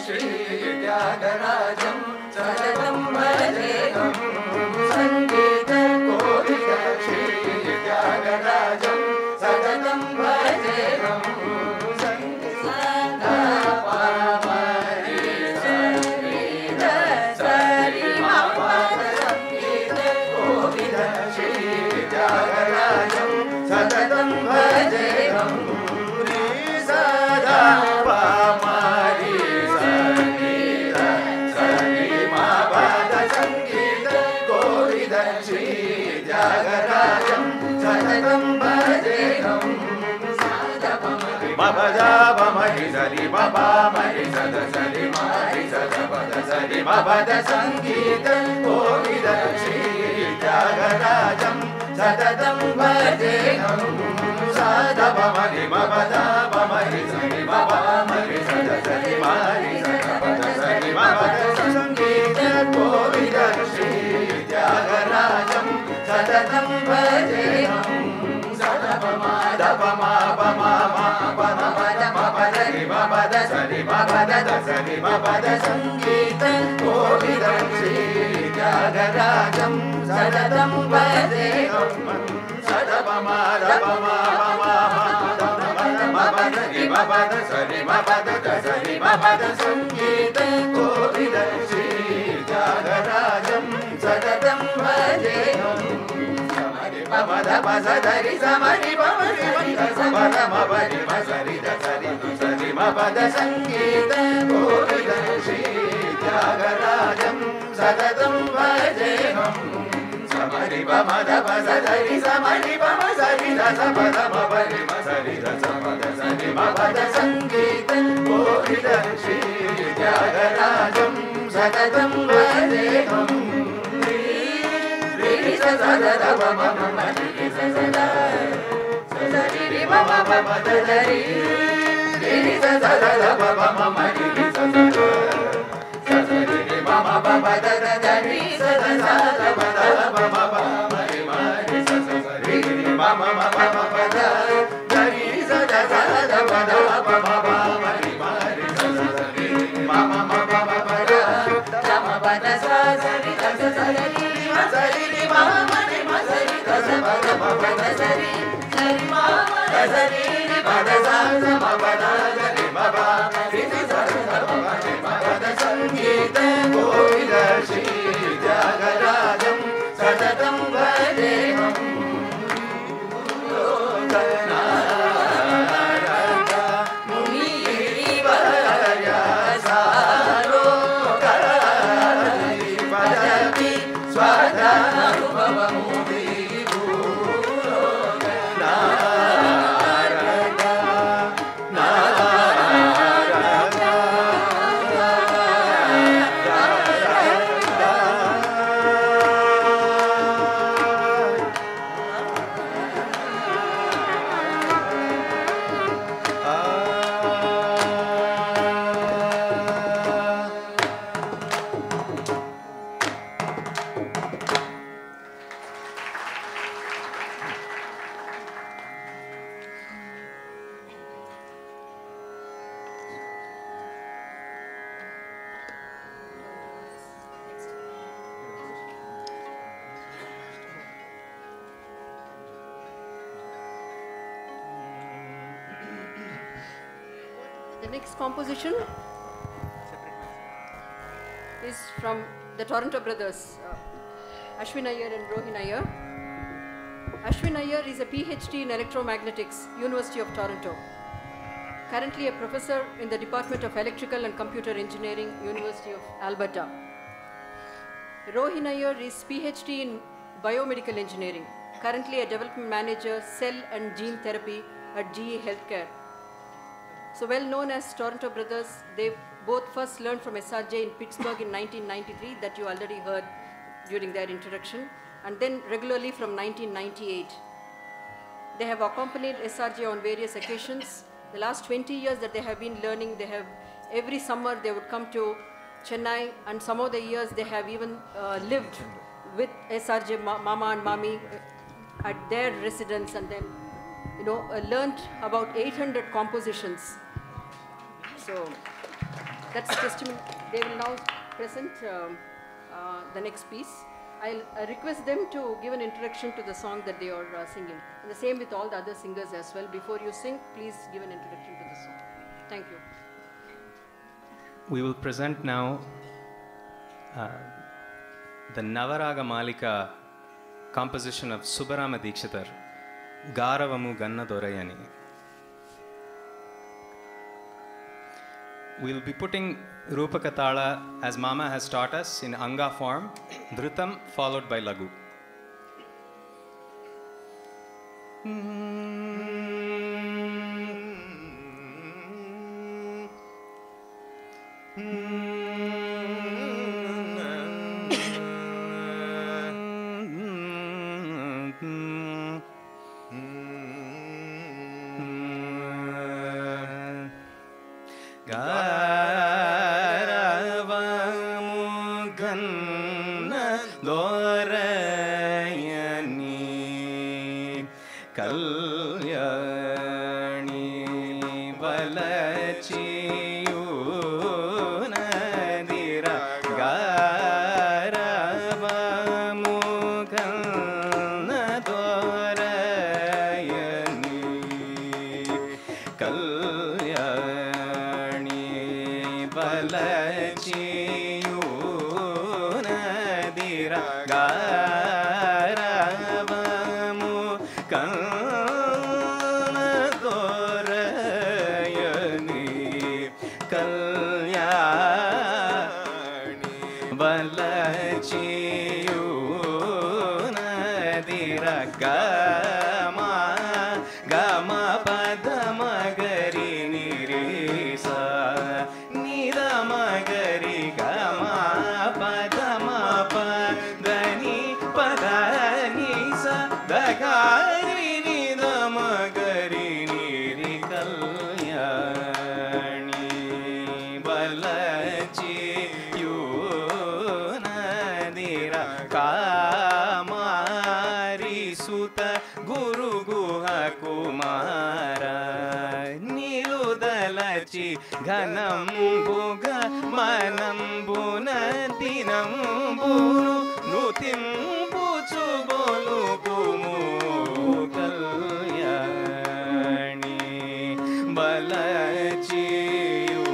Shri Tyagaraja Sadadam da pa ma ri sa ri ma pa ma ri sa da sa ri ma ri sa da pa da sa ri ma pa da Sangeeta Kovila Shri Tyagarajam Satatam Bhajeham sa da pa ma ri ma pa da pa ma ri sa ri ma pa ma ri sa da sa ri ma ri sa da pa da sa ri ma pa da Sangeeta Kovila Shri Tyagarajam Satatam Bhajeham sa da pa ma pa ma pa ma ma pa ma pa da ma pa da ri ma pa da sa ri ma pa da sa ri ma pa da Sangeeta Kovila Shri Tyagarajam Satatam Bhajeham sa da pa ma pa ma pa ma ma pa da ri ma pa da sa ri ma pa da sa ri ma pa da Sangeeta Kovila Shri Tyagarajam Satatam Bhajeham pa ma da pa sa da ri sa ma ri pa ma ri ma sa pa da ma pa ri ma sa ri da sa ri ma pa da Sangeeta Kovila Shri Tyagarajam Satatam Bhajeham sa ma ri pa ma da pa sa da ri sa ma ri pa ma sa ri da sa pa da ma pa ri ma sa ri da sa pa da sa ri ma pa da Sangeeta Kovila Shri Tyagarajam Satatam Bhajeham sa sa da da pa ma ma ma ri sa sa da sa sa ri ri ma ma pa ma da da ri ri sa sa da da pa ma ma ma ri sa sa da sa sa ri ri ma ma pa ma da da da ri sa sa da da pa da pa ma pa ma ri sa sa ri ri ma ma ma pa ma pa da da ri sa da sa da pa da pa ma pa ma ri sa sa ri ma ma ma pa ma pa da da ma pa da sa sa ri da sa sa ri ma sa ri ma ma ri ma sa ri da sa pa da ma pa da sa ri sa ri ma ma da sa ri pa da sa sa ma pa da sa ri ma pa ri sa sa da ma pa ri ma pa da Sangeeta Kovila Shri Tyagarajam Satatam Bhajeham Lokanaraka Muni Varya Sarokari Padapi Swadhana Bhavamudi The next composition is from the Toronto brothers, Ashwin Iyer and Rohin Iyer. Ashwin Iyer is a PhD in electromagnetics, University of Toronto. Currently a professor in the Department of Electrical and Computer Engineering, University of Alberta. Rohin Iyer is PhD in biomedical engineering, currently a development manager, cell and gene therapy at GE Healthcare. So well known as Toronto brothers, they both first learned from SRJ in Pittsburgh in 1993, that you already heard during their introduction, and then regularly from 1998. They have accompanied SRJ on various occasions. The last 20 years that they have been learning, they have, every summer they would come to Chennai, and some of the years they have even lived with SRJ Mama and Mami at their residence, and then learned about 800 compositions. So that's a testimony. They will now present the next piece. I'll request them to give an introduction to the song that they are singing. And the same with all the other singers as well. Before you sing, please give an introduction to the song. Thank you. We will present now the Navaraga Malika composition of Subbarama Dikshitar, Garavamu Ganna Dorayani. We will be putting Rupakatala, as Mama has taught us, in Anga form, Dhrutam followed by Lagu. దోరయని Kalyani వలచియు నదిర గారవము కన్న దోరయని కళ్యాణి వలచియు నదిర గారవము కన్న దోరయని కళ్యాణి వలచియు నదిర గమ గమ పదమ గరి నిరీస నిరమ గరి గమ పదమ పదని పదని స దగారి నిరమ గరి నిరి కళ్యాణి వలచియు నదిర కామారి సుత గురు గుహ కుమార నిలుదలచి ఘనంబుగ మనంబున దినంబును నుతింపుచు బొలుకుము కళ్యాణి బలచియు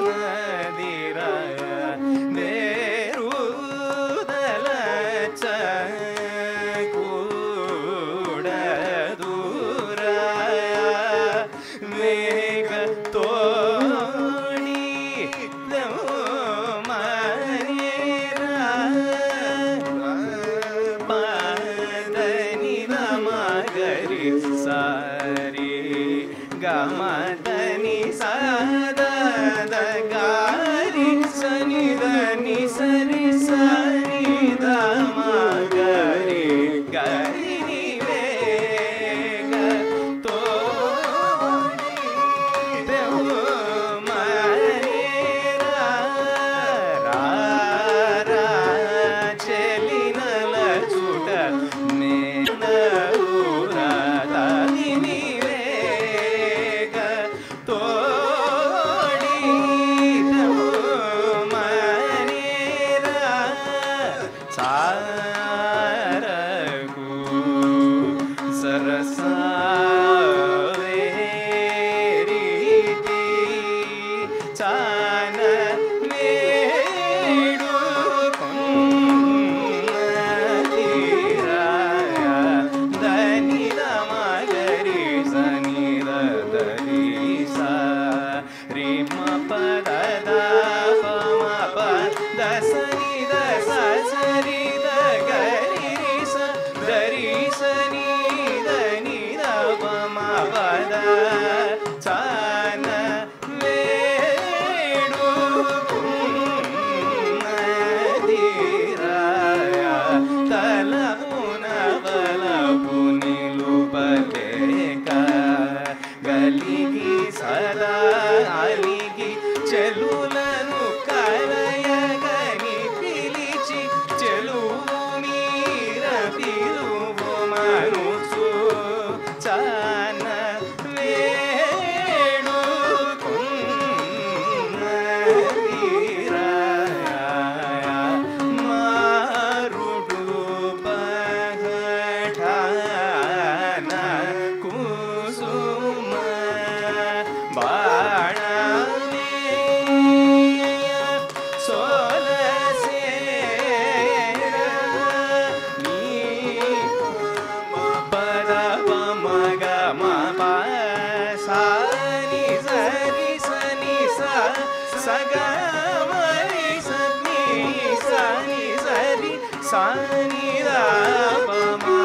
నదిర వేరుదలచ మేఘ తోడి పదని నమగరి సారి గమదని సదగారి సనిదని సరి సరి దమగరి గరి చెలులను కరయగని పిలిచి చెలువు మీర పిలువు మనుచు చాన మారుడు పగఠాన కుసుమ బాణ Sani da pama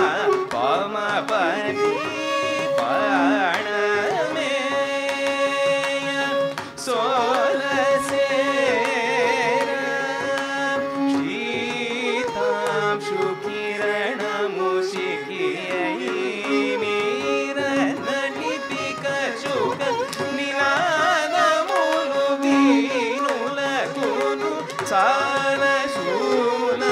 pama pani paname solasera shitam shukirana mushikiyai mira nalipika chuka ninada mulu vinula kunu sala shuna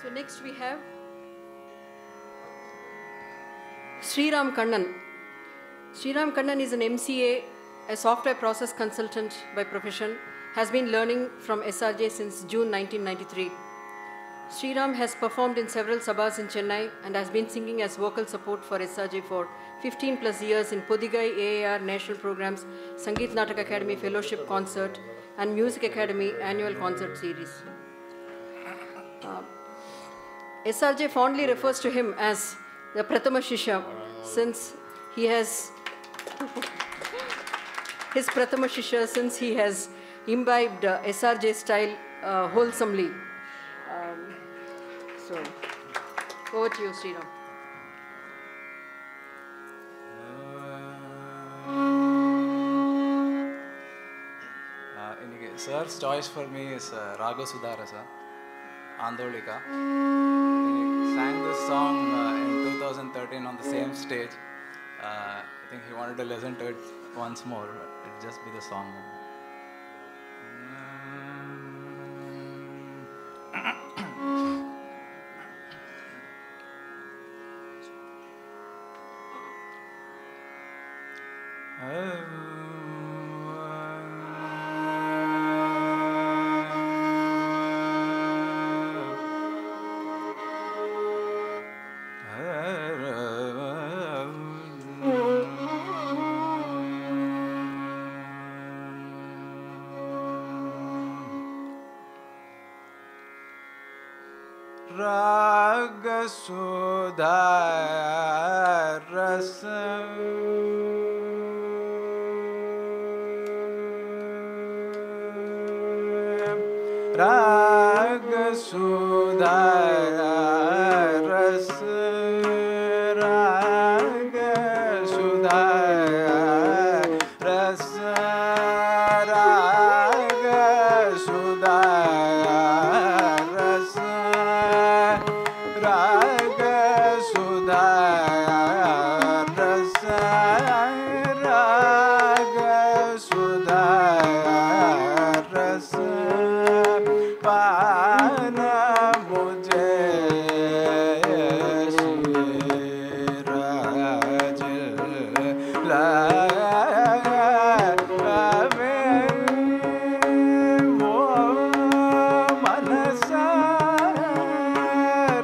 So next we have Sriram Kannan. Sriram Kannan is an MCA, a software process consultant by profession, has been learning from SRJ since June 1993. Sriram has performed in several sabhas in Chennai and has been singing as vocal support for SRJ for 15 plus years in Podigai AAR national programs, Sangeet Natak Academy Fellowship Concert and Music Academy annual concert series. SRJ fondly refers to him as the Prathama Shishya since he has imbibed SRJ style wholesomely. So, over to you, Sriram. Sir's choice for me is Raga Sudha Andolika. He sang this song in 2013 on the same stage. I think he wanted to listen to it once more, but it'd just be the song. Raga Sudha Raga Sudha Raga Sudha Raga Sudha Raga Sudha Raga Sudha Pana mujhe Shiraj lave mo manasa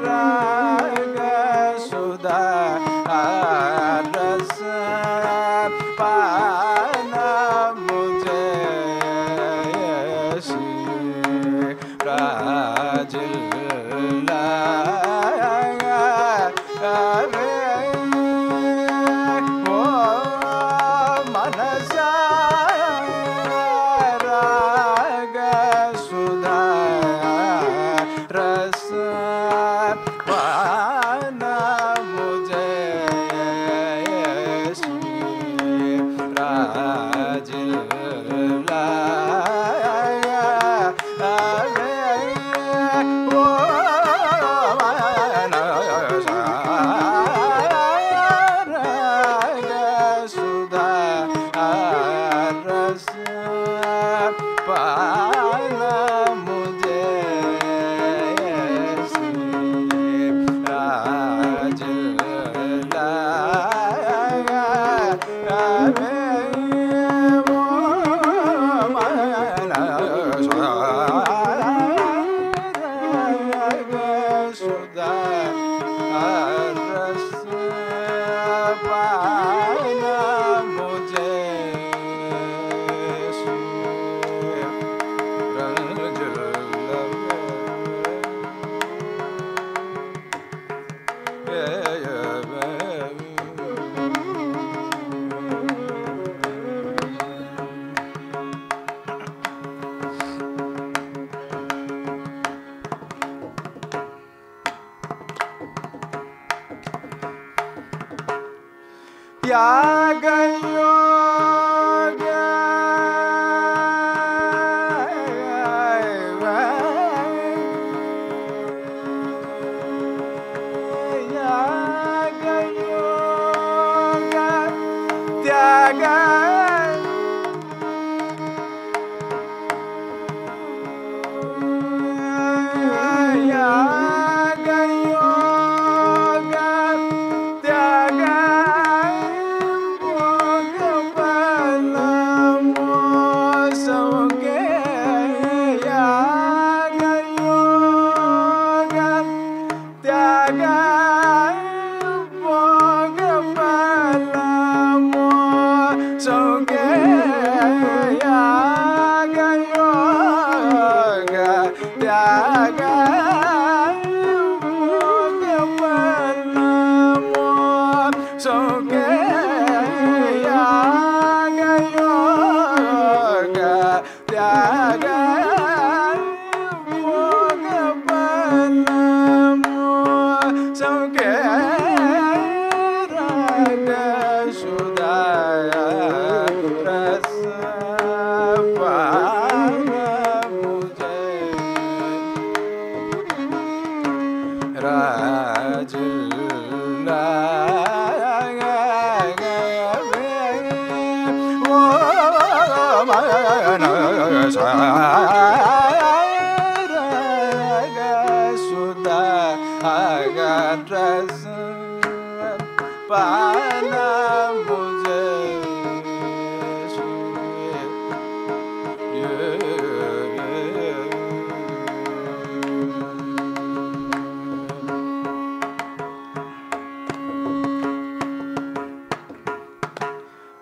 Raga Sudha rasa pana mujhe Shiraj manasa Raga Sudha rasa pana mujhe Shiraj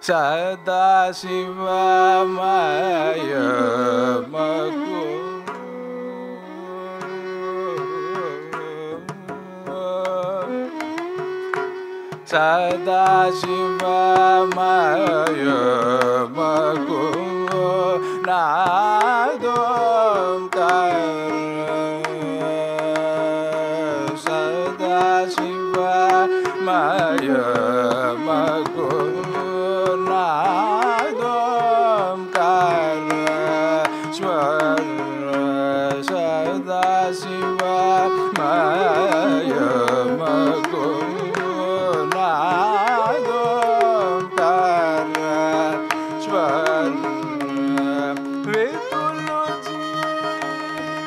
Sada Shiva Maya Maku Sada Shiva Maya Maku Nadom Kar Sada Shiva Maya Maku Nadom Kara Swara Sada Shiva Maya Maku Nadom Kara Swara Vitulu Jiva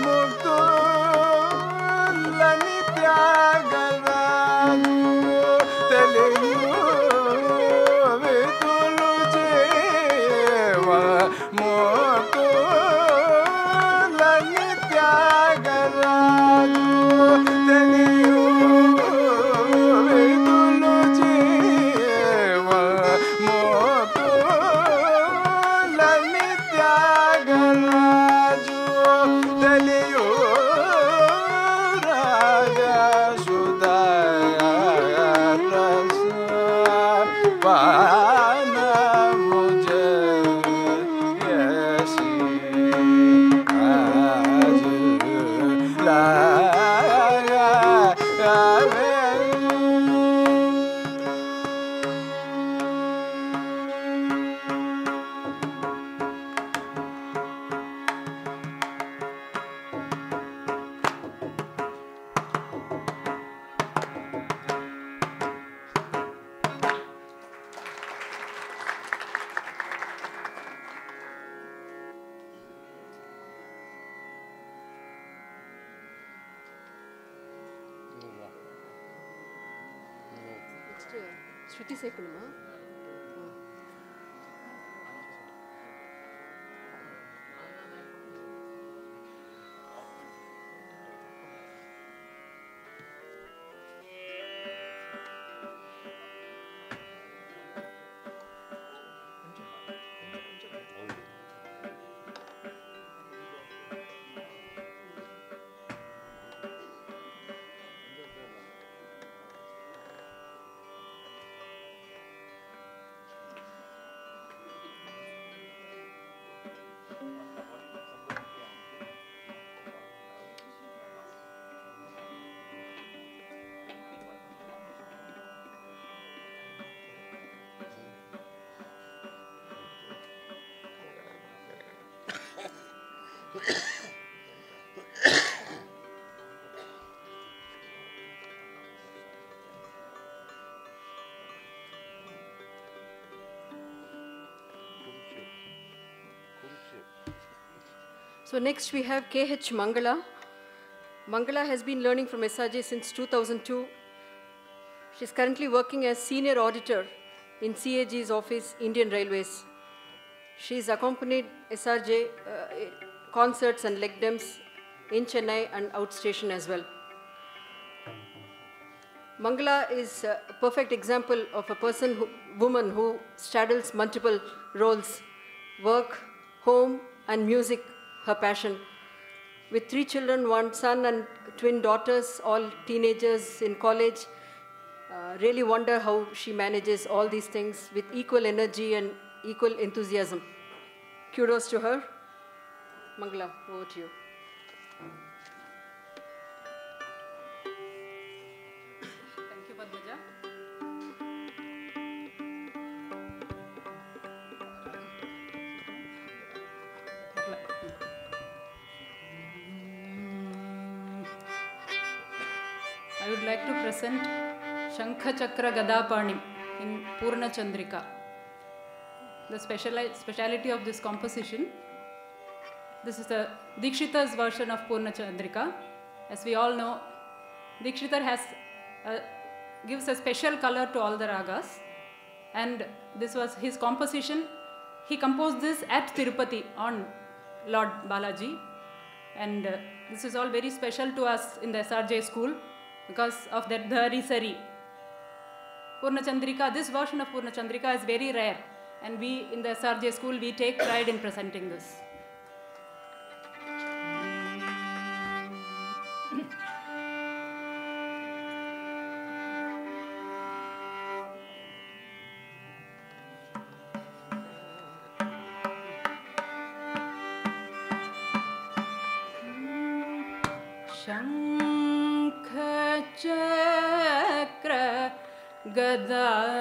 Muktu Lanityaga Teliyu Shruti Sekunuma. So next we have K.H. Mangala. Mangala has been learning from SRJ since 2002. She's currently working as Senior Auditor in CAG's office, Indian Railways. She's accompanied SRJ concerts and leg dems in Chennai and outstation as well. Mangala is a perfect example of a woman who straddles multiple roles, work, home, and music, her passion. With 3 children, 1 son and twin daughters, all teenagers in college, really wonder how she manages all these things with equal energy and equal enthusiasm. Kudos to her. Mangala, over to you. Thank you, Padmaja. I would like to present Shankha Chakra Gadapani in Purna Chandrika. The speciality of this composition, this is the Dikshita's version of Purna Chandrika. As we all know, Dikshita gives a special color to all the ragas, and this was his composition. He composed this at Tirupati on Lord Balaji, and this is all very special to us in the SRJ school because of that Dhari Sari. Purna Chandrika, this version of Purna Chandrika is very rare, and we in the SRJ school, we take pride in presenting this. Shankha Chakra Gadapani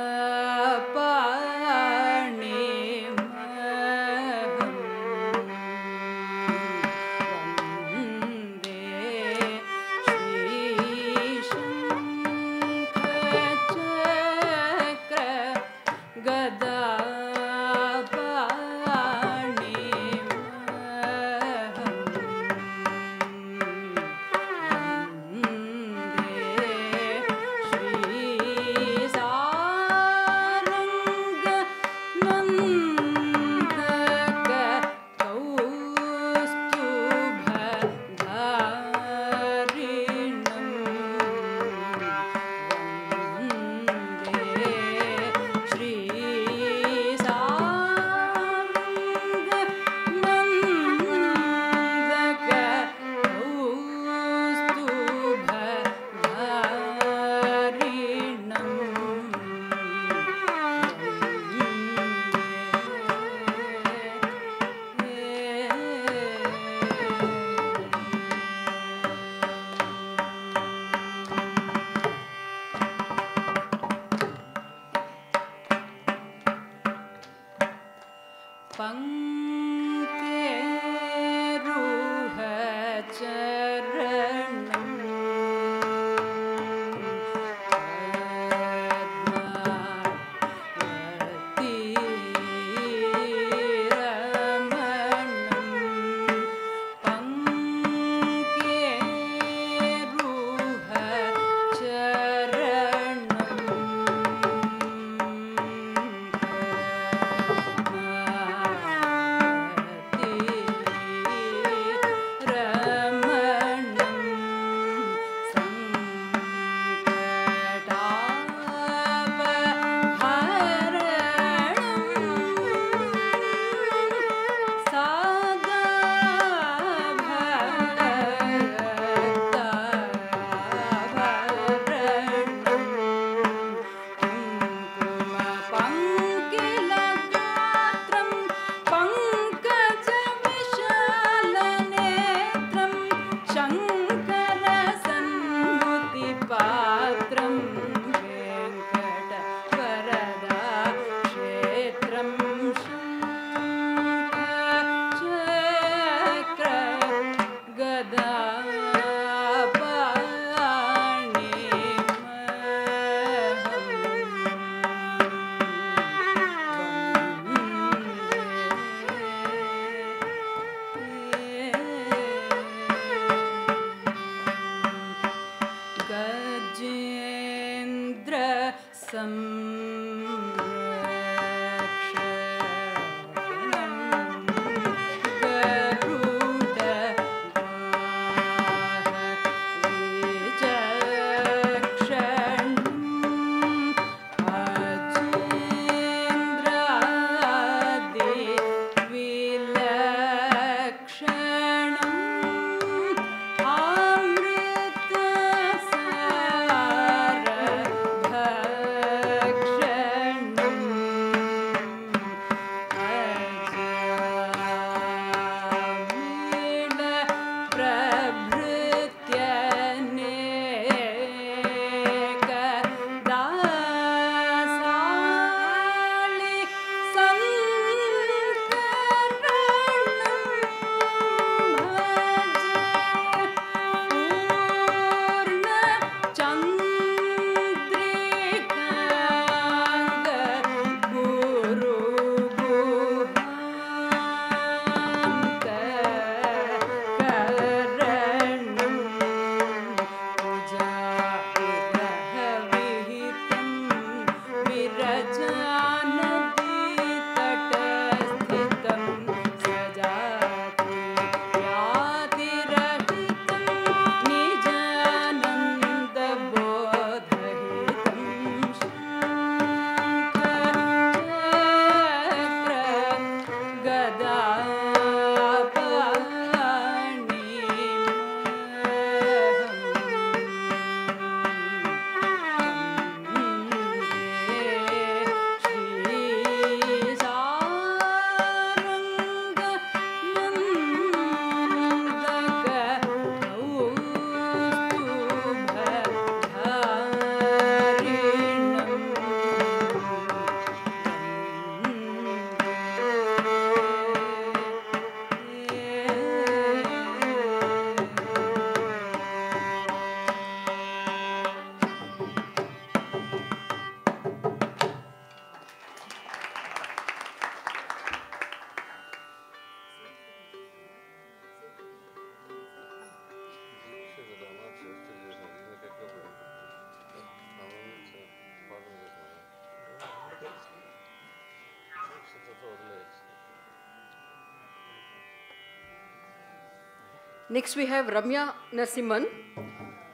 Next we have Ramya Narasimhan.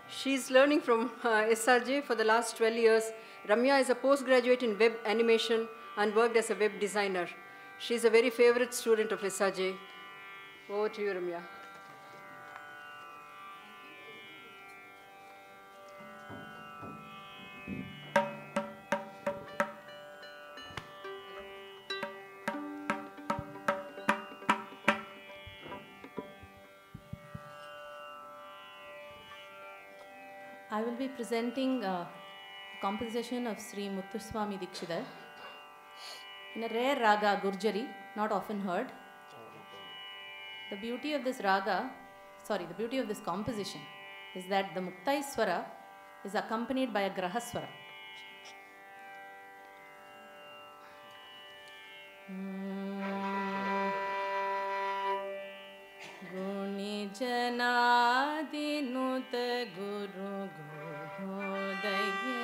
She's learning from SRJ for the last 12 years. Ramya is a postgraduate in web animation and worked as a web designer. She's a very favorite student of SRJ. Over to you, Ramya. I will be presenting a composition of Sri Muthuswami Dikshidhar in a rare raga, Gurjari, not often heard. The beauty of this composition is that the Muktaiswara is accompanied by a Grahaswara. Guni janadinut guru godaye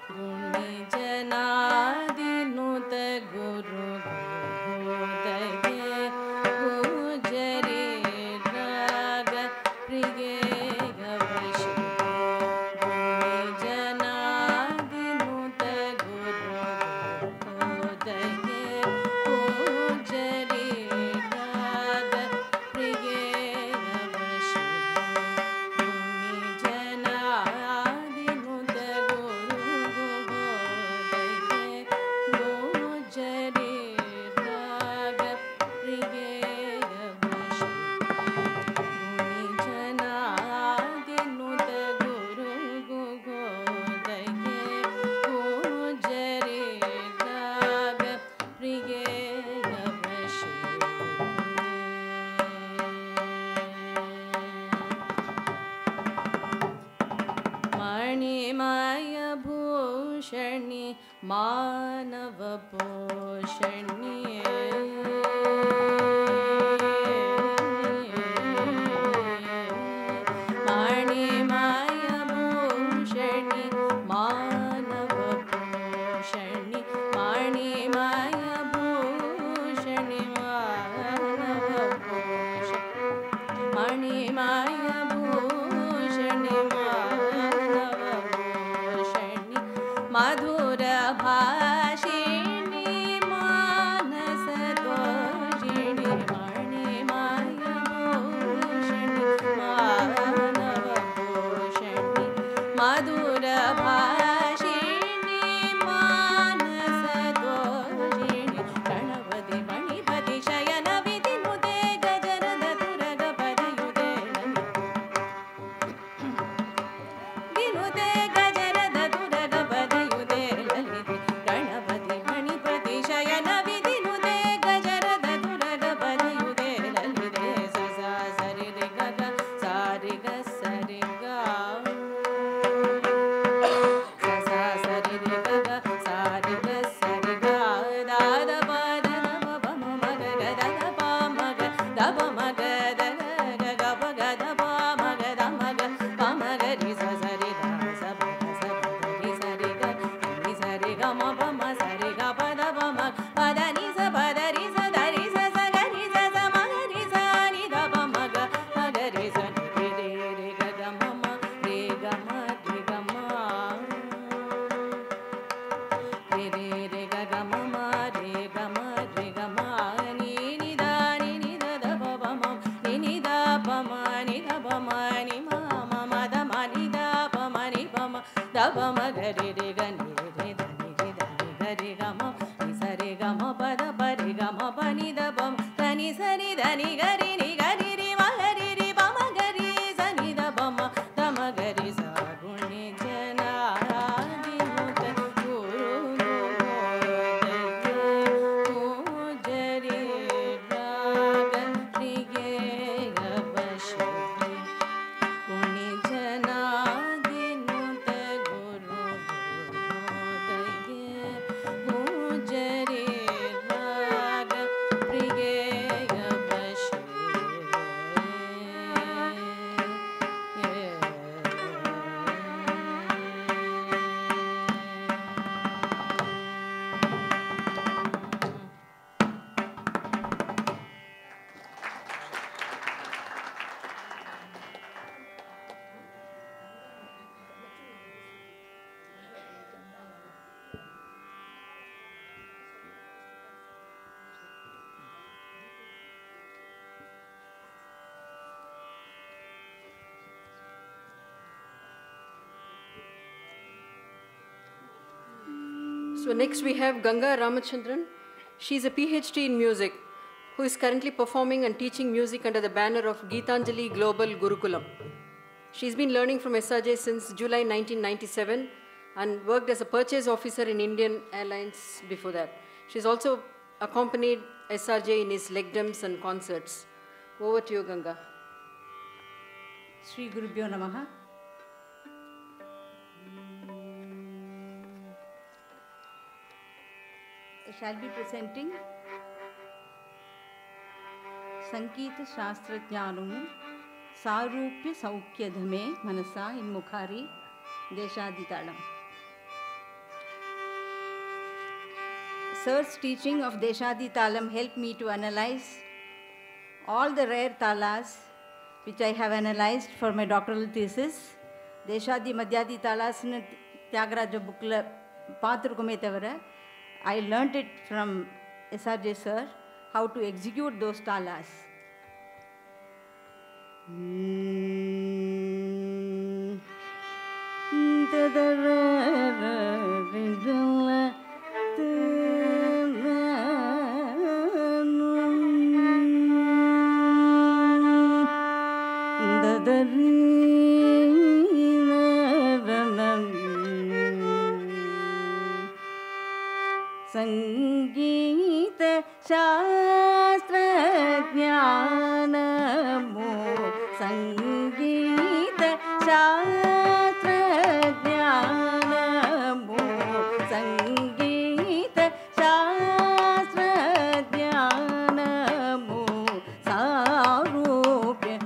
Guni janadinut guru godaye Gujari raga priye gavashi Guni janadinut guru मानव पोषणीय मणिमय भूषणी मानव पोषणी मणिमय भूषणी मानव पोषणी मणिमय भूषणी मानव पोषणी मधुर भाषिणी मानस दोषिणी मणिमय भूषणी मानव पोषणी मधुर भाषिणी मानस दोषिणी गणपति मणिपति शयन विधिनुते गजरद तुरग पदयुते विनुते गजरद तुरग पदयुते ललिते गणपति मणिपति शयन विधिनुते गजरद तुरग पदयुते ललिते ससा सरि रि ग ग सारि ग सरि ग ससा सरि रि ग ग सारि ग सरि ग दा द प द द प प म म ग ग द द प म ग द प म ग द ग ग ग प ग द प म ग द म ग प म ग रि स स रि द स प ग स प ग रि स रि ग रि स रि ग म प म स रि ग प द प म प द नि स प द रि स द रि स स ग रि स स म ग रि स नि द प म ग म ग रि स नि रि रि रि ग ग म म रि ग म रि ग म रि रि रि ग ग म म रि ग म रि ग म नि नि द द प प म नि नि द प म नि द प म नि म म म द म नि द प म नि प म द प म ग रि रि ग नि रि द नि रि द नि ग रि ग म नि स रि ग म प द प रि ग म प नि द प म द नि स रि द नि ग रि नि ग रि रि म ग रि रि प म ग रि स नि द प म द म ग रि स गुणि जनादिनुत गुरु गोदये राग प्रिय वशी गुणि जनादिनुत गुरु गोदये गुजरे राग प्रिय वशी So next we have Ganga Ramachandran. She is a PhD in music who is currently performing and teaching music under the banner of Geetanjali Global Gurukulam. She's been learning from SRJ since July 1997 and worked as a purchase officer in Indian Airlines before that. She's also accompanied SRJ in his legdums and concerts. Over to you, Ganga. Sri Gurubhyo Namaha. I shall be presenting Sangeeta Shastra Jnanam Sarupya Saukyadhame Manasa in Mukhari Deshaditalam. Sir's teaching of Deshaditalam helped me to analyze all the rare talas which I have analyzed for my doctoral thesis. Deshadi Madhyadi talas in Tyagaraja bookla Patrukume Tavara. I learnt it from SRJ sir, how to execute those talas. Sangeeta Shastra Jnanamo Sangeeta Shastra Jnanamo Sangeeta Shastra Jnanamo Sarupya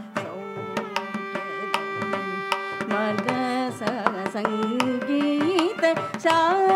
Madasa Sangeeta Shastra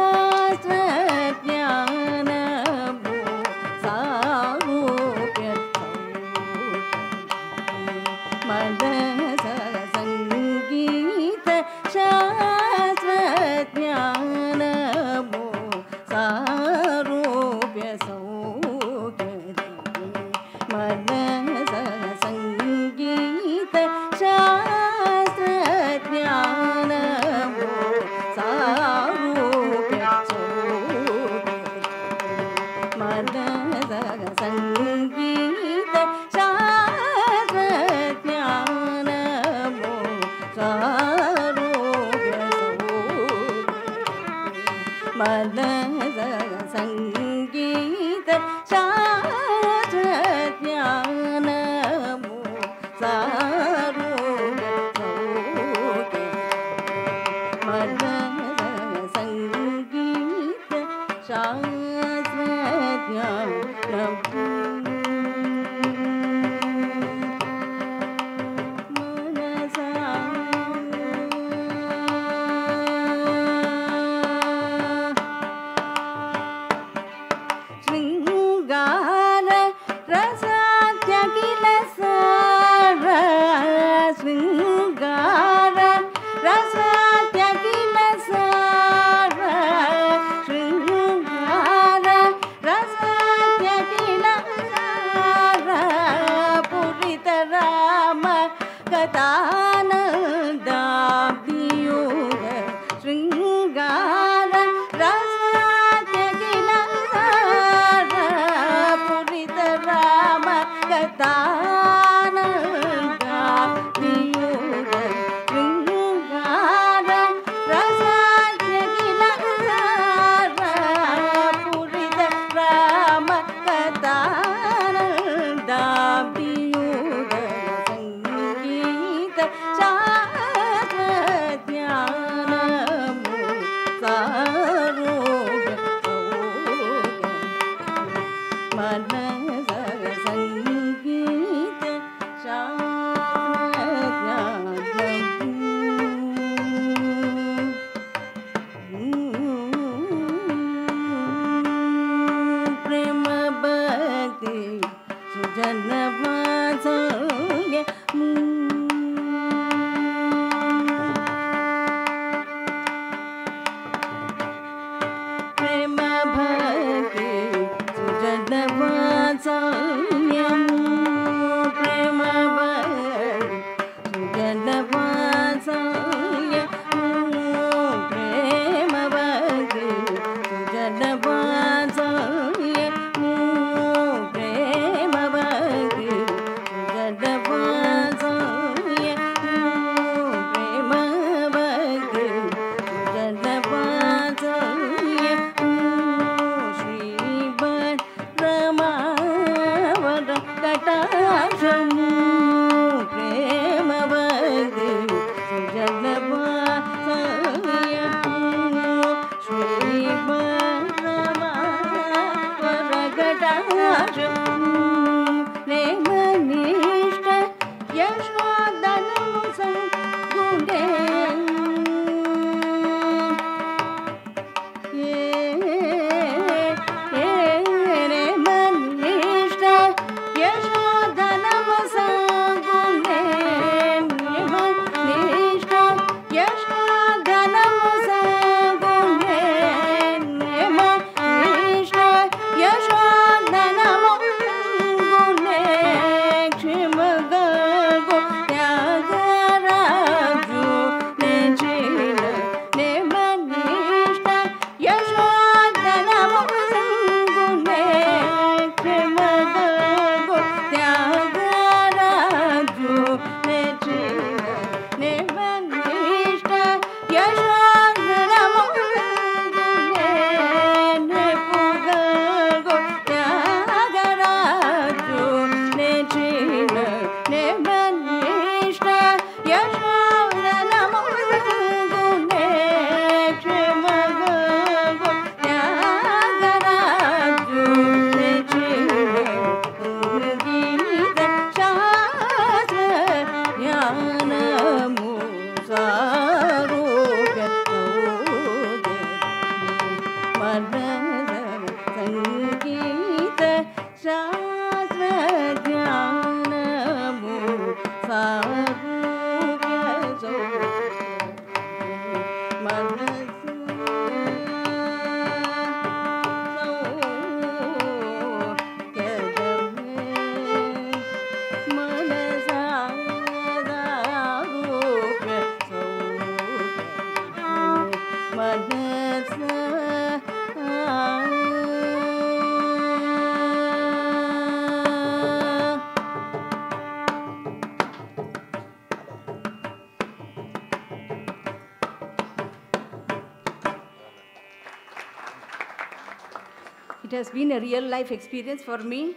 has been a real life experience for me,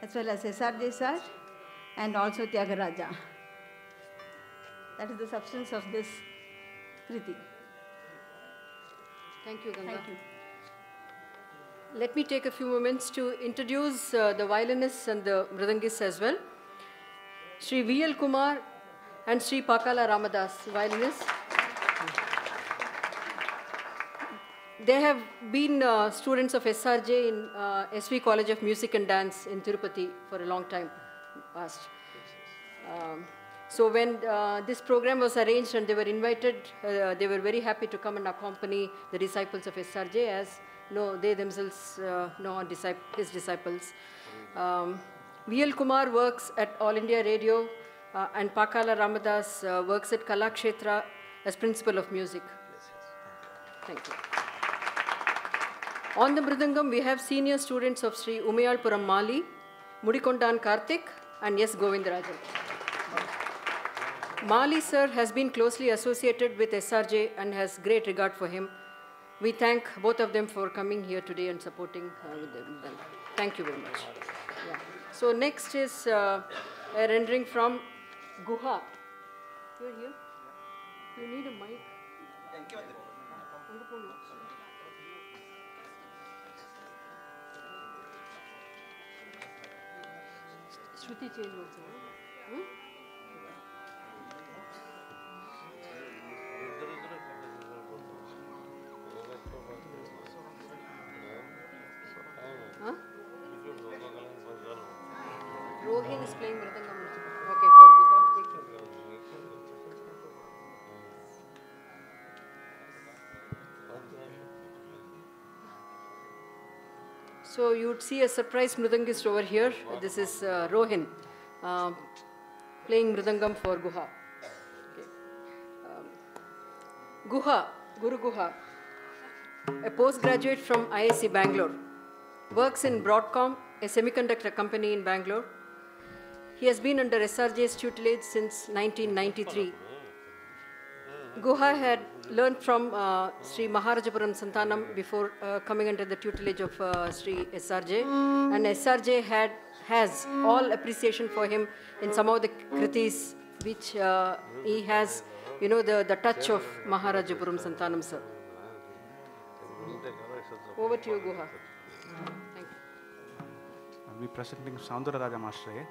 as well as SRJ sir, and also Tyagaraja. That is the substance of this Kriti. Thank you, Ganga. Thank you. Let me take a few moments to introduce the violinists and the mridangists as well. Sri V.L. Kumar and Sri Pakala Ramadas, violinists. They have been students of SRJ in SV College of Music and Dance in Tirupati for a long time past. So when this program was arranged and they were invited, they were very happy to come and accompany the disciples of SRJ, as they themselves know his disciples. V.L. Kumar works at All India Radio and Pakala Ramadas works at Kalakshetra as principal of music. Thank you. On the Mridangam, we have senior students of Sri Umayalpuram Mali, Mudikondan Karthik, and S. Govindarajan. Mali sir has been closely associated with SRJ and has great regard for him. We thank both of them for coming here today and supporting with them. Thank you very much. Yeah. So next is a rendering from Guha. You're here? You need a mic. Shruti change also. Huh? Rohin is playing Mridangam. Okay, for Guha. So you would see a surprise Mridangist over here. This is Rohin playing Mridangam for Guha. Okay. Guha, Guru Guha, a postgraduate from IISc Bangalore, works in Broadcom, a semiconductor company in Bangalore. He has been under SRJ's tutelage since 1993. Guha had learned from Sri Maharajapuram Santanam before coming under the tutelage of Sri SRJ, and SRJ has all appreciation for him in some of the kritis which he has, the touch of Maharajapuram Santanam sir. Over to you, Guha. Thank you. I'll be presenting Soundararaja Master.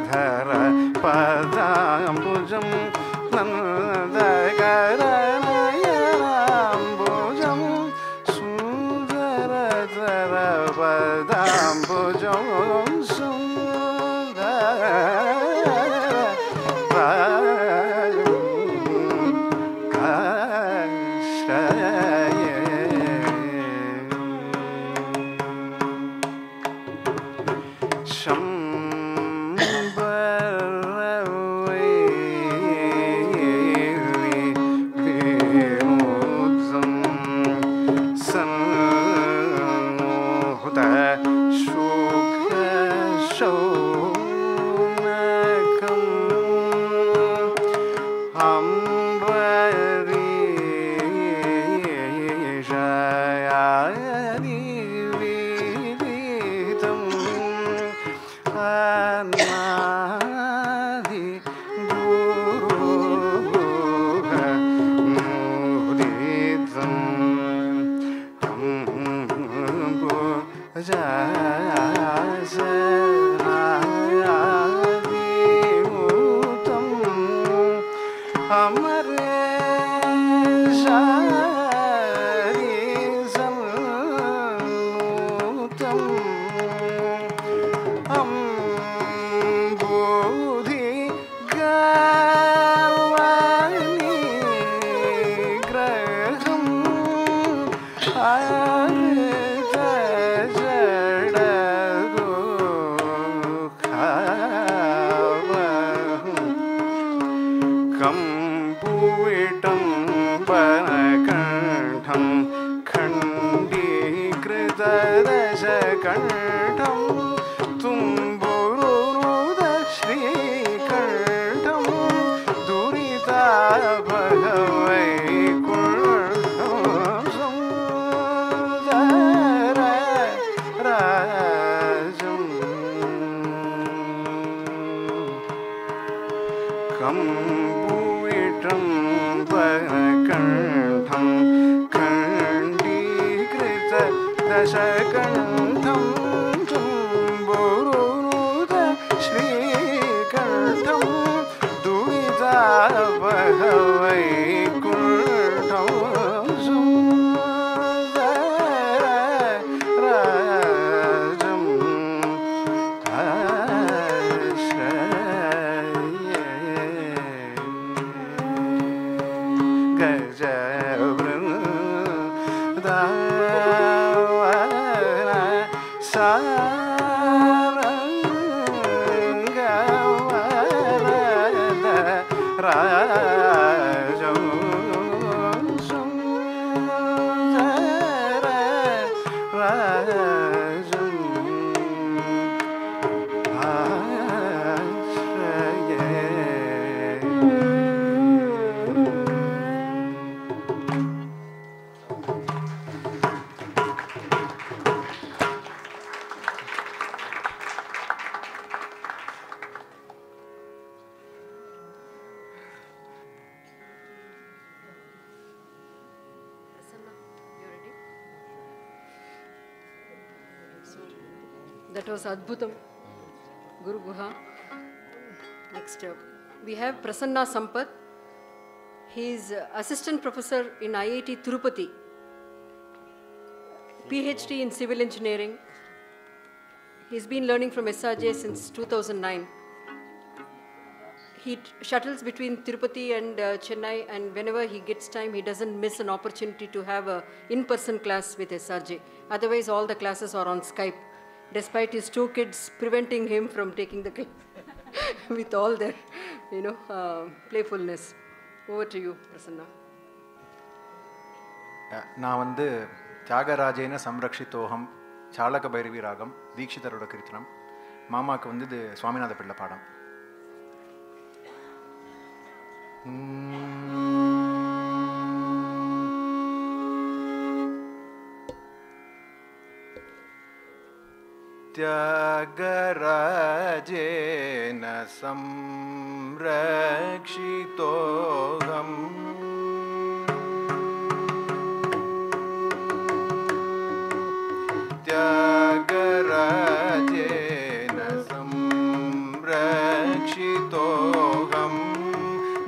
धर पदाम्बुजं नन्दकरनयनाम्बुजं सुन्दरतर पदाम्बुजं That was Adbhutam, Guru Guha. Next, we have Prasanna Sampath. He is Assistant Professor in IIT Tirupati, PhD in Civil Engineering. He's been learning from SRJ since 2009. He shuttles between Tirupati and Chennai, and whenever he gets time, he doesn't miss an opportunity to have an in-person class with SRJ. Otherwise, all the classes are on Skype, despite his 2 kids preventing him from taking the class with all their, playfulness. Over to you, Prasanna. நான் வந்து தியாகராஜேன சம்ரக்ஷித்தோகம் சாலக பைரவி ராகம் தீட்சிதரோட கீர்த்தனம். மாமாவுக்கு வந்து இது சுவாமிநாத பிள்ளை பாடம். त्यागराजेन संरक्षितोऽहम् त्यागराजेन संरक्षितोऽहम् संरक्षितोऽहं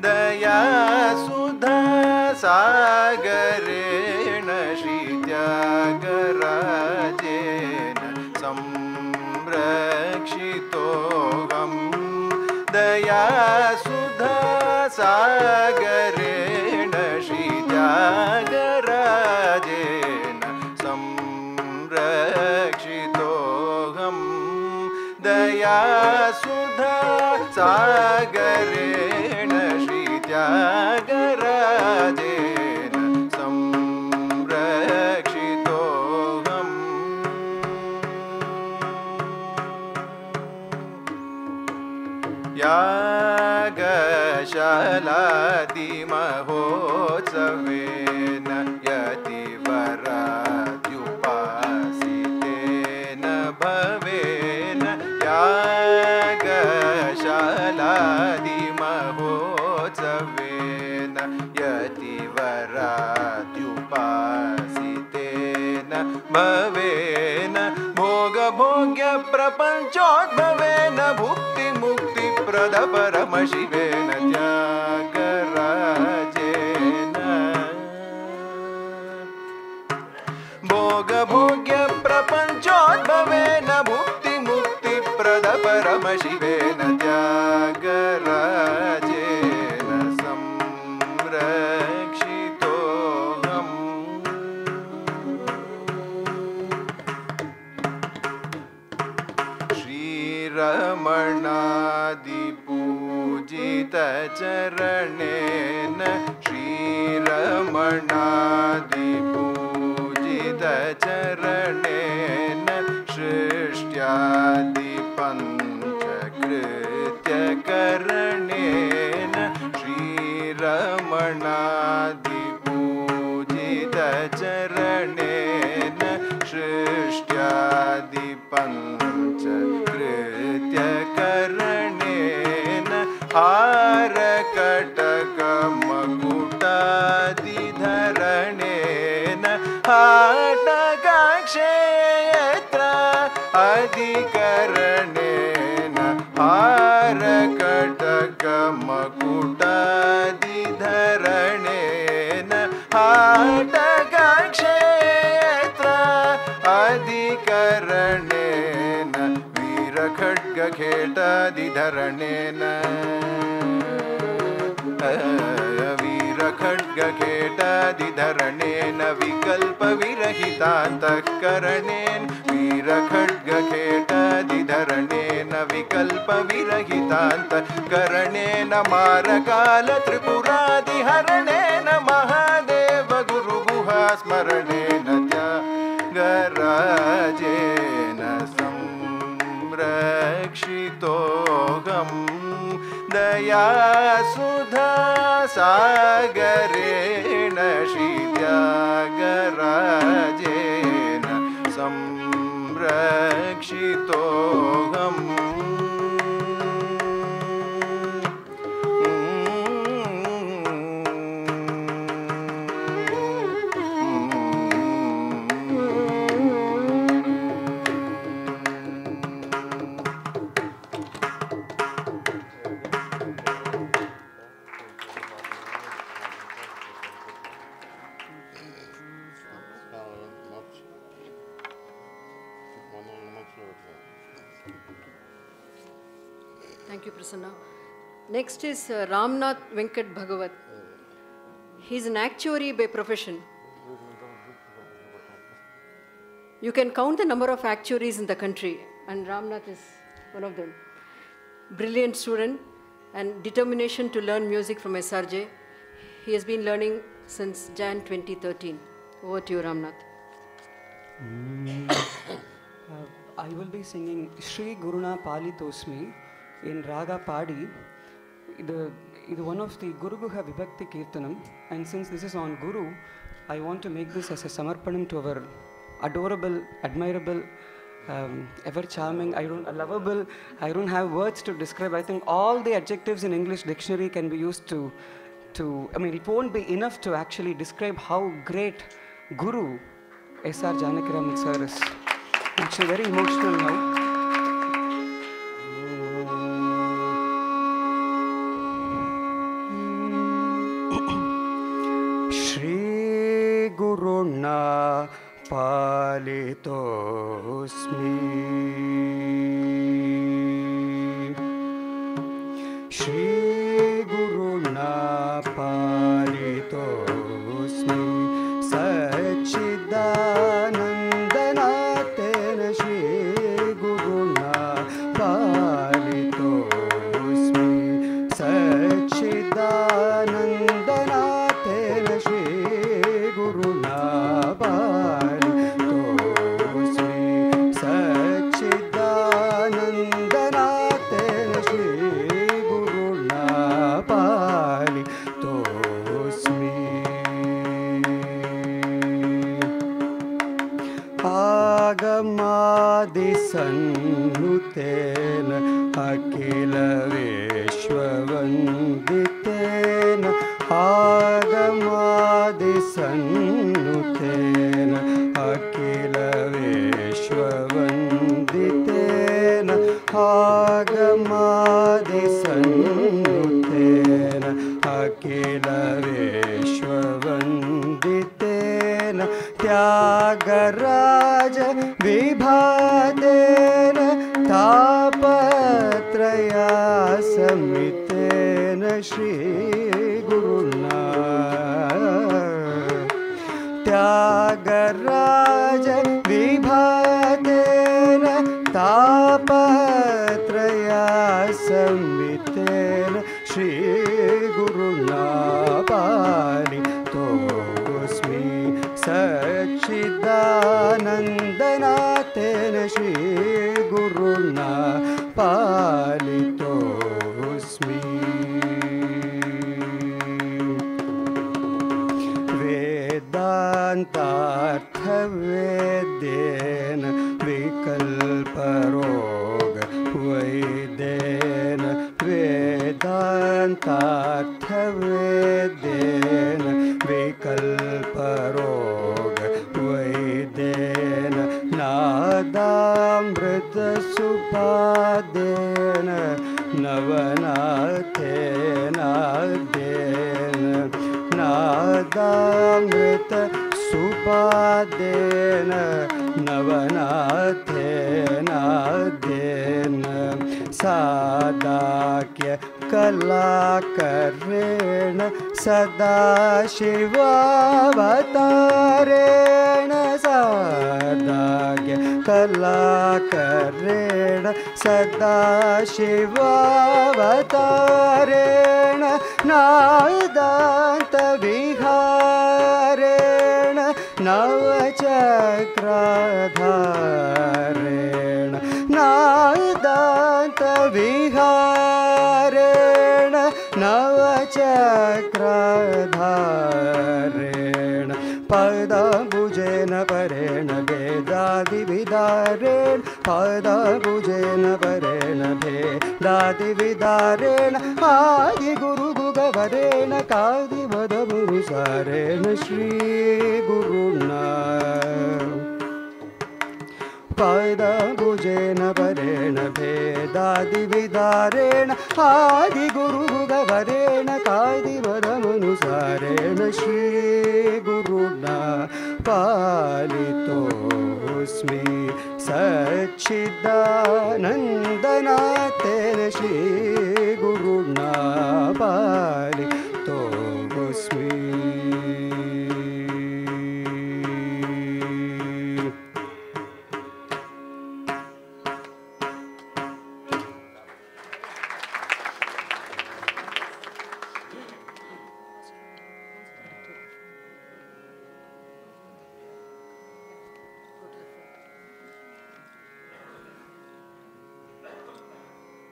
दयासुधा सागरेण श्रीत्यागराजेन संरक्षितोऽहं दयासुधा सागरेण श्रीत्यागराजेन संरक्षितोऽहं दयासुधा सागरेण श्रीत्यागराजेन संरक्षितोऽहम् यागशालादिमहोत्सवेन यतिवराद्युपासितेन भवेन यागशालादिमहोत्सवेन यतिवराद्युपासितेन भवेन भोगभोग्यप्रपञ्चोद्भवेन भुक्तिमुक्तिप्रदपरमशिवेन त्यागराजेन भोगभोग्यप्रपञ्चोद्भवेन भुक्तिमुक्तिप्रदपरमशिवेन त्यागराजेन संरक्षितोऽहम् श्रीरमणादिपूजितचरणेन श्रीरमणादिपूजितचरणेन सृष्ट्यादिपञ्चकृत्यकरणेन श्रीरमणादिपूजितचरणेन सृष्ट्यादिपञ्चकृत्यकरणेन हारकटकमकुटादिधरणेन हाटकाक्षेत्र अधिकरणेन हारकटकमकुटादिधरणेन हाटकाक्षेत्र अधिकरणेन वीरखड्गखेटादिधरणेन वीरखड्गखेटादिधरणेन विकल्पविरहितान्तःकरणेन वीरखड्गखेटादिधरणेन विकल्पविरहितान्तःकरणेन मारकालत्रिपुरादिहरणेन Mahadev गुरुगुहास्मरणेन त्यागराजेन संरक्षितोऽहम् दयासुधा सागरेण श्रीत्यागराजेन संरक्षितोऽहम् Thank you, Prasanna. Next is Ramnath Venkat Bhagavat. He is an actuary by profession. You can count the number of actuaries in the country, and Ramnath is one of them. Brilliant student and determination to learn music from SRJ. He has been learning since Jan 2013. Over to you, Ramnath. I will be singing Shri Guruna Palitosmi in Raga Padi. This is one of the Guru Guha Vibhakti Kirtanam, and since this is on Guru, I want to make this as a Samarpanam to our adorable, admirable, ever charming, lovable. I don't have words to describe. I think all the adjectives in English dictionary can be used to it won't be enough to actually describe how great Guru S.R.Janakiraman sir is. Actually very emotional now. Shri Guruna Palitosmi Sachidanandanatena Shri Guruna Palitosmi Sachidanandanatena Shri Guruna Palitosmi Sachidanandanatena Shri Agamadi Sannutena Akila Vishwavanditena Agamadi Sannutena Akila Vishwavanditena Agamadi Sannutena Akila Vishwavanditena Tyagaraja Vibhadena Tapatraya Samitena Shri Guruna Tyagaraja Vibhadena Tapatraya Samitena Shri Guruna Palitosmi Sachidanandanatena Shri Guruna Palitosmi Vedantartha Vedena Vikalparoga Vaidena Vedantartha Vedena Vikalparoga Vaidena Nadamrita Supadena Navanatena Dena Nadamrita Supadena Navanatena Dena Sadakya Kalakarena Sadashivaavatarena Sadakya Kalakarena Sadashivaavatarena Nadanta Viharena Navachakradharena Nadanta Viharena Navachakradharena Padabhujena Parena Vedadi Vidarena Padabhujena Parena Vedadi Vidarena Adi Guru Gugavarena Kadi Vadabhusarena Shri Guruna Padabhujena Parena Vedadi Vidarena Adi Guru Gugavarena Kadi Vadabhusarena Shri Guruna Palitosmi Sachidanandanatena Shri Guruna Palitosmi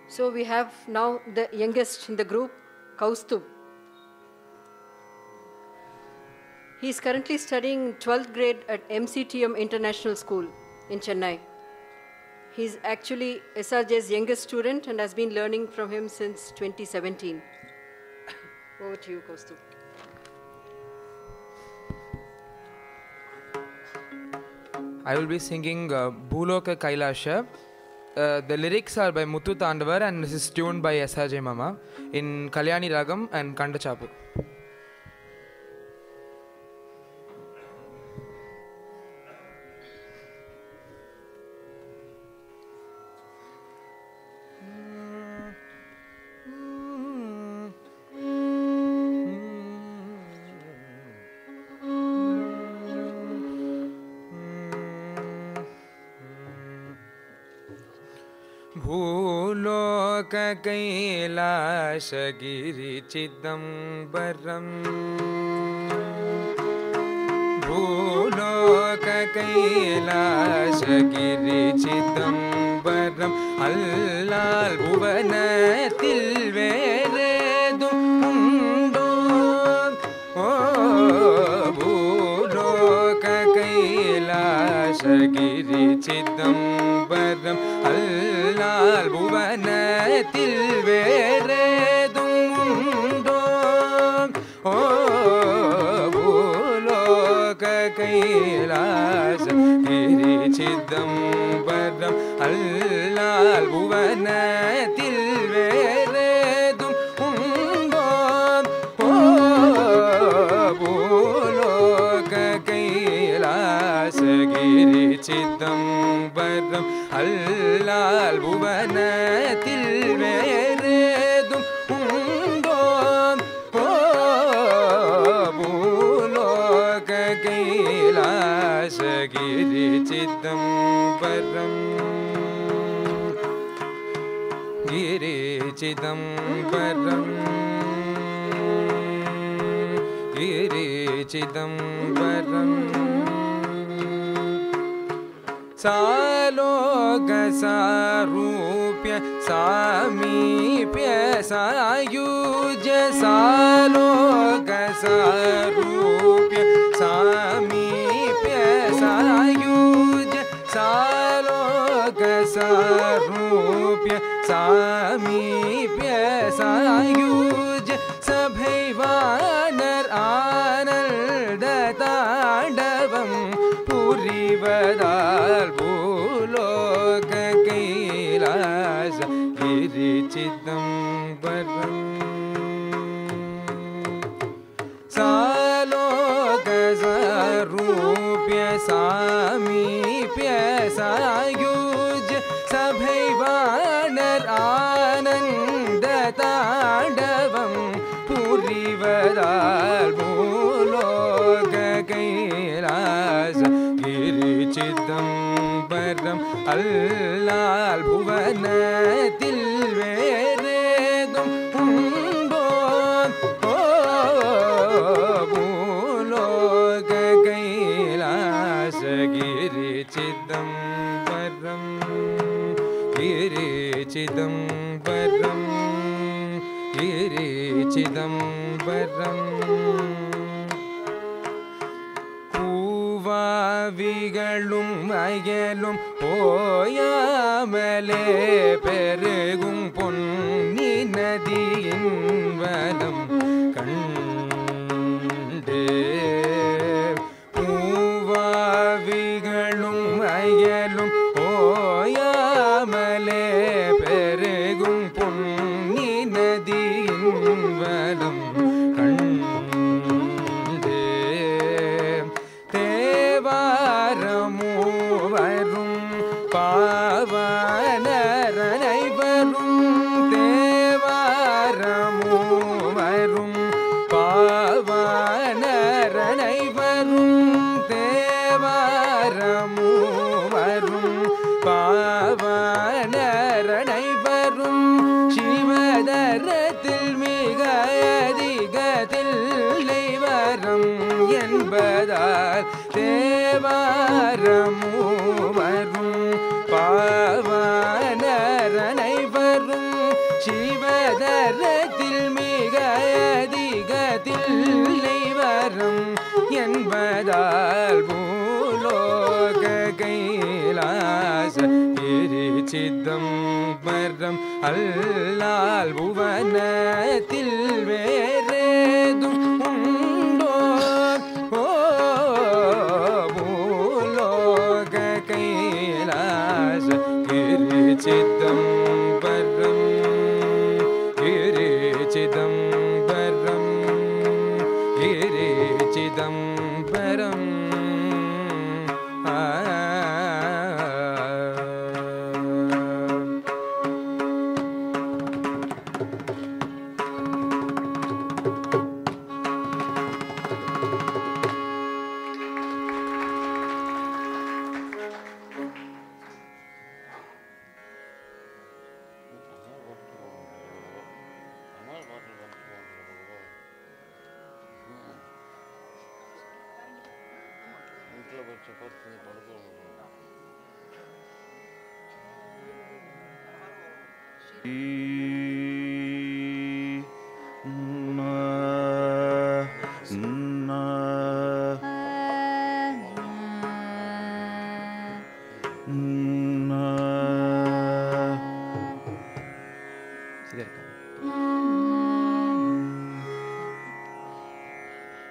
So we have now the youngest in the group, Kaustub. He is currently studying 12th grade at MCTM International School in Chennai. He is actually SRJ's youngest student and has been learning from him since 2017. Over to you, Kaustub. I will be singing Bhuloka Kailasha. The lyrics are by Muthu Tandavar and this is tuned by S.R.J. Mama in Kalyani Ragam and Kandachapu. भूलोककैलासगिरिचिदम्बरम् भूलोककैलासगिरिचिदम्बरम् अल्लाल् भुवनतिल् वेरेदुम् उण्डो भूलोककैलासगिरिचिदम्बरम् अल्लाल् भुवनतिल् वेरेदुम् उण्डो भूलोककैलासगिरिचिदम्बरम् अल्लाल् भुवनतिल् वेरेदुम् उण्डो भूलोककैलासगिरिचिदम्बरम् अल्लाल् भुवनतिल् वेरेदुम् उण्डो भूलोककैलासगिरिचिदम्बरम् गिरिचिदम्बरम् गिरिचिदम्बरम् सालोकसारूप्य सामीप्य सायुज्य सालोकसारूप्य सामीप्य सायुज्य सालोकसारूप्य सामीप्य सायुज्य सभैवानर आनन्दताण्डवम् पुरिवदाल् भूलोककैलासगिरिचिदम्बरम् सालोकसारूप्य सामीप्य सायुज्य सभैवानर आनन्दताण्डवम् पुरिवदाल् भूलोककैलासगिरिचिदम्बरम् अल्लाल् भुवनतिल् वेरेदुम् उण्डो भूलोककैलासगिरिचिदम्बरम् गिरिचिदम्बरम् गिरिचिदम्बरम् பூவாவிகளும் அயலும் ஓயாமலே பெருகும் பொன்னி நதியின் வலம் கண்டே பூவாவிகளும் அயலும் ஓயாமலே பெருகும் பொன்னி நதியின் வலம் தேவாரமூவரும் பாவனரனைவரும் தேவாரமூவரும் பாவனரனைவரும் தேவாரமூவரும் பாவனரனைவரும் சிவதரத்தில் மிக அதிகத்தில் வரம் என்பதால் தேவாரமூவரும் பாவனரனைவரும் சிவதரத்தில் மிக அதிகத்தில் வரம் என்பதால் பூலோககைலாசகிரிச்சிதம்பரம் அல்லால் புவனத்தில் வேறேதும் உண்டோ பூலோககைலாசகிரிச்சிதம்பரம் கிரிச்சிதம்பரம் கிரிச்சிதம்பரம்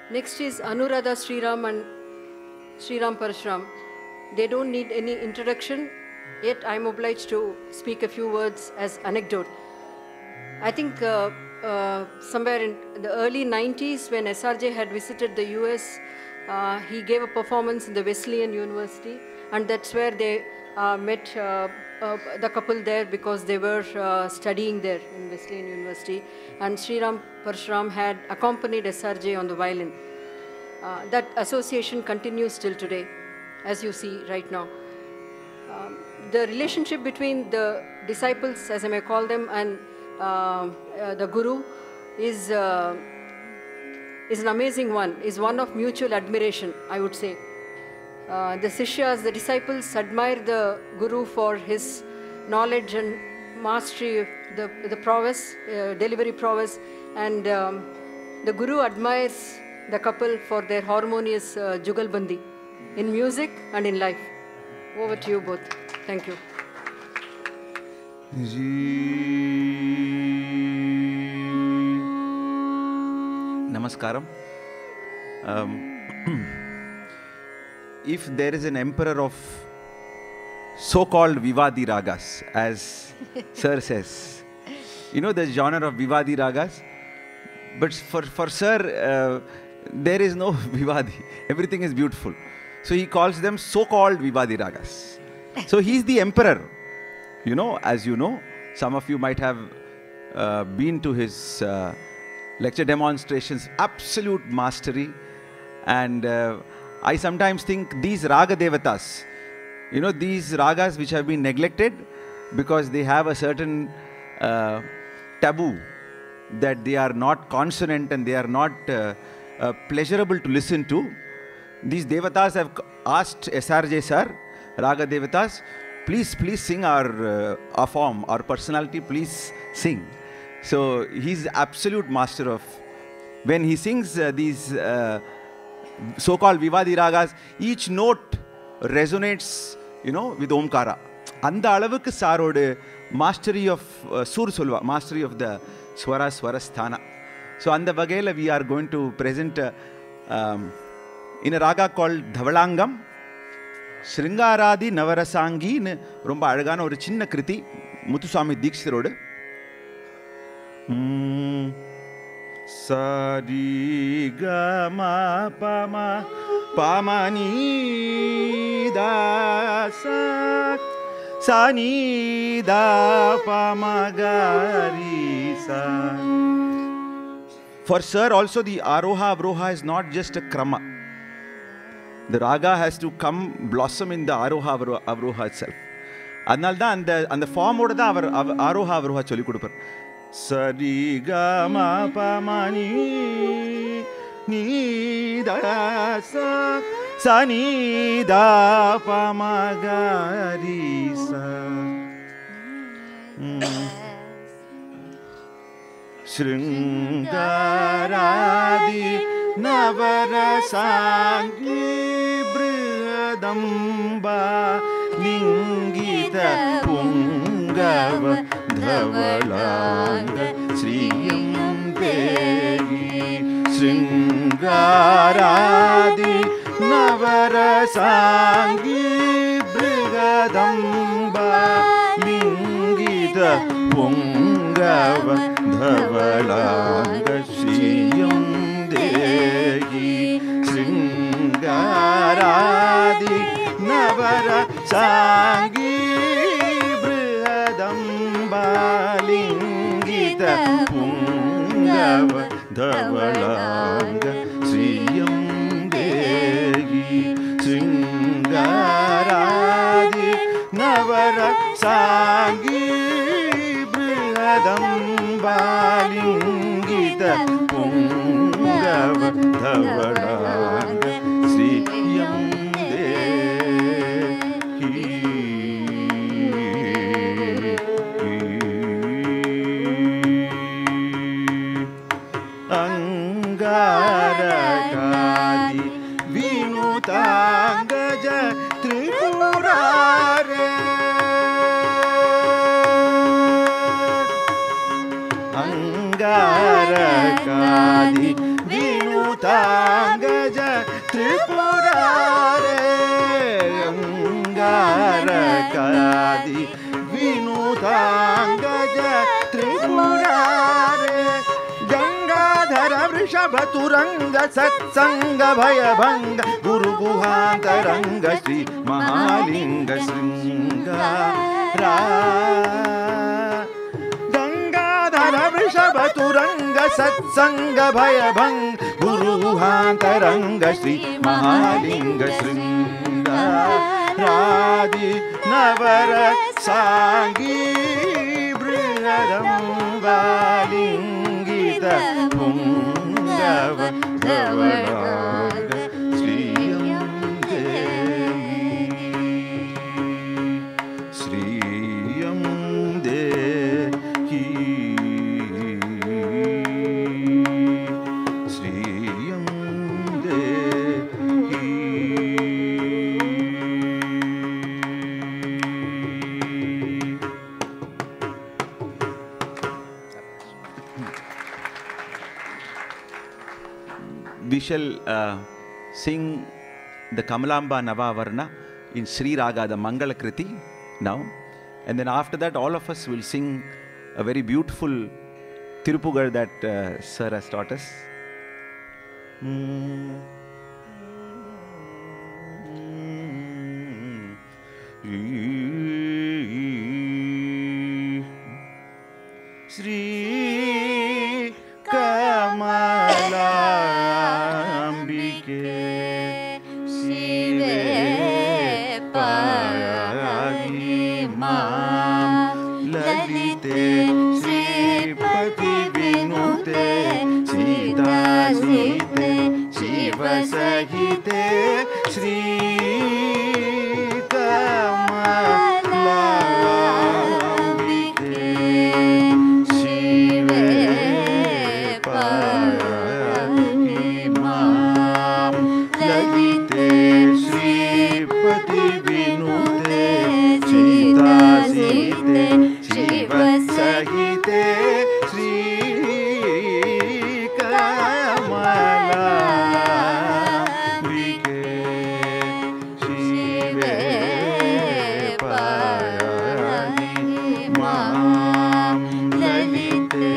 Next is Anuradha Sriram and Sriram Parashuram. They don't need any introduction, yet I'm obliged to speak a few words as anecdote. I think somewhere in the early 90s when SRJ had visited the US, he gave a performance in the Wesleyan University, and that's where they met the couple there because they were studying there in Wesleyan University, and Sriram Parashuram had accompanied SRJ on the violin. That association continues till today, as you see right now. The relationship between the disciples, as I may call them, and the Guru is an amazing one, is one of mutual admiration, I would say. The Sishyas, the disciples, admire the Guru for his knowledge and mastery, the prowess, delivery prowess, and the Guru admires the couple for their harmonious jugalbandi in music and in life. Over to you both. Thank you. Namaskaram. If there is an emperor of so-called Vivadi Ragas, as Sir says, you know the genre of Vivadi Ragas? But for Sir, there is no Vivadi. Everything is beautiful. So he calls them so-called Vivadi Ragas. So he's the emperor. You know, as you know, some of you might have been to his lecture demonstrations, absolute mastery. And I sometimes think these Raga Devatas, you know, these Ragas which have been neglected because they have a certain taboo that they are not consonant and they are not pleasurable to listen to. These Devatas have asked SRJ Sir, Raga Devatas, please sing our form, our personality, please sing. So he's absolute master of, when he sings these so-called Vivadi Ragas, each note resonates, you know, with Omkara. Anda alavukku Sarodu mastery of Sur Solva, mastery of the Swara Sthana. So anda vagela we are going to present in a raga called Dhavalangam, Sringaradi Navarasangi, Romba Alagana or Chinna Kriti, Muthuswami Dikshirodu. Sari Gama Pama Pamani Da Sa Sani Da Pamagari Sa. For Sir also the Aroha Avroha is not just a krama. The raga has to come blossom in the Aroha Avroha itself. Adnalda and the form oda da Aroha Avroha choli kodupar. Sari Gama Pamani Ni Da Sa Sani Da Pamagari Sa. Sringaradi Navarasangi Brihadamba Lingita Pungava Dhavalanga Sriyam Devi. Sringaradi Navarasangi Brihadamba Lingita Pungava Dhavalanga Sriyam Dehi. Sringaradi Navarasangi Brihadamba Lingita Pungava Dhavalanga Sriyam Dehi. Sringaradi Navarasangi Brihadamba Lingita Pungava Dhavalanga Sriyam Dehi. अंगारकादि विनुतांगज त्रिपुरारे अंगारकादि विनुतांगज त्रिपुरारे Gangadhar वृषभ तुरंग सत्संग भयभंग गुरु गुहांतरंग श्री महालिंग श्रृंगारा गंगाधर वृषभ तुरंग सत्संग भयभंग गुरु गुहांतरंग श्री महालिंग श्रृंगारादि नवर सांगी बृहदं वालिंगित पुंगव धवलाग श्रियं देहि श्रियं देहि श्रियं देहि We shall sing the Kamalamba Navavarna in Sri Raga, the Mangala Kriti now. And then after that, all of us will sing a very beautiful Tirupugar that Sir has taught us. Sri Kamalambike Shive Paragi Mam Lalite Sripati Vinute Sita Site Shiva Sahite Sri Kamalambike Shive Lagite Sripati Vinute Sita Site Shiva Sahite Sri Kamalambike Shive Paragi Mam Lalite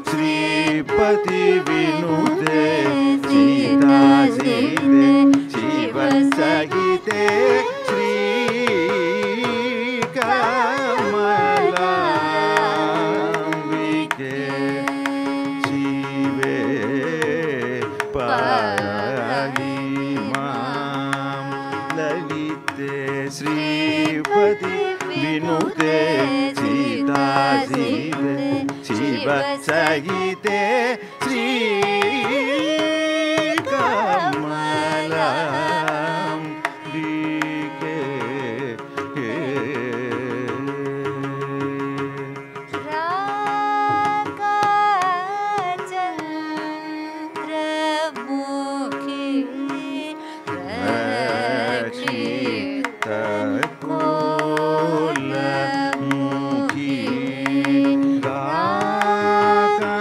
Sripati Vinute Sita Site Shiva Sahite Sri Kamalambike Shive Paragi Mam Lalite Sripati Vinute Sita Site Shiva Sahite Sri Kamalambike Raga Chandramukhi Rakshita Kolamukhi Raga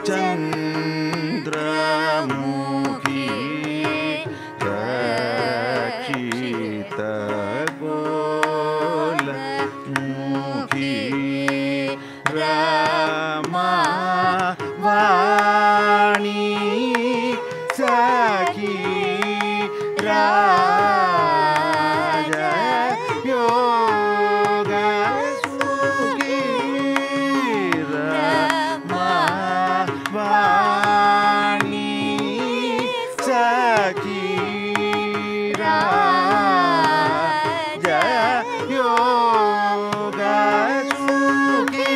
Chandramukhi Rakshita Kolamukhi Rama Vani Sakhi Raja Yoga Sukhi Rama Vani Sakhi Raja Yoga Sukhi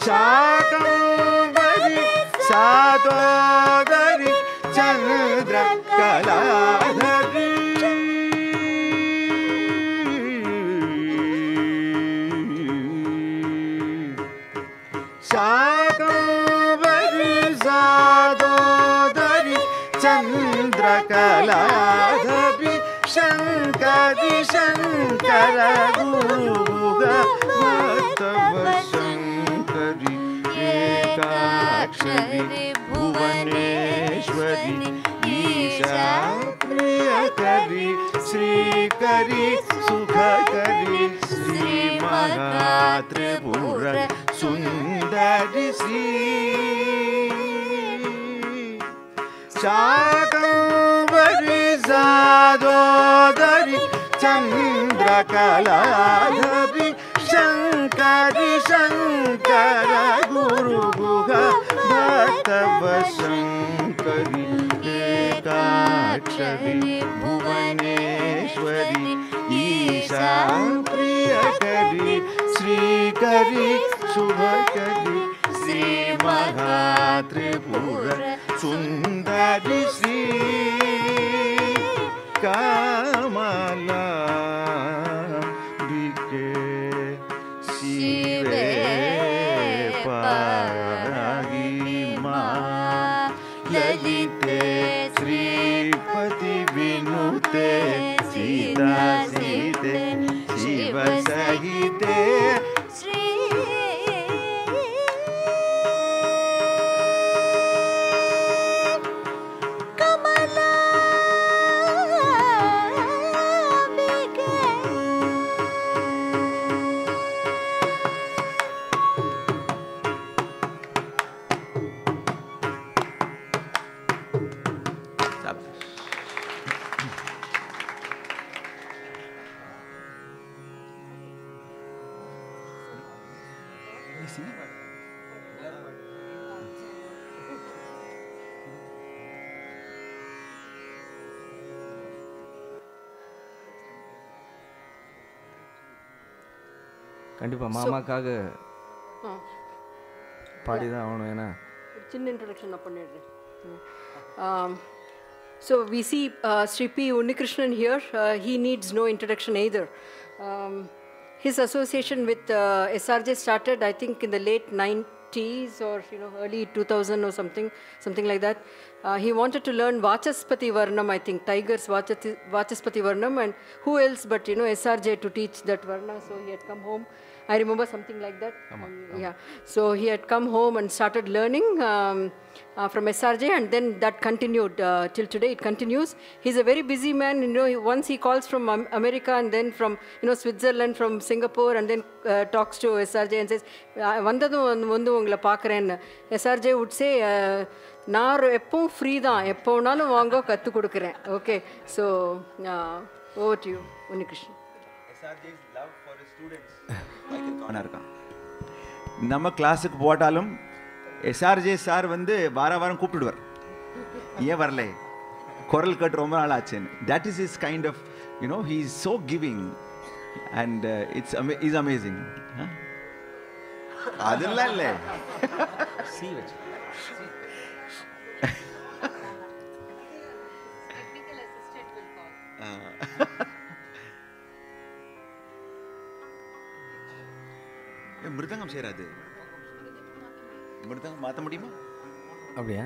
Shakambari Sadodari Chandra Kaladhari Shakambari Sadodari Chandra Kaladhari Shankari Shankara Guru Vatava Shankari काक्षरि Bhuvaneshwari Isha प्रियकरि श्रीकरि सुखकरि Shri Mahatripur सुन्दरि श्री शाकम्भरि सादोदरि चन्द्रकलाधरि शङ्करि शङ्कर गुरुगुह भक्तवशङ्करि एकाक्षरि भुवनेश्वरि ईशा प्रियकरि श्रीकरि शुभकरि श्री महात्रिपुर सुन्दरि श्री कामला शिवे पाहि मां ललिते श्रीपति विनुते सीता सीते शिव सहिते கண்டிப்பாக மாமாக்காக பாடி தான் ஆகணும். ஏன்னா சின்ன introduction நான் பண்ணிடுறேன். So we see Sri P. Unnikrishnan here. He needs no introduction either. His association with SRJ started, I think, in the late 90s or early 2000 or something like that. He wanted to learn Vachaspati Varnam, I think, Tiger's Vachaspati Varnam, and who else but SRJ to teach that Varna. So he had come home. I remember something like that. Yeah. So he had come home and started learning from SRJ, and then that continued till today. It continues. He's a very busy man. Once he calls from America, and then from Switzerland, from Singapore, and then talks to SRJ and says, "Vandadum vandu ungala paakren." SRJ would say, "நான் எப்பவும் free தான், எப்போனாலும் வாங்க கற்று கொடுக்குறேன்." Okay. So over to you, Unnikrishnan. SRJ's love for his students. நம்ம கிளாஸுக்கு போட்டாலும் எஸ்ஆர்ஜே சார் வந்து வாரம் கூப்பிடுவார். ஏன் வரல, குரல் கட்டு ரொம்ப நாள் ஆச்சுன்னு. That is is kind of he is so giving and it's amazing. அதெல்லாம் இல்லை. மிருதங்கம் சேராது. மிருதங்கம் மாற்ற முடியுமா? அப்படியா?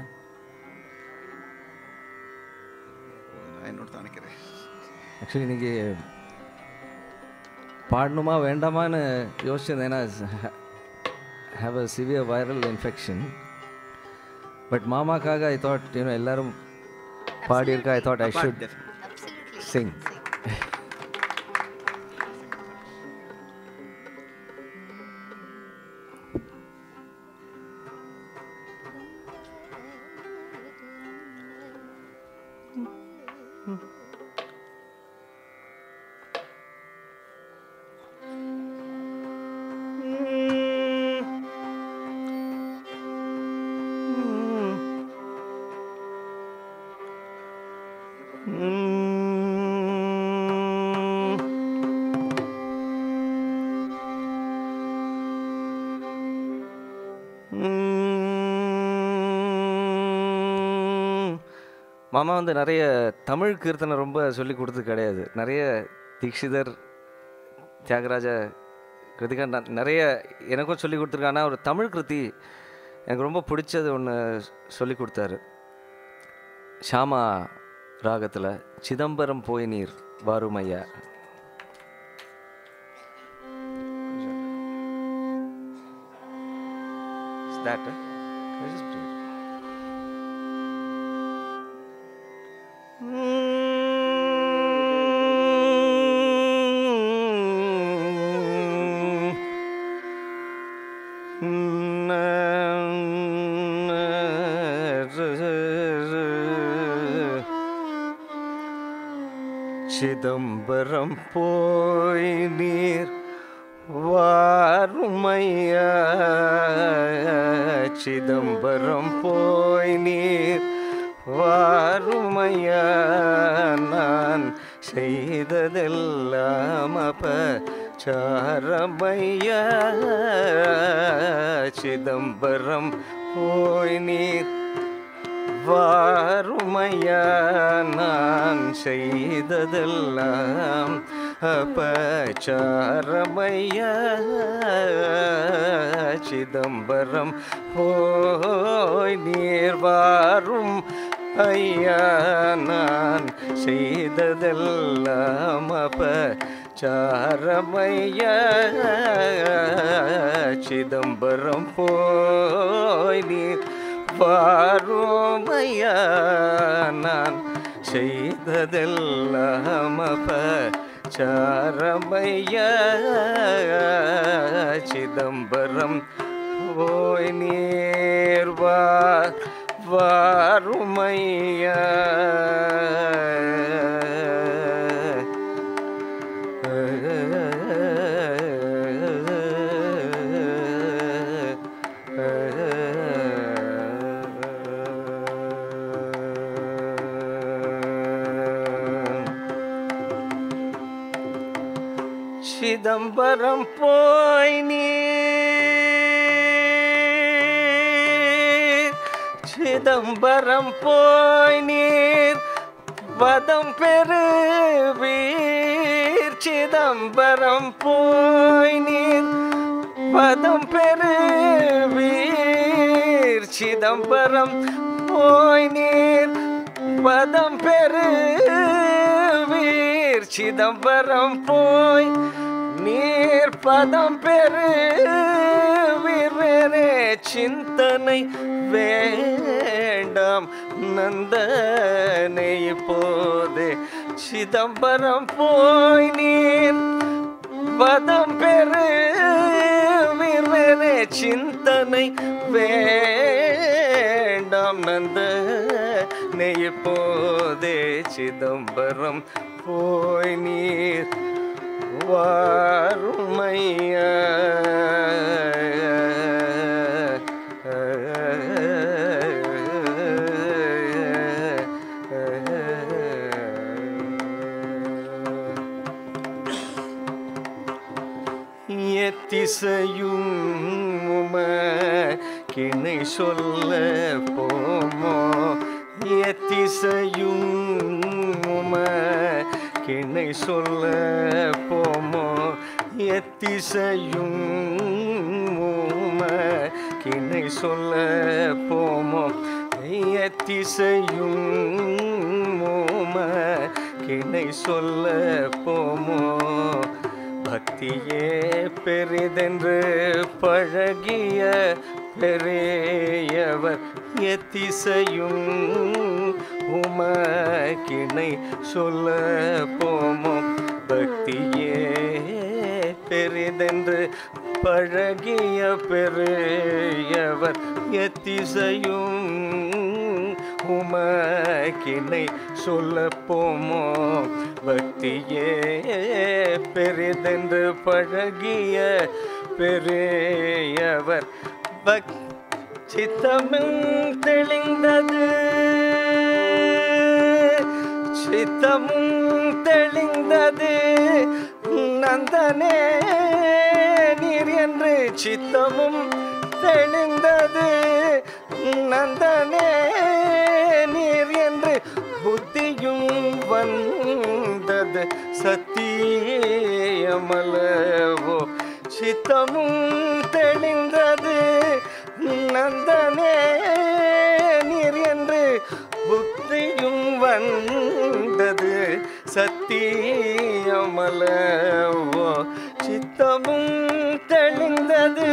நான் என்னோட தான் நினைக்கிறேன். ஆக்சுவலி இன்னைக்கு பாடணுமா வேண்டாமான்னு யோசிச்சது. ஏன்னா have a severe viral infection. But மாமாக்காக ஐ தாட் எல்லாரும் பாடியிருக்கா. I thought I should sing. மாமா வந்து நிறைய தமிழ் கீர்த்தனை ரொம்ப சொல்லி கொடுத்து கிடையாது. நிறைய தீக்ஷிதர், தியாகராஜ கிருதிகா நிறைய எனக்கும் சொல்லி கொடுத்துருக்காங்க. ஒரு தமிழ் கிருதி எனக்கு ரொம்ப பிடிச்சது ஒன்று சொல்லி கொடுத்தாரு. ஷாமா ராகத்தில் சிதம்பரம் போய் நீர் வாருமையா. Is that சிதம்பரம் போய் நீர் வாருமையா, சிதம்பரம் போய் நீர் வாருமையா, நான் செய்ததெல்லாம் அபச்சாரமையா, சிதம்பரம் போய் நீர் வாருமையா, நான் செய்ததெல்லாம் அபச்சாரமையா, சிதம்பரம் போய் நீர் வாரும் ஐயா, நான் செய்ததெல்லாம் அபச்சாரமையா, சிதம்பரம் போய் நீர் வாருமையா, நான் செய்ததெல்லாம் அபச்சாரமையா, சிதம்பரம் போய் நீர் வாருமையா. சிதம்பரம் போய் நீர், சிதம்பரம் போய் நீர் வதம் பெறுவீர், சிதம்பரம் போய் நீர் வதம் பெறுவீர், சிதம்பரம் போய் நீர் வதம் பெறுவீர், சிதம்பரம் போய் நீர் பதம் பெறுவீர், வேறே சிந்தனை வேண்டாம் நந்தனை இப்போதே, சிதம்பரம் போய் நீர் பதம் பெறுவீர், வேறே சிந்தனை வேண்டாம் நந்தனை இப்போதே, சிதம்பரம் போய் நீர் வாருமையா. எத்திசையும் கிணை சொல்ல போமோ, எத்திசையும் கிணை சொல்ல போமோ, எத்திசையும் கிணை சொல்ல போமோ, எத்திசையும் கிணை சொல்ல போமோ, பக்தியே பெரிதென்று பழகிய பெரியவர் எத்திசையும் உமக்கிணை சொல்ல போமோ, பக்தியே பெரிதென்று பழகிய பெரியவர் எத்திசையும் உமக்கிணை சொல்ல போமோ, பக்தியே பெரிதென்று பழகிய பெரியவர் சித்தமும் தெளிந்தது, சித்தமும் தெளிந்தது நந்தனே நீர் என்று, சித்தமும் தெளிந்தது நந்தனே நீர் என்று, புத்தியும் வந்தது சத்தியமலவோ, சித்தமும் தெளிந்தது நந்தனே நீர் என்று, புத்தியும் வந்தது சத்தியமலவோ, சித்தமும் தெளிந்தது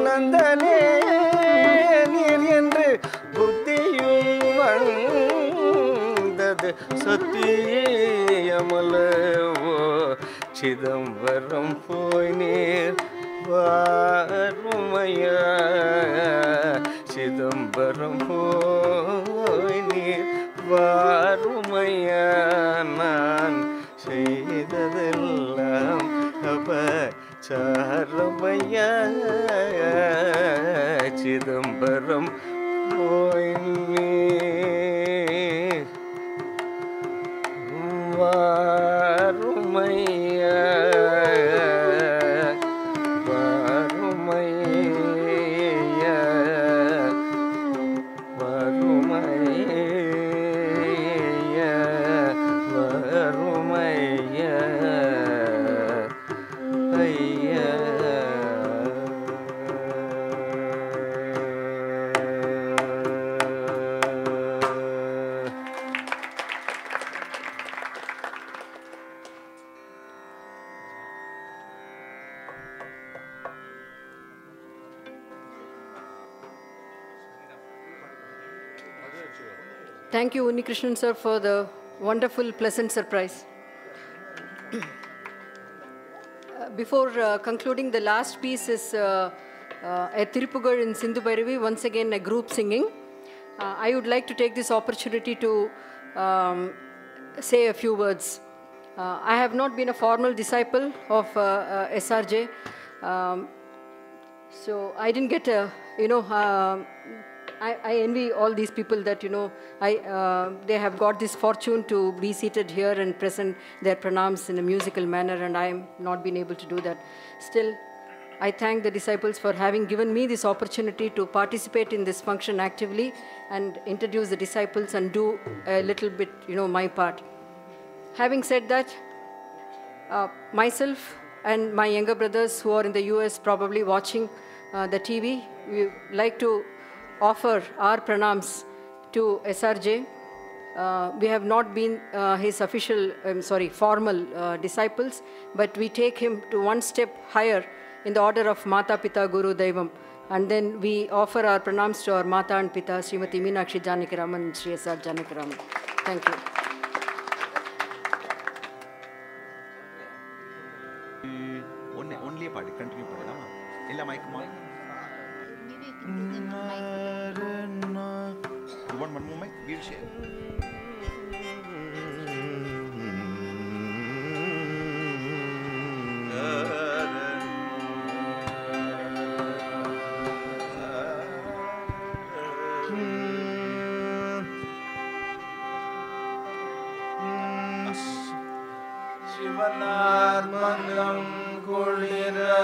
நந்தனே சத்தியமலவோ சிதம்பரம் போய் நீர் வாருமையா சிதம்பரம் போய் நீர் வாருமையா நான் செய்ததெல்லாம் அபச்சாரமையா சிதம்பரம் போய் நீர் வாருமையா வாருமையா வாருமையா வாருமையா ஐயா Thank you, Unnikrishnan sir, for the wonderful, pleasant surprise. Before concluding, the last piece is a Tirupugar in Sindhu Bhairavi, once again a group singing. I would like to take this opportunity to say a few words. I have not been a formal disciple of SRJ, so I didn't get a, I envy all these people that, they have got this fortune to be seated here and present their pranams in a musical manner, and I am not been able to do that. Still, I thank the disciples for having given me this opportunity to participate in this function actively and introduce the disciples and do a little bit, my part. Having said that, myself and my younger brothers who are in the US probably watching the TV, we would like to offer our pranams to SRJ. We have not been his official, formal disciples, but we take him to one step higher in the order of Mata Pita Guru Daivam. And then we offer our pranams to our Mata and Pita, Srimati S.R.Janakiraman and Shri S.R.Janakiraman. Thank you. Only part, continue. Illa mic more. You want one more mic? We'll share. Shivanarmanam kulira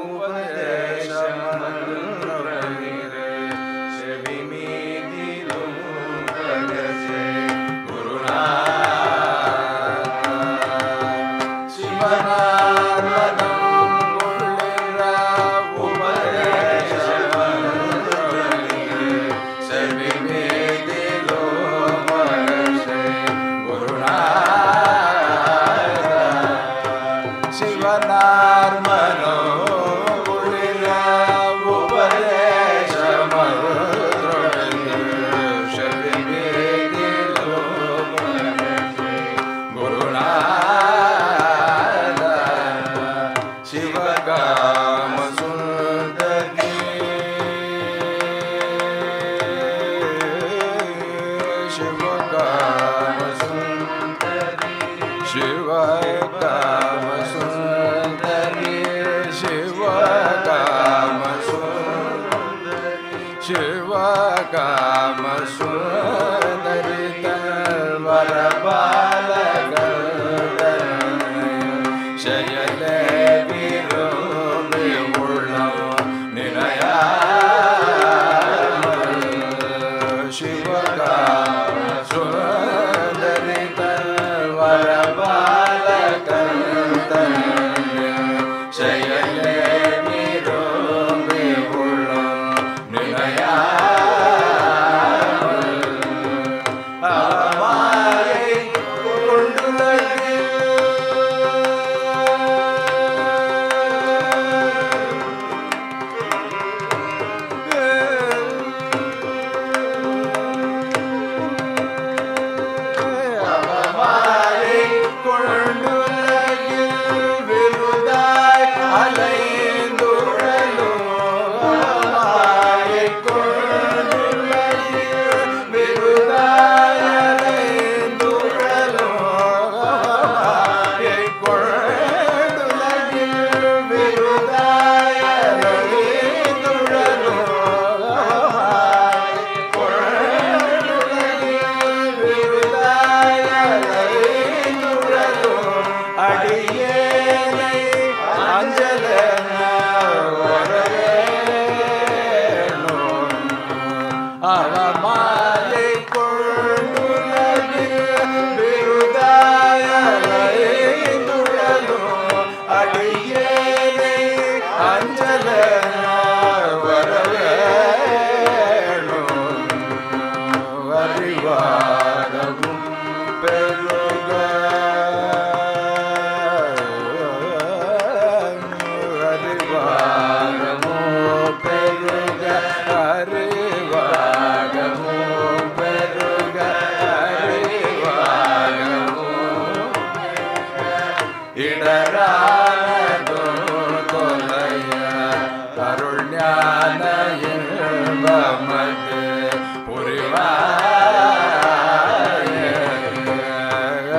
upadeshamandravanire sevimidilum bhagase guruna Shivanarmanam kulira upadeshamandravanire sevimidilum bhagase guruna Shivanarmano Kulira Upadeshamandravanire Sevimidilum bhagase Gurunada Shivagama Sundari Shivagama Sundari Shivagama Sundari Shivagama Sundari Shivagama Sundari Talvara Balagandana Shayale Virumbi Ullam Ninaya Shivagama Sundari Talvara Balagandana Shayale Virumbi Ullam Ninaya அவமாலை கொண்டுலகில் விருதாயலைந்துழலோ அடியேனை அஞ்சலன வரவேணும் அறிவாரமும் பெருக அறிவாரமோ பெருக அறிவாரமோ பெருக அறிவாரமோ இடரானதோ கொலைய அருள் ஞான இன்பமது புரிவாய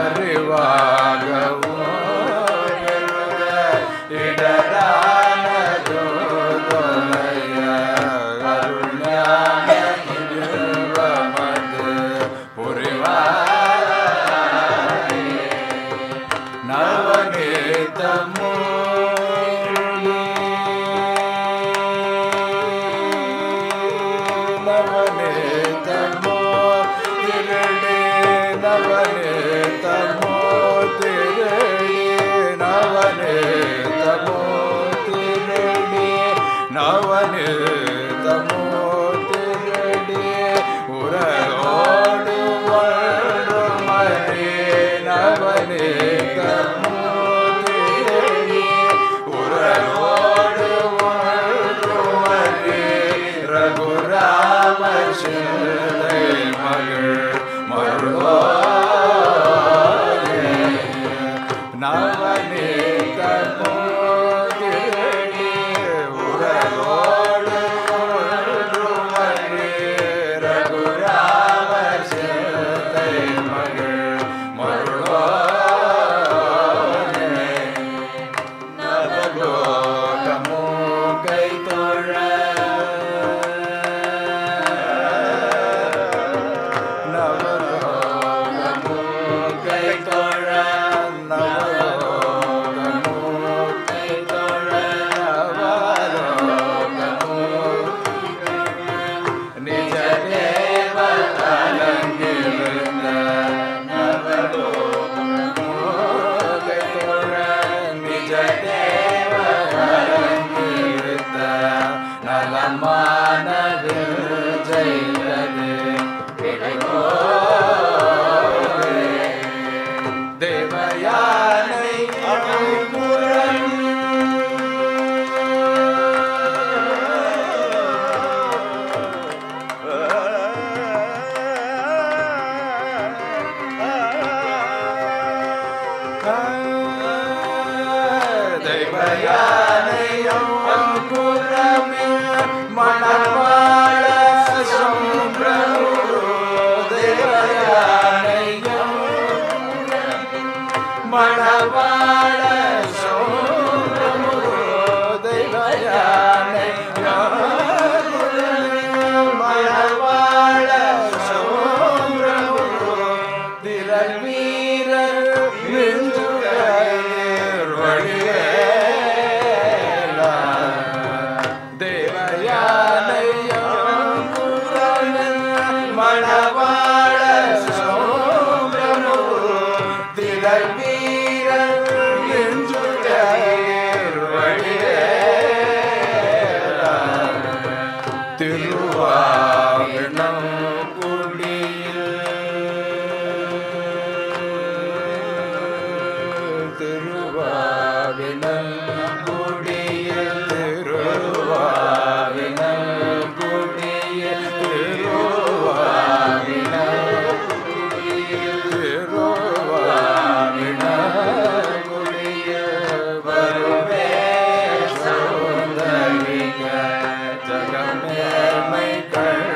அறிவாகவோ பெருக இடரானதோ கொலைய அருள் ஞான இன்பமது புரிவாய நவநீதமோ நவநீதமோ திருடே நவநீதமோ திருடே நவநீதமோ திருடே நவநீதமோ திருடே உரலோடு வாழ்மரே நவநீதமோ திருடே உரலோடு வாழ்மரே ரகுராம சிந்தை மகள் மருளோயே நவநீதமோ திருடே உரலோடு வாழ்மரே ரகுராம சிந்தை மகள் மருளோயே நவலோகமோ கைதொழ நவலோகமோ கைதொழ நவலோகமோ கைதொழ நவலோகமோ நிஜ தேவ அலங்கிருந்த நவலோகமோ கைதொழ நிஜ தேவ அலங்கிருந்த நலமானவில் ஜெயிலது தேவயானை அமுகுரம் தேவயானை அமுகுரமில் மணவாள சம்பிரமுரு தேவயானை மணவாள சம்பிரமுரு தேவயானை மணவாள சம்பிரமுரு திரள் வீரர் நெஞ்சுகையர் வழிவேலா தேவயானை மணவாள சம்பிரமுரு திரள் வீரர் நெஞ்சுகையர் வழிவேலா திருவாவினம் குடியில் திருவாவினம் குடியில் திருவாவினம் குடியில் திருவாவினம் குடியில் திருவாவினம் குடியில் வருவே சௌந்தரிக ஜகமேல்மை கண்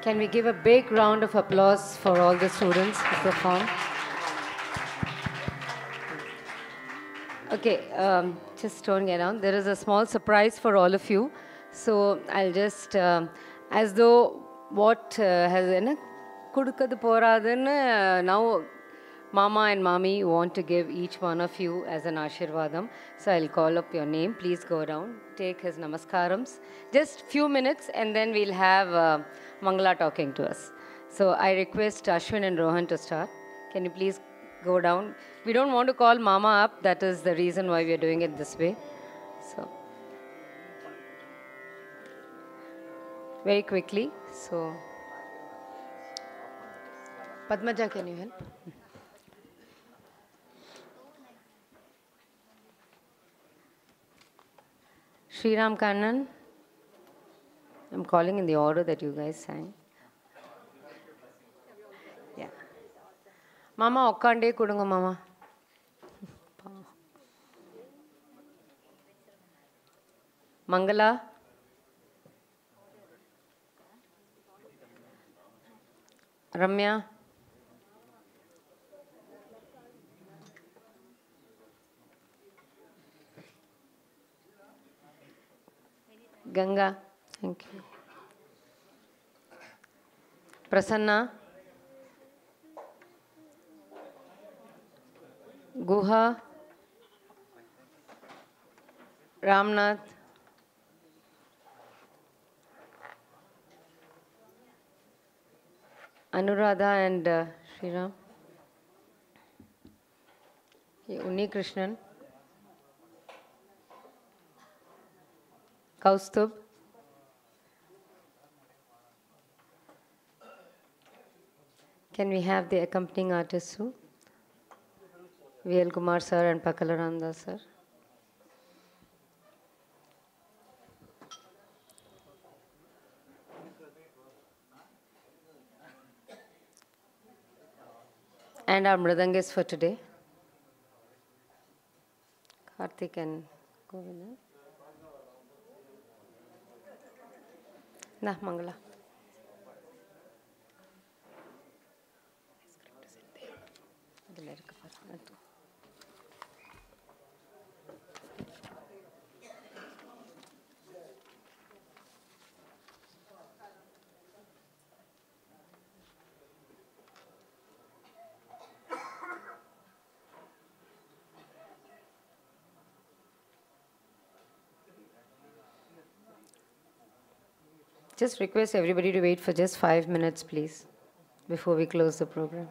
Can we give a big round of applause for all the students who performed? Okay, just turning it around. There is a small surprise for all of you. So I'll just, as though what has kudukadu poradunu now Mama and Mommy want to give each one of you as an Ashirvadam. So I'll call up your name. Please go down, take his namaskarams. Just few minutes and then we'll have Mangala talking to us. So I request Ashwin and Rohan to start. Can you please go down? We don't want to call Mama up. That is the reason why we are doing it this way. So very quickly. So Padmaja, can you help? Sriram Kannan, I'm calling in the order that you guys sang. Yeah. Mama, okkande kudunga mama. Mangala. Ramya. Ganga, thank you. Prasanna. Guha. Ramnath. Anuradha and Sriram. Unni Krishnan. Kaustubh. Can we have the accompanying artists too? V.L. Kumar sir and Pakalaranda sir. And our mridangis for today. Karthik and Govinda. Nah, Mangala. Just request everybody to wait for just 5 minutes, please, before we close the program.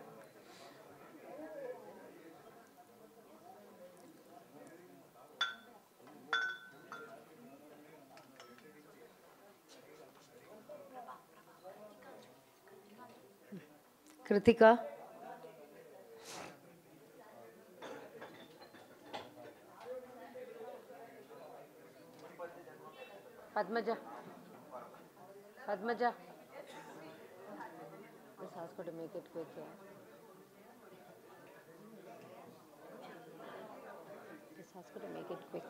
Kritika. Padmaja. Padmaja. Just ask her to make it quick here. Just ask her to make it quick.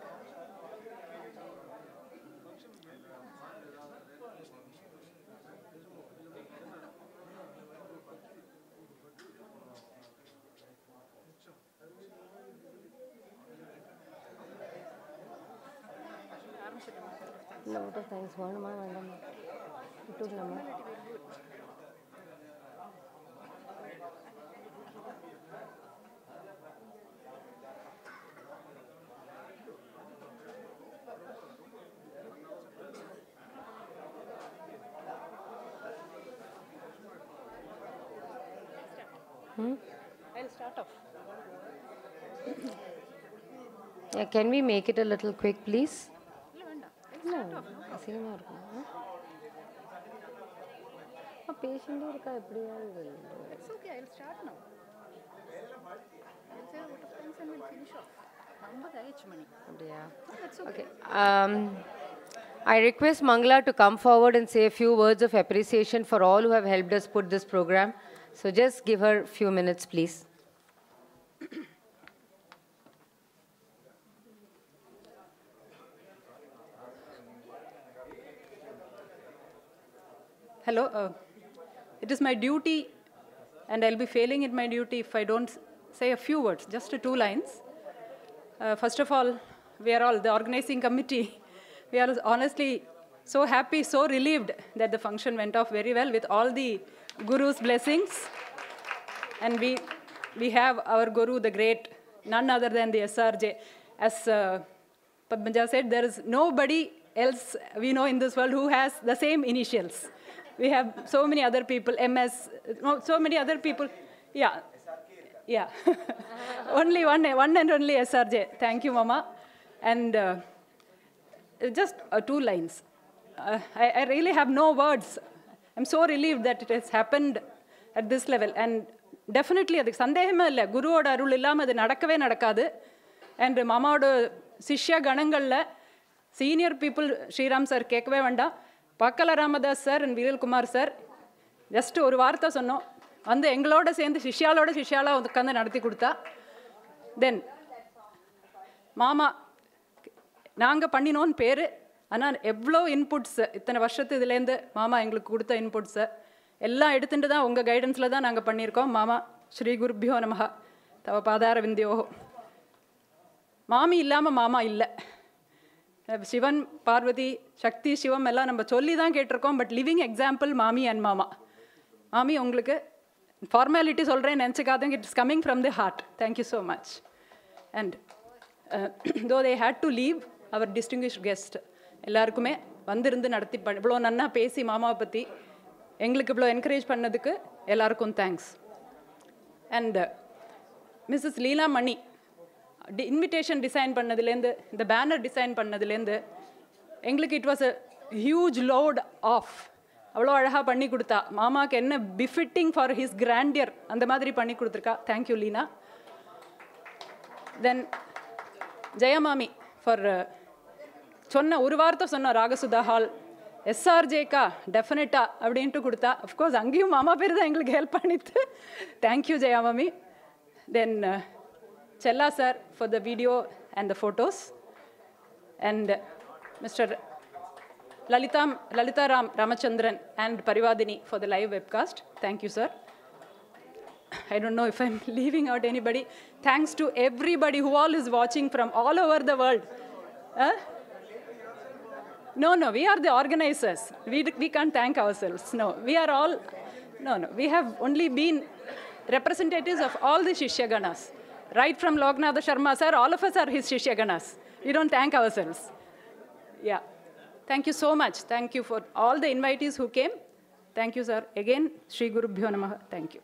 No, what of thanks. One, madam. It took number. I'll start off. Yeah, can we make it a little quick, please? No, same or patient It's okay, I'll start now. I'll say a lot of things and we'll finish off. That's okay. I request Mangala to come forward and say a few words of appreciation for all who have helped us put this program. So just give her a few minutes, please. Hello. it is my duty, and I'll be failing in my duty if I don't say a few words, just 2 lines. First of all, we are all, the organizing committee, we are honestly so happy, so relieved that the function went off very well with all the Guru's blessings. And we have our Guru, the great, none other than the SRJ. As Padmaja said, there is nobody else we know in this world who has the same initials. We have so many other people, MS, so many other people. Yeah. Yeah. Only one and only SRJ. Thank you, Mama. And just 2 lines. I really have no words. I'm so relieved that it has happened at this level. And definitely, adhu sandehame illa. Guru oda arul illama adu nadakave nadakadu. And Mama oda Sishya Ganangalla, senior people, Sriram sir, Kekve Vanda, Pakala Ramadas sir and Viral Kumar sir, just ஒரு வார்த்தை சொன்னோம். வந்து எங்களோட சேர்ந்து சிஷ்யாலா உட்காந்து நடத்தி கொடுத்தா. தென் மாமா நாங்கள் பண்ணினோன்னு பேர், ஆனால் எவ்வளோ இன்புட்ஸ் இத்தனை வருஷத்து இதுலேருந்து மாமா எங்களுக்கு கொடுத்த இன்புட்ஸை எல்லாம் எடுத்துட்டு தான் உங்கள் கைடன்ஸில் தான் நாங்கள் பண்ணியிருக்கோம். மாமா ஸ்ரீ குருபியோ நமஹ தவ பாதார விந்தியோஹோ. மாமி இல்லாமல் மாமா இல்லை. சிவன் பார்வதி சக்தி சிவம் எல்லாம் நம்ம சொல்லி தான் கேட்டிருக்கோம். பட் லிவிங் எக்ஸாம்பிள் மாமி அண்ட் மாமா. மாமி உங்களுக்கு ஃபார்மாலிட்டி சொல்கிறேன் நினச்சிக்காதங்க. It's coming from the heart. Thank you so much. And though they had to leave our distinguished guest எல்லாருக்குமே வந்திருந்து நடத்தி இவ்வளோ நன்னா பேசி மாமாவை பற்றி எங்களுக்கு இவ்வளோ என்கரேஜ் பண்ணதுக்கு எல்லாருக்கும் thanks. And Mrs Leela Mani invitation design பண்ணதுலேருந்து இந்த பேனர் டிசைன் பண்ணதுலேருந்து எங்களுக்கு it was a huge load off. அவ்வளோ அழகாக பண்ணி கொடுத்தா. மாமாவுக்கு என்ன பிஃபிட்டிங் ஃபார் ஹிஸ் கிராண்டியர் அந்த மாதிரி பண்ணி கொடுத்துருக்கா. தேங்க்யூ லீனா. தென் ஜெயமாமி ஃபார் சொன்ன ஒரு வார்த்தை சொன்னோம் ராகசுதா ஹால் SRJக்கா டெஃபினட்டாக அப்படின்ட்டு கொடுத்தா. அஃப்கோர்ஸ் அங்கேயும் மாமா பேர் தான் எங்களுக்கு ஹெல்ப் பண்ணிட்டு. தேங்க்யூ ஜெயாமாமி. Then Chella sir for the video and the photos, and Mr. Lalita Ramachandran and Parivadini for the live webcast. Thank you, sir. I don't know if I'm leaving out anybody. Thanks to everybody who all is watching from all over the world. No, we are the organizers. We can't thank ourselves. No, we are all, no, we have only been representatives of all the Shishyaganas. Right from Loknath Sharma sir, all of us are his Shishyaganas. We don't thank ourselves. Yeah. Thank you so much. Thank you for all the invitees who came. Thank you, sir. Again, Shri Gurubhyo Namaha. Thank you.